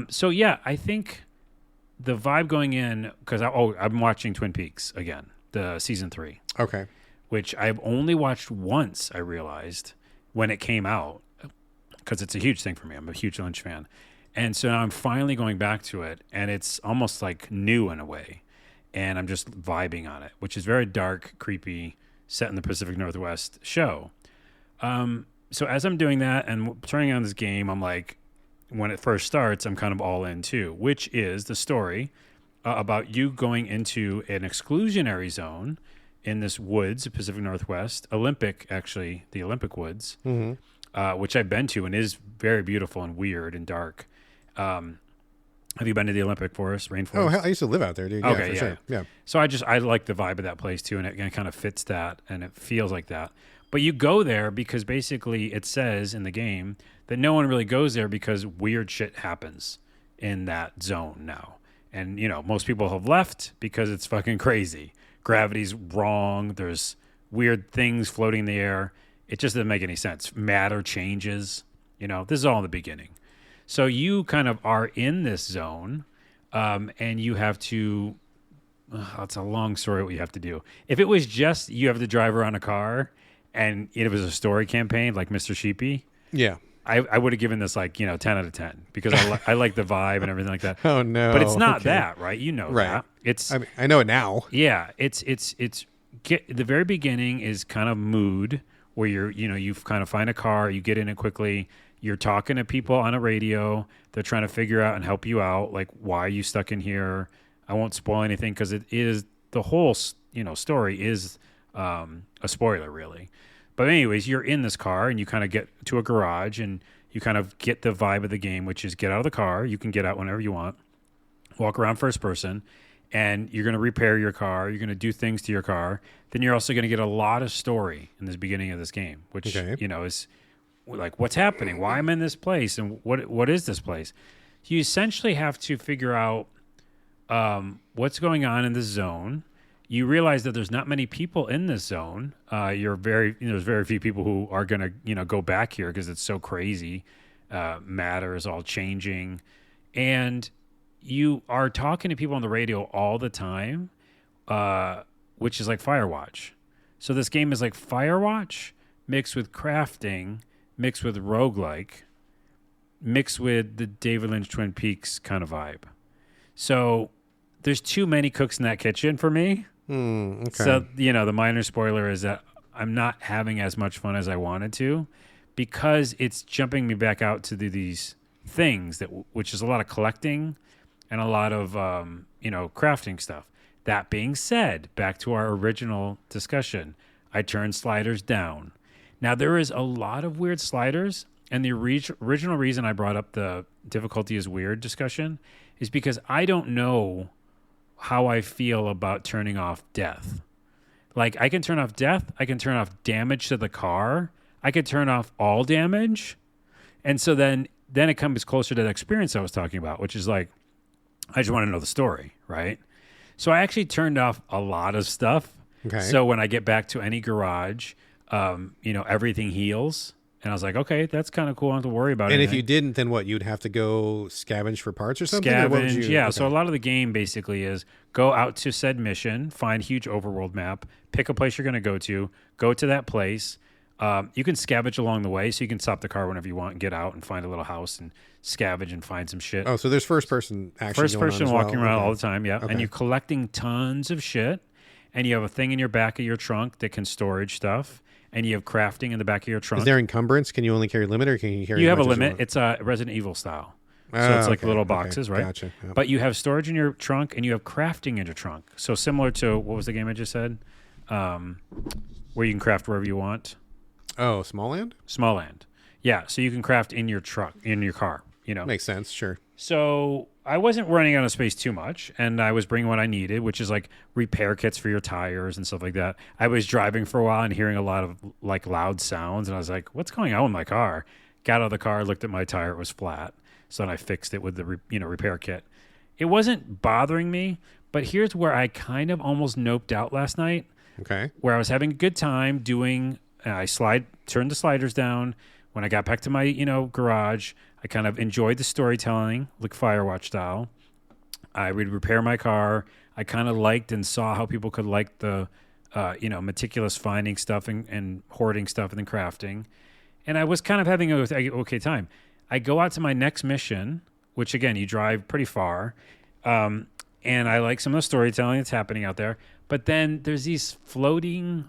[SPEAKER 2] So yeah, I think the vibe going in, because I'm watching Twin Peaks again, the season 3.
[SPEAKER 1] Okay.
[SPEAKER 2] Which I've only watched once, I realized, when it came out, because it's a huge thing for me. I'm a huge Lynch fan. And so now I'm finally going back to it, and it's almost like new in a way. And I'm just vibing on it, which is very dark, creepy, set in the Pacific Northwest show. So as I'm doing that and turning on this game, I'm like, when it first starts, I'm kind of all in too, which is the story about you going into an exclusionary zone in this woods, Pacific Northwest, the Olympic woods, which I've been to and is very beautiful and weird and dark. Have you been to the Olympic forest, rainforest?
[SPEAKER 1] Oh, I used to live out there, dude.
[SPEAKER 2] Okay,
[SPEAKER 1] for sure. Yeah.
[SPEAKER 2] So I like the vibe of that place too, and it kind of fits that, and it feels like that. But you go there because basically it says in the game that no one really goes there because weird shit happens in that zone now. And, most people have left because it's fucking crazy. Gravity's wrong. There's weird things floating in the air. It just doesn't make any sense. Matter changes. This is all in the beginning. So you kind of are in this zone, and you have to... it's a long story what you have to do. If it was just you have to drive around a car and it was a story campaign like Mr. Sheepy,
[SPEAKER 1] yeah,
[SPEAKER 2] I would have given this 10 out of 10 because I like the vibe and everything like that.
[SPEAKER 1] Oh no!
[SPEAKER 2] But it's not that, right? That. It's
[SPEAKER 1] I know it now.
[SPEAKER 2] Yeah, it's the very beginning is kind of mood where you kind of find a car, you get in it quickly, you're talking to people on a radio, they're trying to figure out and help you out, like why are you stuck in here? I won't spoil anything because it is the whole story is a spoiler really. But anyways, you're in this car and you kind of get to a garage and you kind of get the vibe of the game, which is get out of the car. You can get out whenever you want, walk around first person, and you're going to repair your car. You're going to do things to your car. Then you're also going to get a lot of story in this beginning of this game, which, is like, what's happening? Why am I in this place? And what is this place? You essentially have to figure out what's going on in this zone. You realize that there's not many people in this zone. There's very few people who are going to, go back here because it's so crazy. Matter is all changing. And you are talking to people on the radio all the time, which is like Firewatch. So this game is like Firewatch mixed with crafting, mixed with roguelike, mixed with the David Lynch Twin Peaks kind of vibe. So there's too many cooks in that kitchen for me.
[SPEAKER 1] Okay.
[SPEAKER 2] So, the minor spoiler is that I'm not having as much fun as I wanted to because it's jumping me back out to these things which is a lot of collecting and a lot of, crafting stuff. That being said, back to our original discussion, I turned sliders down. Now, there is a lot of weird sliders, and the original reason I brought up the difficulty is weird discussion is because I don't know how I feel about turning off death. Like, I can turn off death. I can turn off damage to the car. I could turn off all damage. And so then it comes closer to the experience I was talking about, which is like, I just want to know the story, right? So I actually turned off a lot of stuff.
[SPEAKER 1] Okay.
[SPEAKER 2] So when I get back to any garage, everything heals. And I was like, okay, that's kind of cool. I don't have to worry about it.
[SPEAKER 1] And if you didn't, then what? You'd have to go scavenge for parts or something? Or what would
[SPEAKER 2] Scavenge,
[SPEAKER 1] you...
[SPEAKER 2] yeah.
[SPEAKER 1] Okay.
[SPEAKER 2] So a lot of the game basically is go out to said mission, find huge overworld map, pick a place you're going to go to that place. You can scavenge along the way, so you can stop the car whenever you want and get out and find a little house and scavenge and find some shit.
[SPEAKER 1] Oh, so there's first-person action
[SPEAKER 2] First
[SPEAKER 1] going on
[SPEAKER 2] person
[SPEAKER 1] as
[SPEAKER 2] walking
[SPEAKER 1] well.
[SPEAKER 2] around
[SPEAKER 1] Okay.
[SPEAKER 2] all the time, yeah.
[SPEAKER 1] Okay.
[SPEAKER 2] And you're collecting tons of shit, and you have a thing in your back of your trunk that can storage stuff. And you have crafting in the back of your trunk.
[SPEAKER 1] Is there encumbrance? Can you only carry a limit, or can you carry?
[SPEAKER 2] You have a
[SPEAKER 1] as much as you
[SPEAKER 2] limit.
[SPEAKER 1] want?
[SPEAKER 2] It's a Resident Evil style, so it's like
[SPEAKER 1] okay,
[SPEAKER 2] little
[SPEAKER 1] okay.
[SPEAKER 2] boxes, right?
[SPEAKER 1] Gotcha. Yep.
[SPEAKER 2] But you have storage in your trunk, and you have crafting in your trunk. So similar to what was the game I just said, where you can craft wherever you want.
[SPEAKER 1] Oh, Smalland?
[SPEAKER 2] Smalland, yeah. So you can craft in your truck, in your car.
[SPEAKER 1] Makes sense. Sure.
[SPEAKER 2] So I wasn't running out of space too much, and I was bringing what I needed, which is like repair kits for your tires and stuff like that. I was driving for a while and hearing a lot of like loud sounds, and I was like, what's going on with my car? Got out of the car, looked at my tire, it was flat. So then I fixed it with the repair kit. It wasn't bothering me, but here's where I kind of almost noped out last night.
[SPEAKER 1] Okay.
[SPEAKER 2] where I was having a good time doing. Turned the sliders down. When I got back to my garage, I kind of enjoyed the storytelling, like Firewatch style. I would repair my car. I kind of liked and saw how people could like the, meticulous finding stuff and hoarding stuff and then crafting. And I was kind of having a okay time. I go out to my next mission, which again, you drive pretty far. And I like some of the storytelling that's happening out there. But then there's these floating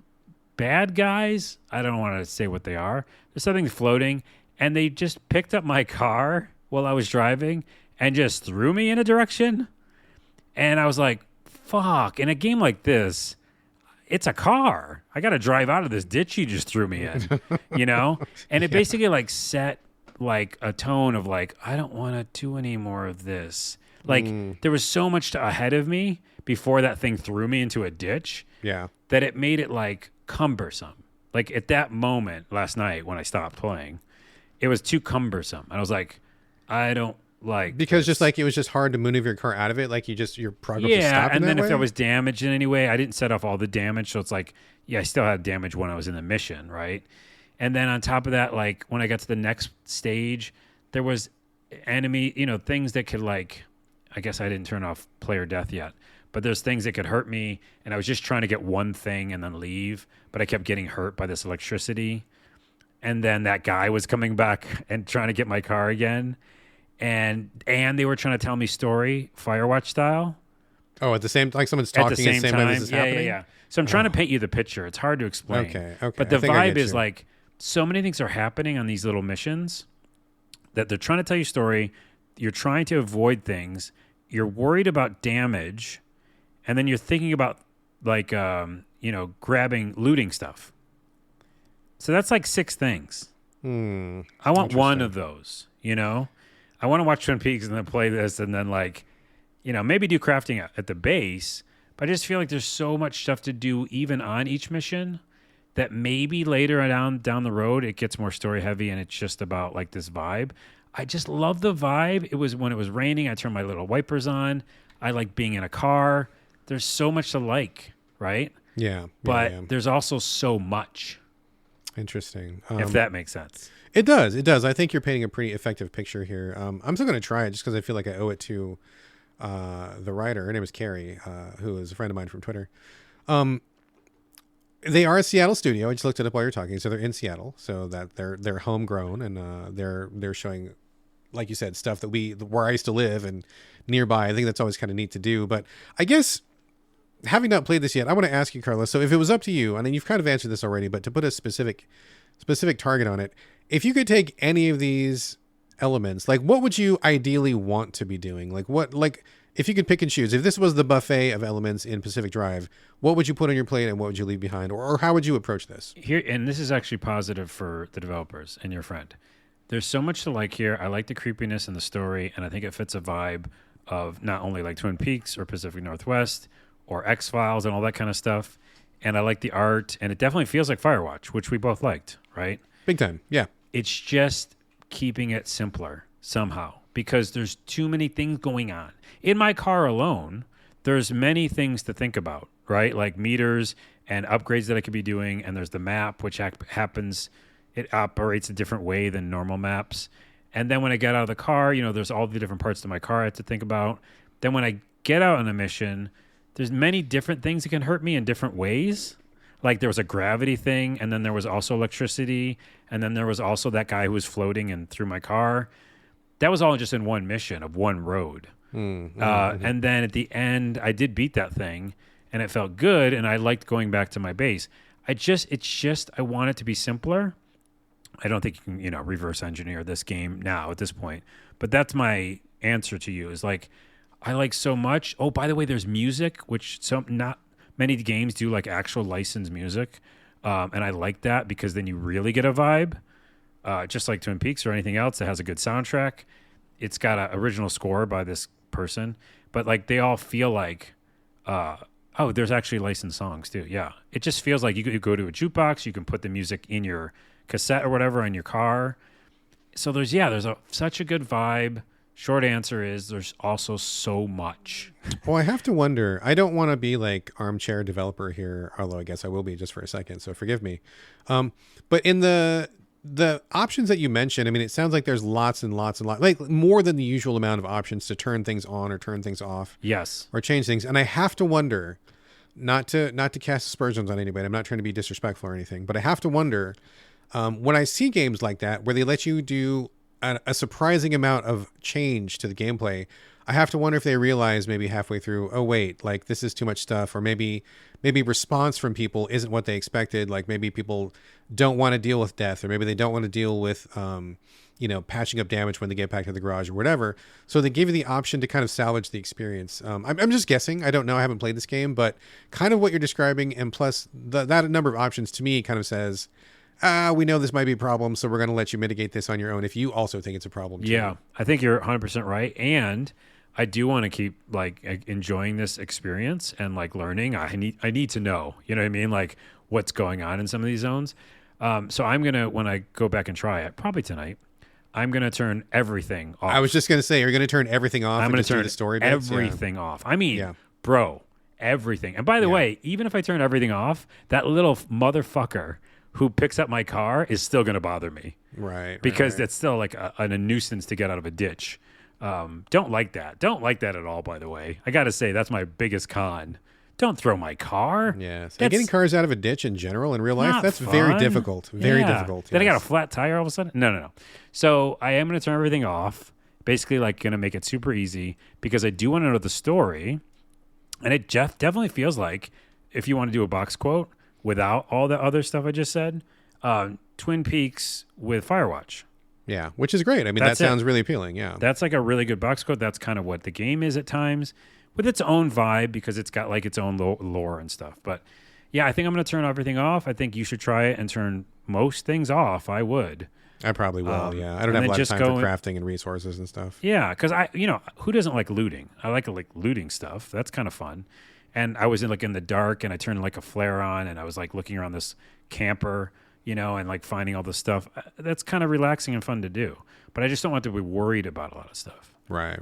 [SPEAKER 2] bad guys. I don't want to say what they are. There's something floating. And they just picked up my car while I was driving and just threw me in a direction. And I was like, fuck. In a game like this, it's a car. I got to drive out of this ditch you just threw me in, And it basically like set like a tone of like, I don't want to do any more of this. Like there was so much ahead of me before that thing threw me into a ditch.
[SPEAKER 1] Yeah.
[SPEAKER 2] That it made it like cumbersome. Like at that moment last night when I stopped playing, it was too cumbersome. And I was like, I don't like
[SPEAKER 1] because
[SPEAKER 2] this.
[SPEAKER 1] just like it was just hard to maneuver your car out of it. Like your progress was stopped.
[SPEAKER 2] And
[SPEAKER 1] in
[SPEAKER 2] then
[SPEAKER 1] that
[SPEAKER 2] if
[SPEAKER 1] way?
[SPEAKER 2] I was damaged in any way, I didn't set off all the damage. So it's like, I still had damage when I was in the mission, right? And then on top of that, like when I got to the next stage, there was enemy, things that could like, I guess I didn't turn off player death yet, but there's things that could hurt me. And I was just trying to get one thing and then leave, but I kept getting hurt by this electricity. And then that guy was coming back and trying to get my car again. And they were trying to tell me story, Firewatch style.
[SPEAKER 1] Oh, at the same like someone's talking
[SPEAKER 2] at the same
[SPEAKER 1] time this is
[SPEAKER 2] yeah,
[SPEAKER 1] happening?
[SPEAKER 2] Yeah. So I'm trying to paint you the picture. It's hard to explain.
[SPEAKER 1] Okay.
[SPEAKER 2] But the
[SPEAKER 1] I think I
[SPEAKER 2] vibe
[SPEAKER 1] get
[SPEAKER 2] is
[SPEAKER 1] you.
[SPEAKER 2] like so many things are happening on these little missions that they're trying to tell you story. You're trying to avoid things. You're worried about damage. And then you're thinking about like, looting stuff. So that's like 6 things. I want one of those, I want to watch Twin Peaks and then play this and then like, maybe do crafting at the base. But I just feel like there's so much stuff to do even on each mission that maybe later down the road it gets more story heavy and it's just about like this vibe. I just love the vibe. It was when it was raining, I turned my little wipers on. I like being in a car. There's so much to like, right?
[SPEAKER 1] Yeah.
[SPEAKER 2] But there's also so much.
[SPEAKER 1] Interesting.
[SPEAKER 2] If that makes sense.
[SPEAKER 1] It does. It does. I think you're painting a pretty effective picture here. I'm still going to try it just because I feel like I owe it to the writer. Her name is Carrie, who is a friend of mine from Twitter. They are a Seattle studio. I just looked it up while you're talking. So they're in Seattle. So that they're homegrown and they're showing, like you said, stuff that where I used to live and nearby. I think that's always kind of neat to do. But I guess having not played this yet, I want to ask you, Carlos. So if it was up to you, and you've kind of answered this already, but to put a specific target on it, if you could take any of these elements, like what would you ideally want to be doing? Like if you could pick and choose, if this was the buffet of elements in Pacific Drive, what would you put on your plate and what would you leave behind? Or how would you approach this?
[SPEAKER 2] Here, and this is actually positive for the developers and your friend. There's so much to like here. I like the creepiness and the story, and I think it fits a vibe of not only like Twin Peaks or Pacific Northwest or X-Files and all that kind of stuff. And I like the art, and it definitely feels like Firewatch, which we both liked, right?
[SPEAKER 1] Big time, yeah.
[SPEAKER 2] It's just keeping it simpler somehow because there's too many things going on. In my car alone, there's many things to think about, right? Like meters and upgrades that I could be doing, and there's the map, which happens. It operates a different way than normal maps. And then when I get out of the car, there's all the different parts of my car I have to think about. Then when I get out on a mission, there's many different things that can hurt me in different ways. Like there was a gravity thing, and then there was also electricity, and then there was also that guy who was floating and threw my car. That was all just in one mission of one road. And then at the end, I did beat that thing, and it felt good, and I liked going back to my base. I want it to be simpler. I don't think you can, reverse engineer this game now at this point. But that's my answer to you is like, I like so much. Oh, by the way, there's music, which not many games do like actual licensed music. And I like that because then you really get a vibe, just like Twin Peaks or anything else that has a good soundtrack. It's got an original score by this person, but like they all feel like, there's actually licensed songs too. Yeah. It just feels like you could go to a jukebox. You can put the music in your cassette or whatever in your car. So there's such a good vibe, Short answer is there's also so much.
[SPEAKER 1] Well, I have to wonder. I don't want to be like armchair developer here, although I guess I will be just for a second. So forgive me. But in the options that you mentioned, I mean, it sounds like there's lots and lots and lots, like more than the usual amount of options to turn things on or turn things off.
[SPEAKER 2] Yes.
[SPEAKER 1] Or change things. And I have to wonder, not to cast aspersions on anybody. I'm not trying to be disrespectful or anything, but I have to wonder when I see games like that where they let you do a surprising amount of change to the gameplay. I have to wonder if they realize maybe halfway through, oh wait, like this is too much stuff, or maybe response from people isn't what they expected. Like maybe people don't want to deal with death, or maybe they don't want to deal with, patching up damage when they get back to the garage or whatever. So they give you the option to kind of salvage the experience. I'm just guessing. I don't know. I haven't played this game, but kind of what you're describing, and plus that number of options to me kind of says, we know this might be a problem, so we're going to let you mitigate this on your own if you also think it's a problem too.
[SPEAKER 2] Yeah, I think you're 100% right. And I do want to keep like enjoying this experience and like learning. I need to know, you know what I mean? Like what's going on in some of these zones. So I'm going to, when I go back and try it, probably tonight, I'm going to turn everything off.
[SPEAKER 1] I was just going to say, you're going to turn everything off.
[SPEAKER 2] I'm going to turn
[SPEAKER 1] the story bits?
[SPEAKER 2] everything off. I mean, bro, everything. And by the way, even if I turn everything off, that little motherfucker who picks up my car is still going to bother me.
[SPEAKER 1] Right.
[SPEAKER 2] Because that's still like a nuisance to get out of a ditch. Don't like that. Don't like that at all, by the way. I got to say, that's my biggest con. Don't throw my car.
[SPEAKER 1] Yeah. So getting cars out of a ditch in general in real life, that's
[SPEAKER 2] fun.
[SPEAKER 1] very difficult. Very difficult.
[SPEAKER 2] Then I got a flat tire all of a sudden? No. So I am going to turn everything off. Basically, like, going to make it super easy because I do want to know the story. And it definitely feels like if you want to do a box quote without all the other stuff I just said, Twin Peaks with Firewatch.
[SPEAKER 1] Yeah, which is great. I mean, that sounds really appealing. Yeah.
[SPEAKER 2] That's like a really good box quote. That's kind of what the game is at times with its own vibe because it's got like its own lore and stuff. But yeah, I think I'm going to turn everything off. I think you should try it and turn most things off. I would.
[SPEAKER 1] I probably will, yeah. I don't have a lot of time for crafting and resources and stuff.
[SPEAKER 2] Yeah, because who doesn't like looting? I like looting stuff. That's kind of fun. And I was in the dark and I turned like a flare on and I was like looking around this camper, and like finding all this stuff. That's kind of relaxing and fun to do. But I just don't want to be worried about a lot of stuff.
[SPEAKER 1] Right.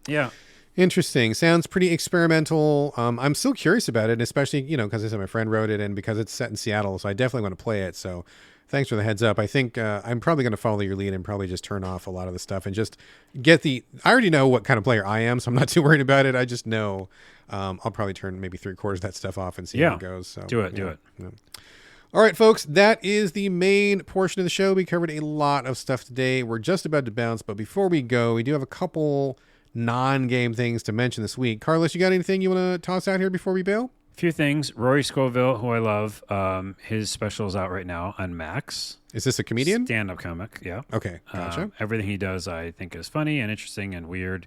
[SPEAKER 2] Yeah.
[SPEAKER 1] Interesting. Sounds pretty experimental. I'm still curious about it, especially, because I said my friend wrote it and because it's set in Seattle. So I definitely want to play it. So thanks for the heads up. I think I'm probably going to follow your lead and probably just turn off a lot of the stuff and just I already know what kind of player I am, so I'm not too worried about it. I just know I'll probably turn maybe 3/4 of that stuff off and see how it goes. So
[SPEAKER 2] do it. Yeah.
[SPEAKER 1] All right, folks, that is the main portion of the show. We covered a lot of stuff today. We're just about to bounce, but before we go, we do have a couple non-game things to mention this week. Carlos, you got anything you want to toss out here before we bail?
[SPEAKER 2] A few things. Rory Scovel, who I love, his special is out right now on Max.
[SPEAKER 1] Is this a comedian?
[SPEAKER 2] Stand-up comic, yeah.
[SPEAKER 1] Okay, gotcha.
[SPEAKER 2] Everything he does, I think, is funny and interesting and weird.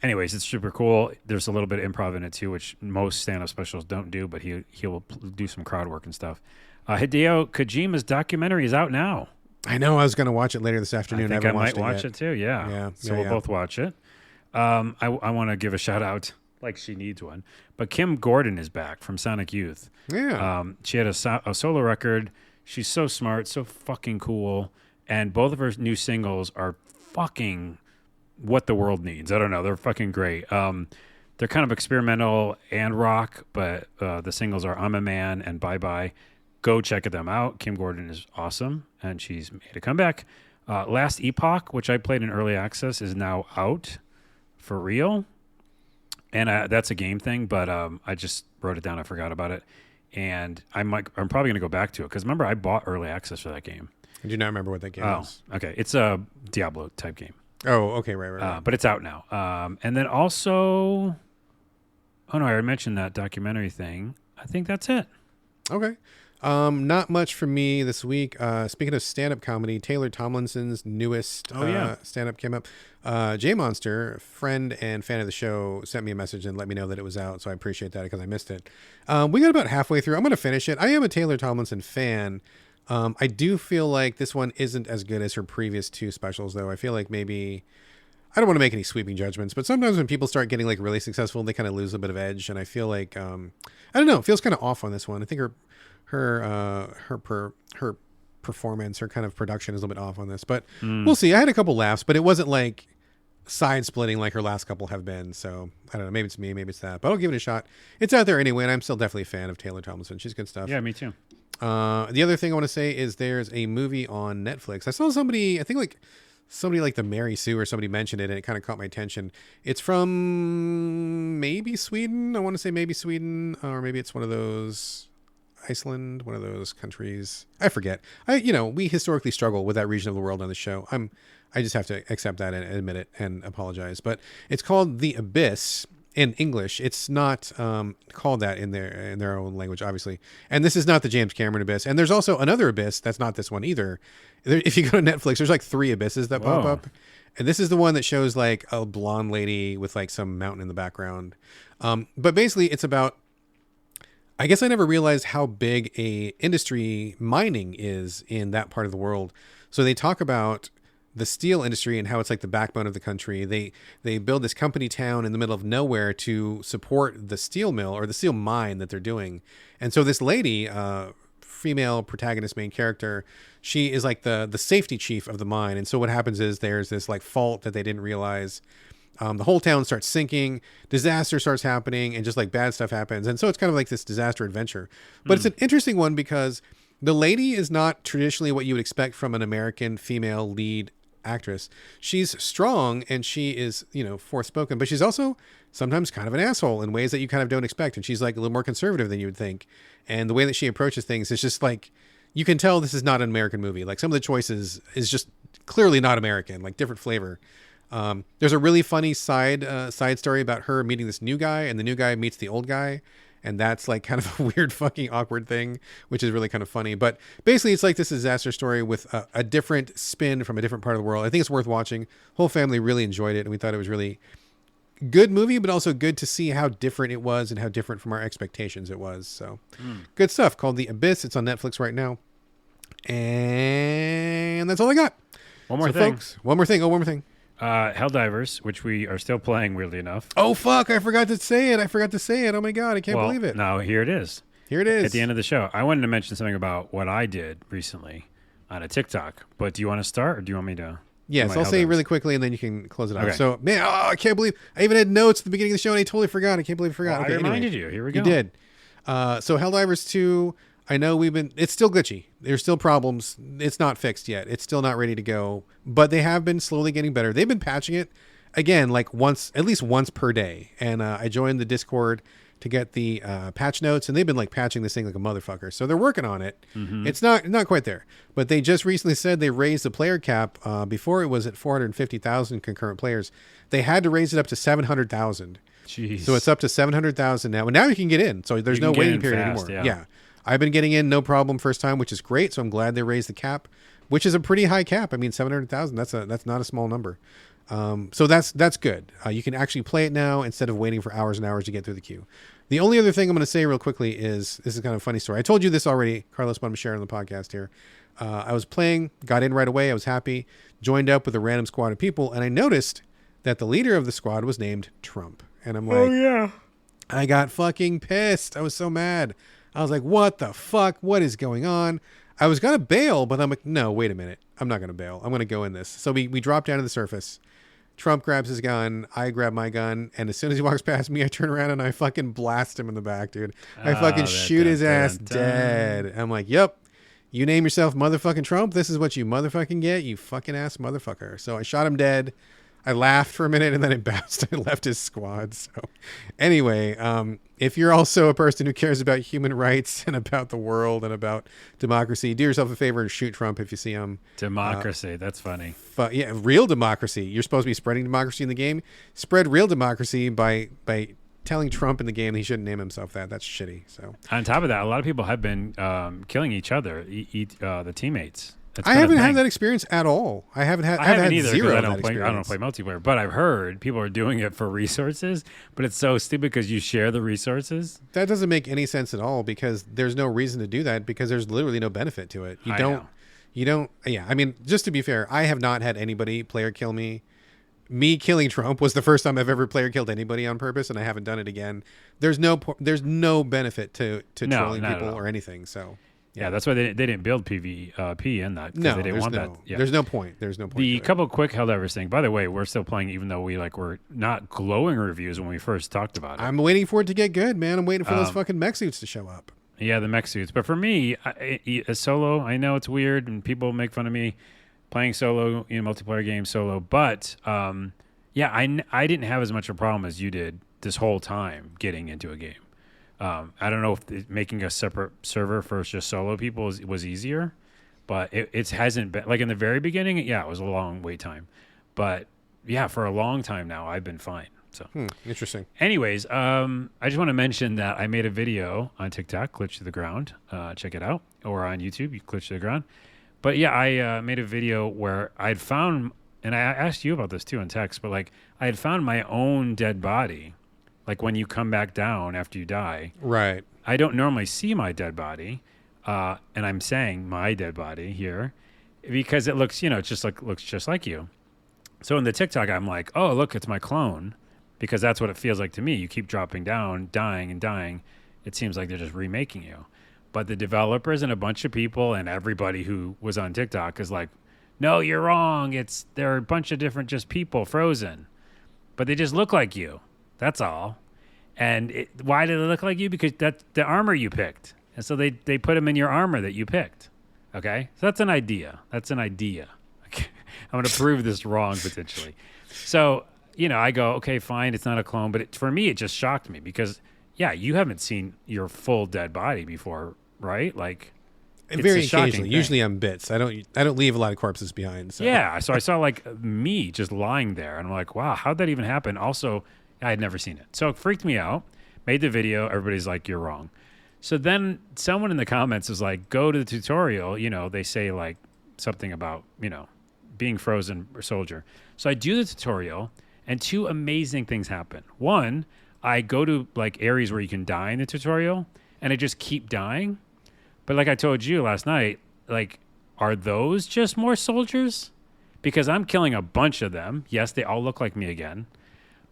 [SPEAKER 2] Anyways, it's super cool. There's a little bit of improv in it, too, which most stand-up specials don't do, but he'll do some crowd work and stuff. Hideo Kojima's documentary is out now.
[SPEAKER 1] I know. I was going to watch it later this afternoon.
[SPEAKER 2] I think I might watch it, too, yeah. So we'll both watch it. I want to give a shout-out, like she needs one. But Kim Gordon is back from Sonic Youth.
[SPEAKER 1] Yeah.
[SPEAKER 2] She had a solo record. She's so smart, so fucking cool. And both of her new singles are fucking what the world needs. I don't know. They're fucking great. They're kind of experimental and rock, but the singles are I'm a Man and Bye Bye. Go check them out. Kim Gordon is awesome, and she's made a comeback. Last Epoch, which I played in early access, is now out for real. And that's a game thing, but I just wrote it down. I forgot about it. And I'm probably going to go back to it, because remember, I bought early access for that game.
[SPEAKER 1] I do not remember what that game is.
[SPEAKER 2] Okay. It's a Diablo type game.
[SPEAKER 1] Oh, okay, right.
[SPEAKER 2] But it's out now. And then also, I already mentioned that documentary thing. I think that's it.
[SPEAKER 1] Okay. Not much for me this week. Speaking of stand-up comedy, Taylor Tomlinson's newest stand-up came up. J Monster, friend and fan of the show, sent me a message and let me know that it was out, so I appreciate that because I missed it. We got about halfway through. I'm going to finish it. I am a Taylor Tomlinson fan. I do feel like this one isn't as good as her previous two specials, though. I feel like maybe... I don't want to make any sweeping judgments, but sometimes when people start getting like really successful, they kind of lose a bit of edge, and I feel like... I don't know. It feels kind of off on this one. I think her performance, her kind of production is a little bit off on this, but we'll see. I had a couple laughs, but it wasn't like side splitting like her last couple have been. So I don't know. Maybe it's me, maybe it's that, but I'll give it a shot. It's out there anyway, and I'm still definitely a fan of Taylor Tomlinson. She's good stuff.
[SPEAKER 2] Yeah, me too.
[SPEAKER 1] The other thing I want to say is there's a movie on Netflix. I saw somebody, I think like somebody like the Mary Sue or somebody mentioned it, and it kind of caught my attention. It's from maybe Sweden. I want to say maybe Sweden, or maybe it's one of those Iceland, one of those countries. I forget. We historically struggle with that region of the world on the show. I just have to accept that and admit it and apologize. But it's called The Abyss in English. It's not called that in their own language, obviously. And this is not the James Cameron Abyss. And there's also another Abyss that's not this one either. If you go to Netflix, there's like 3 abysses that pop up. And this is the one that shows like a blonde lady with like some mountain in the background. But basically it's about, I guess I never realized how big a industry mining is in that part of the world. So they talk about the steel industry and how it's like the backbone of the country. They build this company town in the middle of nowhere to support the steel mill or the steel mine that they're doing. And so this lady, female protagonist, main character, she is like the safety chief of the mine. And so what happens is there's this like fault that they didn't realize. The whole town starts sinking, disaster starts happening, and just like bad stuff happens. And so it's kind of like this disaster adventure. But it's an interesting one because the lady is not traditionally what you would expect from an American female lead actress. She's strong and she is, forthspoken, but she's also sometimes kind of an asshole in ways that you kind of don't expect. And she's like a little more conservative than you would think. And the way that she approaches things is just like, you can tell this is not an American movie. Like some of the choices is just clearly not American, like different flavor. There's a really funny side story about her meeting this new guy, and the new guy meets the old guy. And that's like kind of a weird fucking awkward thing, which is really kind of funny. But basically it's like this disaster story with a different spin from a different part of the world. I think it's worth watching. Whole family really enjoyed it. And we thought it was really good movie, but also good to see how different it was and how different from our expectations it was. So good stuff, called The Abyss. It's on Netflix right now. And that's all I got.
[SPEAKER 2] One more thing.
[SPEAKER 1] Folks, one more thing.
[SPEAKER 2] Helldivers, which we are still playing, weirdly enough.
[SPEAKER 1] Oh, fuck. I forgot to say it. Oh, my God. I can't believe it.
[SPEAKER 2] No, here it is. At the end of the show. I wanted to mention something about what I did recently on a TikTok. But do you want to start, or do you want me to?
[SPEAKER 1] Yes, I'll say it really quickly, and then you can close it out. Okay. So, man, I can't believe I even had notes at the beginning of the show, and I totally forgot. I can't believe I forgot.
[SPEAKER 2] Well,
[SPEAKER 1] okay,
[SPEAKER 2] I reminded you. Here we go.
[SPEAKER 1] You did. So Helldivers 2... I know it's still glitchy. There's still problems. It's not fixed yet. It's still not ready to go, but they have been slowly getting better. They've been patching it again, like at least once per day. And I joined the Discord to get the patch notes, and they've been like patching this thing like a motherfucker. So they're working on it. Mm-hmm. It's not quite there, but they just recently said they raised the player cap. Before it was at 450,000 concurrent players. They had to raise it up to 700,000.
[SPEAKER 2] Jeez.
[SPEAKER 1] So it's up to 700,000 now. And now you can get in. So there's no waiting period
[SPEAKER 2] fast,
[SPEAKER 1] anymore. Yeah. I've been getting in no problem first time, which is great. So I'm glad they raised the cap, which is a pretty high cap. I mean, 700,000, that's not a small number. So that's good. You can actually play it now instead of waiting for hours and hours to get through the queue. The only other thing I'm going to say real quickly is, this is kind of a funny story. I told you this already, Carlos, but I'm sharing on the podcast here. I was playing, got in right away. I was happy, joined up with a random squad of people. And I noticed that the leader of the squad was named Trump. And I'm like, oh yeah, I got fucking pissed. I was so mad. I was like, what the fuck? What is going on? I was going to bail, but I'm like, no, wait a minute. I'm not going to bail. I'm going to go in this. So we drop down to the surface. Trump grabs his gun. I grab my gun. And as soon as he walks past me, I turn around and I fucking blast him in the back, dude. I fucking shoot his ass dead. I'm like, yep. You name yourself motherfucking Trump. This is what you motherfucking get. You fucking ass motherfucker. So I shot him dead. I laughed for a minute and then it bounced. I left his squad. So anyway, if you're also a person who cares about human rights and about the world and about democracy, do yourself a favor and shoot Trump if you see him.
[SPEAKER 2] Democracy. That's funny.
[SPEAKER 1] Yeah, real democracy. You're supposed to be spreading democracy in the game. Spread real democracy by telling Trump in the game he shouldn't name himself that. That's shitty. So
[SPEAKER 2] on top of that, a lot of people have been killing each other, the teammates.
[SPEAKER 1] I haven't had that experience at all. I haven't
[SPEAKER 2] either,
[SPEAKER 1] zero.
[SPEAKER 2] I don't play multiplayer, but I've heard people are doing it for resources. But it's so stupid because you share the resources.
[SPEAKER 1] That doesn't make any sense at all because there's no reason to do that because there's literally no benefit to it. You don't. Yeah. I mean, just to be fair, I have not had anybody player kill me. Me killing Trump was the first time I've ever player killed anybody on purpose, and I haven't done it again. There's no benefit to trolling people or anything. So.
[SPEAKER 2] Yeah, that's why they didn't build PvP in that.
[SPEAKER 1] No,
[SPEAKER 2] they didn't want that. Yeah.
[SPEAKER 1] There's no point. There's no point.
[SPEAKER 2] The couple quick Helldivers thing. By the way, we're still playing, even though we're not glowing reviews when we first talked about it.
[SPEAKER 1] I'm waiting for it to get good, man. I'm waiting for those fucking mech suits to show up.
[SPEAKER 2] Yeah, the mech suits. But for me, a solo, I know it's weird and people make fun of me playing solo, multiplayer games solo. But yeah, I didn't have as much a problem as you did this whole time getting into a game. I don't know if making a separate server for just solo people was easier, but it hasn't been. Like in the very beginning, yeah, it was a long wait time. But yeah, for a long time now, I've been fine. So
[SPEAKER 1] Interesting.
[SPEAKER 2] anyways, I just want to mention that I made a video on TikTok, Glitch to the Ground. Check it out. Or on YouTube, you Glitch to the Ground. But yeah, I made a video where I'd found, and I asked you about this too in text, but like I had found my own dead body. Like when you come back down after you die.
[SPEAKER 1] Right.
[SPEAKER 2] I don't normally see my dead body. And I'm saying my dead body here because it looks, looks just like you. So in the TikTok, I'm like, oh, look, it's my clone. Because that's what it feels like to me. You keep dropping down, dying and dying. It seems like they're just remaking you. But the developers and a bunch of people and everybody who was on TikTok is like, no, you're wrong. They're a bunch of different just people frozen. But they just look like you. That's all. And why do they look like you? Because that's the armor you picked. And so they put them in your armor that you picked. Okay? So that's an idea. Okay. I'm going to prove this wrong potentially. So, I go, okay, fine. It's not a clone. But for me, it just shocked me because, yeah, you haven't seen your full dead body before, right? Like,
[SPEAKER 1] very occasionally. Usually I'm bits. I don't leave a lot of corpses behind. So.
[SPEAKER 2] Yeah. So I saw like me just lying there. And I'm like, wow, how'd that even happen? Also, I had never seen it. So it freaked me out. Made the video. Everybody's like, you're wrong. So then someone in the comments was like, go to the tutorial. They say like something about, being frozen soldier. So I do the tutorial and two amazing things happen. One, I go to like areas where you can die in the tutorial and I just keep dying. But like I told you last night, like, are those just more soldiers? Because I'm killing a bunch of them. Yes, they all look like me again.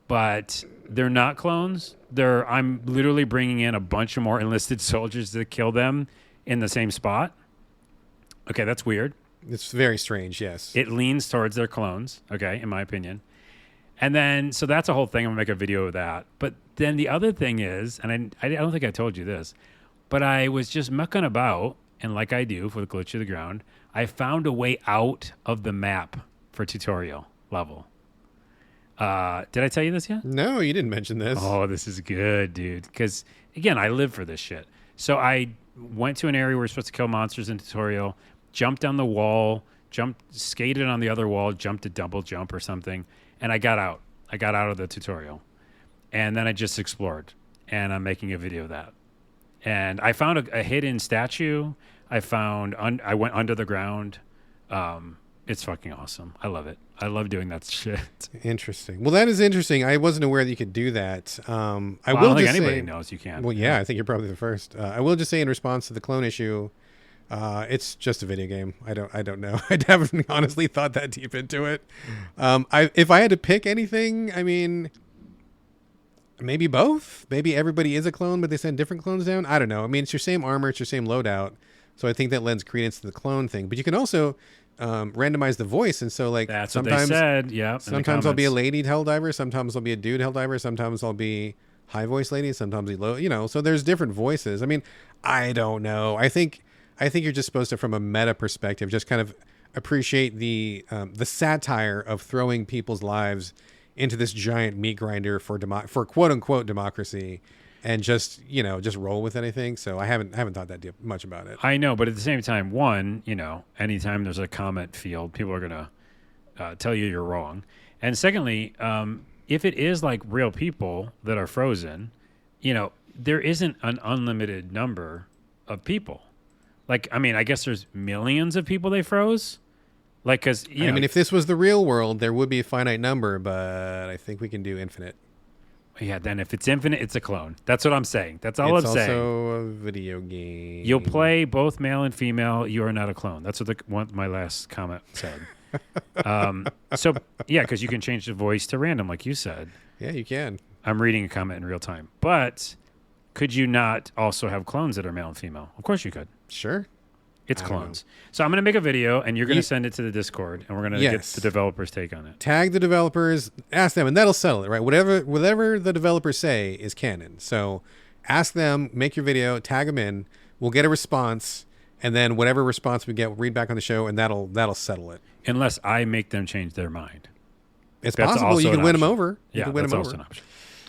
[SPEAKER 2] But they're not clones. I'm literally bringing in a bunch of more enlisted soldiers to kill them in the same spot. Okay, that's weird.
[SPEAKER 1] It's very strange, yes.
[SPEAKER 2] It leans towards their clones, okay, in my opinion. And then, so that's a whole thing. I'm going to make a video of that. But then the other thing is, and I don't think I told you this, but I was just mucking about, and like I do for the Glitch to the Ground, I found a way out of the map for tutorial level. Did I tell you this yet?
[SPEAKER 1] No, you didn't mention this.
[SPEAKER 2] Oh, this is good, dude. Because, again, I live for this shit. So I went to an area where we're supposed to kill monsters in tutorial, jumped down the wall, skated on the other wall, jumped a double jump or something, and I got out. I got out of the tutorial. And then I just explored, and I'm making a video of that. And I found a hidden statue. I went under the ground. It's fucking awesome. I love it. I love doing that shit.
[SPEAKER 1] Interesting. Well, that is interesting. I wasn't aware that you could do that.
[SPEAKER 2] I don't think anybody knows you can.
[SPEAKER 1] Well, yeah, I think you're probably the first. I will just say in response to the clone issue, it's just a video game. I don't know. I haven't honestly thought that deep into it. If I had to pick anything, I mean, maybe both. Maybe everybody is a clone, but they send different clones down. I don't know. I mean, it's your same armor, it's your same loadout. So I think that lends credence to the clone thing. But you can also randomize the voice, and so like
[SPEAKER 2] that's
[SPEAKER 1] sometimes,
[SPEAKER 2] what they said. Yeah.
[SPEAKER 1] Sometimes I'll be a lady Helldiver. Sometimes I'll be a dude Helldiver. Sometimes I'll be high voice lady. Sometimes low. So there's different voices. I mean, I don't know. I think you're just supposed to, from a meta perspective, just kind of appreciate the satire of throwing people's lives into this giant meat grinder for quote unquote democracy, and just roll with anything. So I haven't thought that much about it.
[SPEAKER 2] I know, but at the same time, one, anytime there's a comment field, people are gonna tell you you're wrong. And secondly, if it is like real people that are frozen, there isn't an unlimited number of people. Like, I mean, I guess there's millions of people they froze. Like, because
[SPEAKER 1] I mean, if this was the real world, there would be a finite number, but I think we can do infinite.
[SPEAKER 2] Yeah, then if it's infinite, it's a clone. That's what I'm saying. That's all I'm saying.
[SPEAKER 1] It's also a video game.
[SPEAKER 2] You'll play both male and female. You are not a clone. That's what my last comment said. So, yeah, because you can change the voice to random, like you said.
[SPEAKER 1] Yeah, you can.
[SPEAKER 2] I'm reading a comment in real time. But could you not also have clones that are male and female? Of course you could.
[SPEAKER 1] Sure.
[SPEAKER 2] It's
[SPEAKER 1] I don't
[SPEAKER 2] clones. So I'm going to make a video, and you're going
[SPEAKER 1] You-
[SPEAKER 2] to send it to the Discord, and we're going to get
[SPEAKER 1] Yes.
[SPEAKER 2] the developers' take on it.
[SPEAKER 1] Tag the developers, ask them, and that'll settle it, right? Whatever the developers say is canon. So ask them, make your video, tag them in. We'll get a response, and then whatever response we get, we'll read back on the show, and that'll settle it.
[SPEAKER 2] Unless I make them change their mind.
[SPEAKER 1] It's
[SPEAKER 2] That's
[SPEAKER 1] possible
[SPEAKER 2] also
[SPEAKER 1] you can
[SPEAKER 2] an
[SPEAKER 1] win them
[SPEAKER 2] option.
[SPEAKER 1] over. You
[SPEAKER 2] Yeah,
[SPEAKER 1] can win
[SPEAKER 2] that's
[SPEAKER 1] them
[SPEAKER 2] also
[SPEAKER 1] over.
[SPEAKER 2] an option.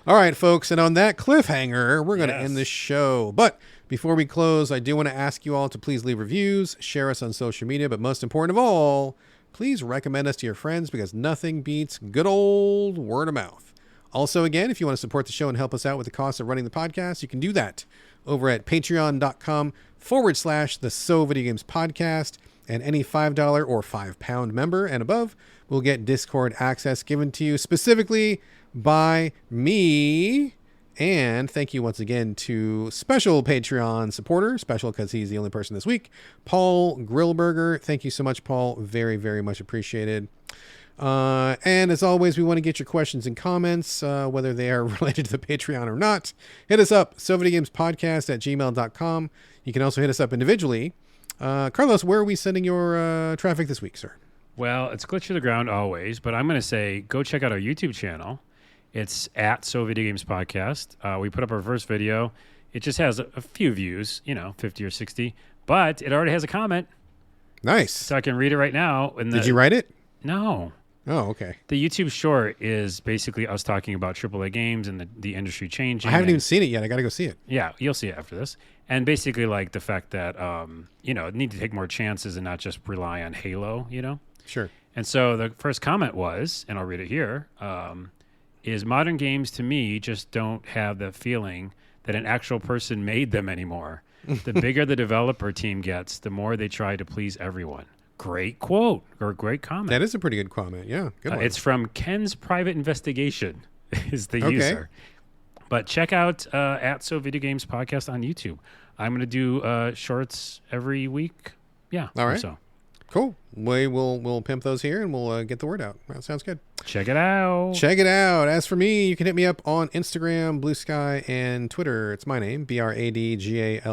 [SPEAKER 1] All right, folks, and on that cliffhanger, we're going to
[SPEAKER 2] Yes.
[SPEAKER 1] end the show. But before we close, I do want to ask you all to please leave reviews, share us on social media, but most important of all, please recommend us to your friends because nothing beats good old word of mouth. Also, again, if you want to support the show and help us out with the cost of running the podcast, you can do that over at patreon.com/the So Video Games Podcast. And any $5 or £5 member and above will get Discord access given to you specifically by me. And thank you once again to special Patreon supporter, special because he's the only person this week, Paul Grillberger. Thank you so much, Paul. Very, very much appreciated. And as always, we want to get your questions and comments, whether they are related to the Patreon or not. Hit us up, sovideogamespodcast@gmail.com. You can also hit us up individually. Carlos, where are we sending your traffic this week, sir?
[SPEAKER 2] Well, it's Glitch to the Ground always, but I'm going to say go check out our YouTube channel. It's at So Video Games Podcast. We put up our first video. It just has a few views, 50 or 60, but it already has a comment,
[SPEAKER 1] Nice.
[SPEAKER 2] so I can read it right now.
[SPEAKER 1] Did you write it?
[SPEAKER 2] No.
[SPEAKER 1] Oh, okay.
[SPEAKER 2] The YouTube short is basically us talking about AAA games and the industry changing.
[SPEAKER 1] I haven't
[SPEAKER 2] and-
[SPEAKER 1] even seen it yet. I got to go see it.
[SPEAKER 2] Yeah, you'll see it after this. And basically like the fact that, need to take more chances and not just rely on Halo,
[SPEAKER 1] Sure.
[SPEAKER 2] And so the first comment was, and I'll read it here, is modern games to me just don't have the feeling that an actual person made them anymore. The bigger the developer team gets, the more they try to please everyone. Great quote or great comment.
[SPEAKER 1] That is a pretty good comment. Yeah. Good one.
[SPEAKER 2] It's from Ken's Private Investigation is the
[SPEAKER 1] Okay.
[SPEAKER 2] user. But check out at So Video Games Podcast on YouTube. I'm going to do shorts every week. Yeah.
[SPEAKER 1] All right.
[SPEAKER 2] So
[SPEAKER 1] Cool. We'll pimp those here and we'll get the word out. That sounds good.
[SPEAKER 2] check it out.
[SPEAKER 1] Check it out. As for me, you can hit me up on Instagram, Blue Sky, and Twitter. It's my name, BradGallaway.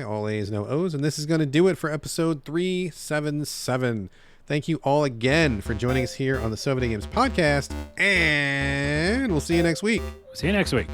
[SPEAKER 1] All A's, no O's. And this is going to do it for episode 377. Thank you all again for joining us here on the So Video Games Podcast. And we'll see you next week.
[SPEAKER 2] See you next week.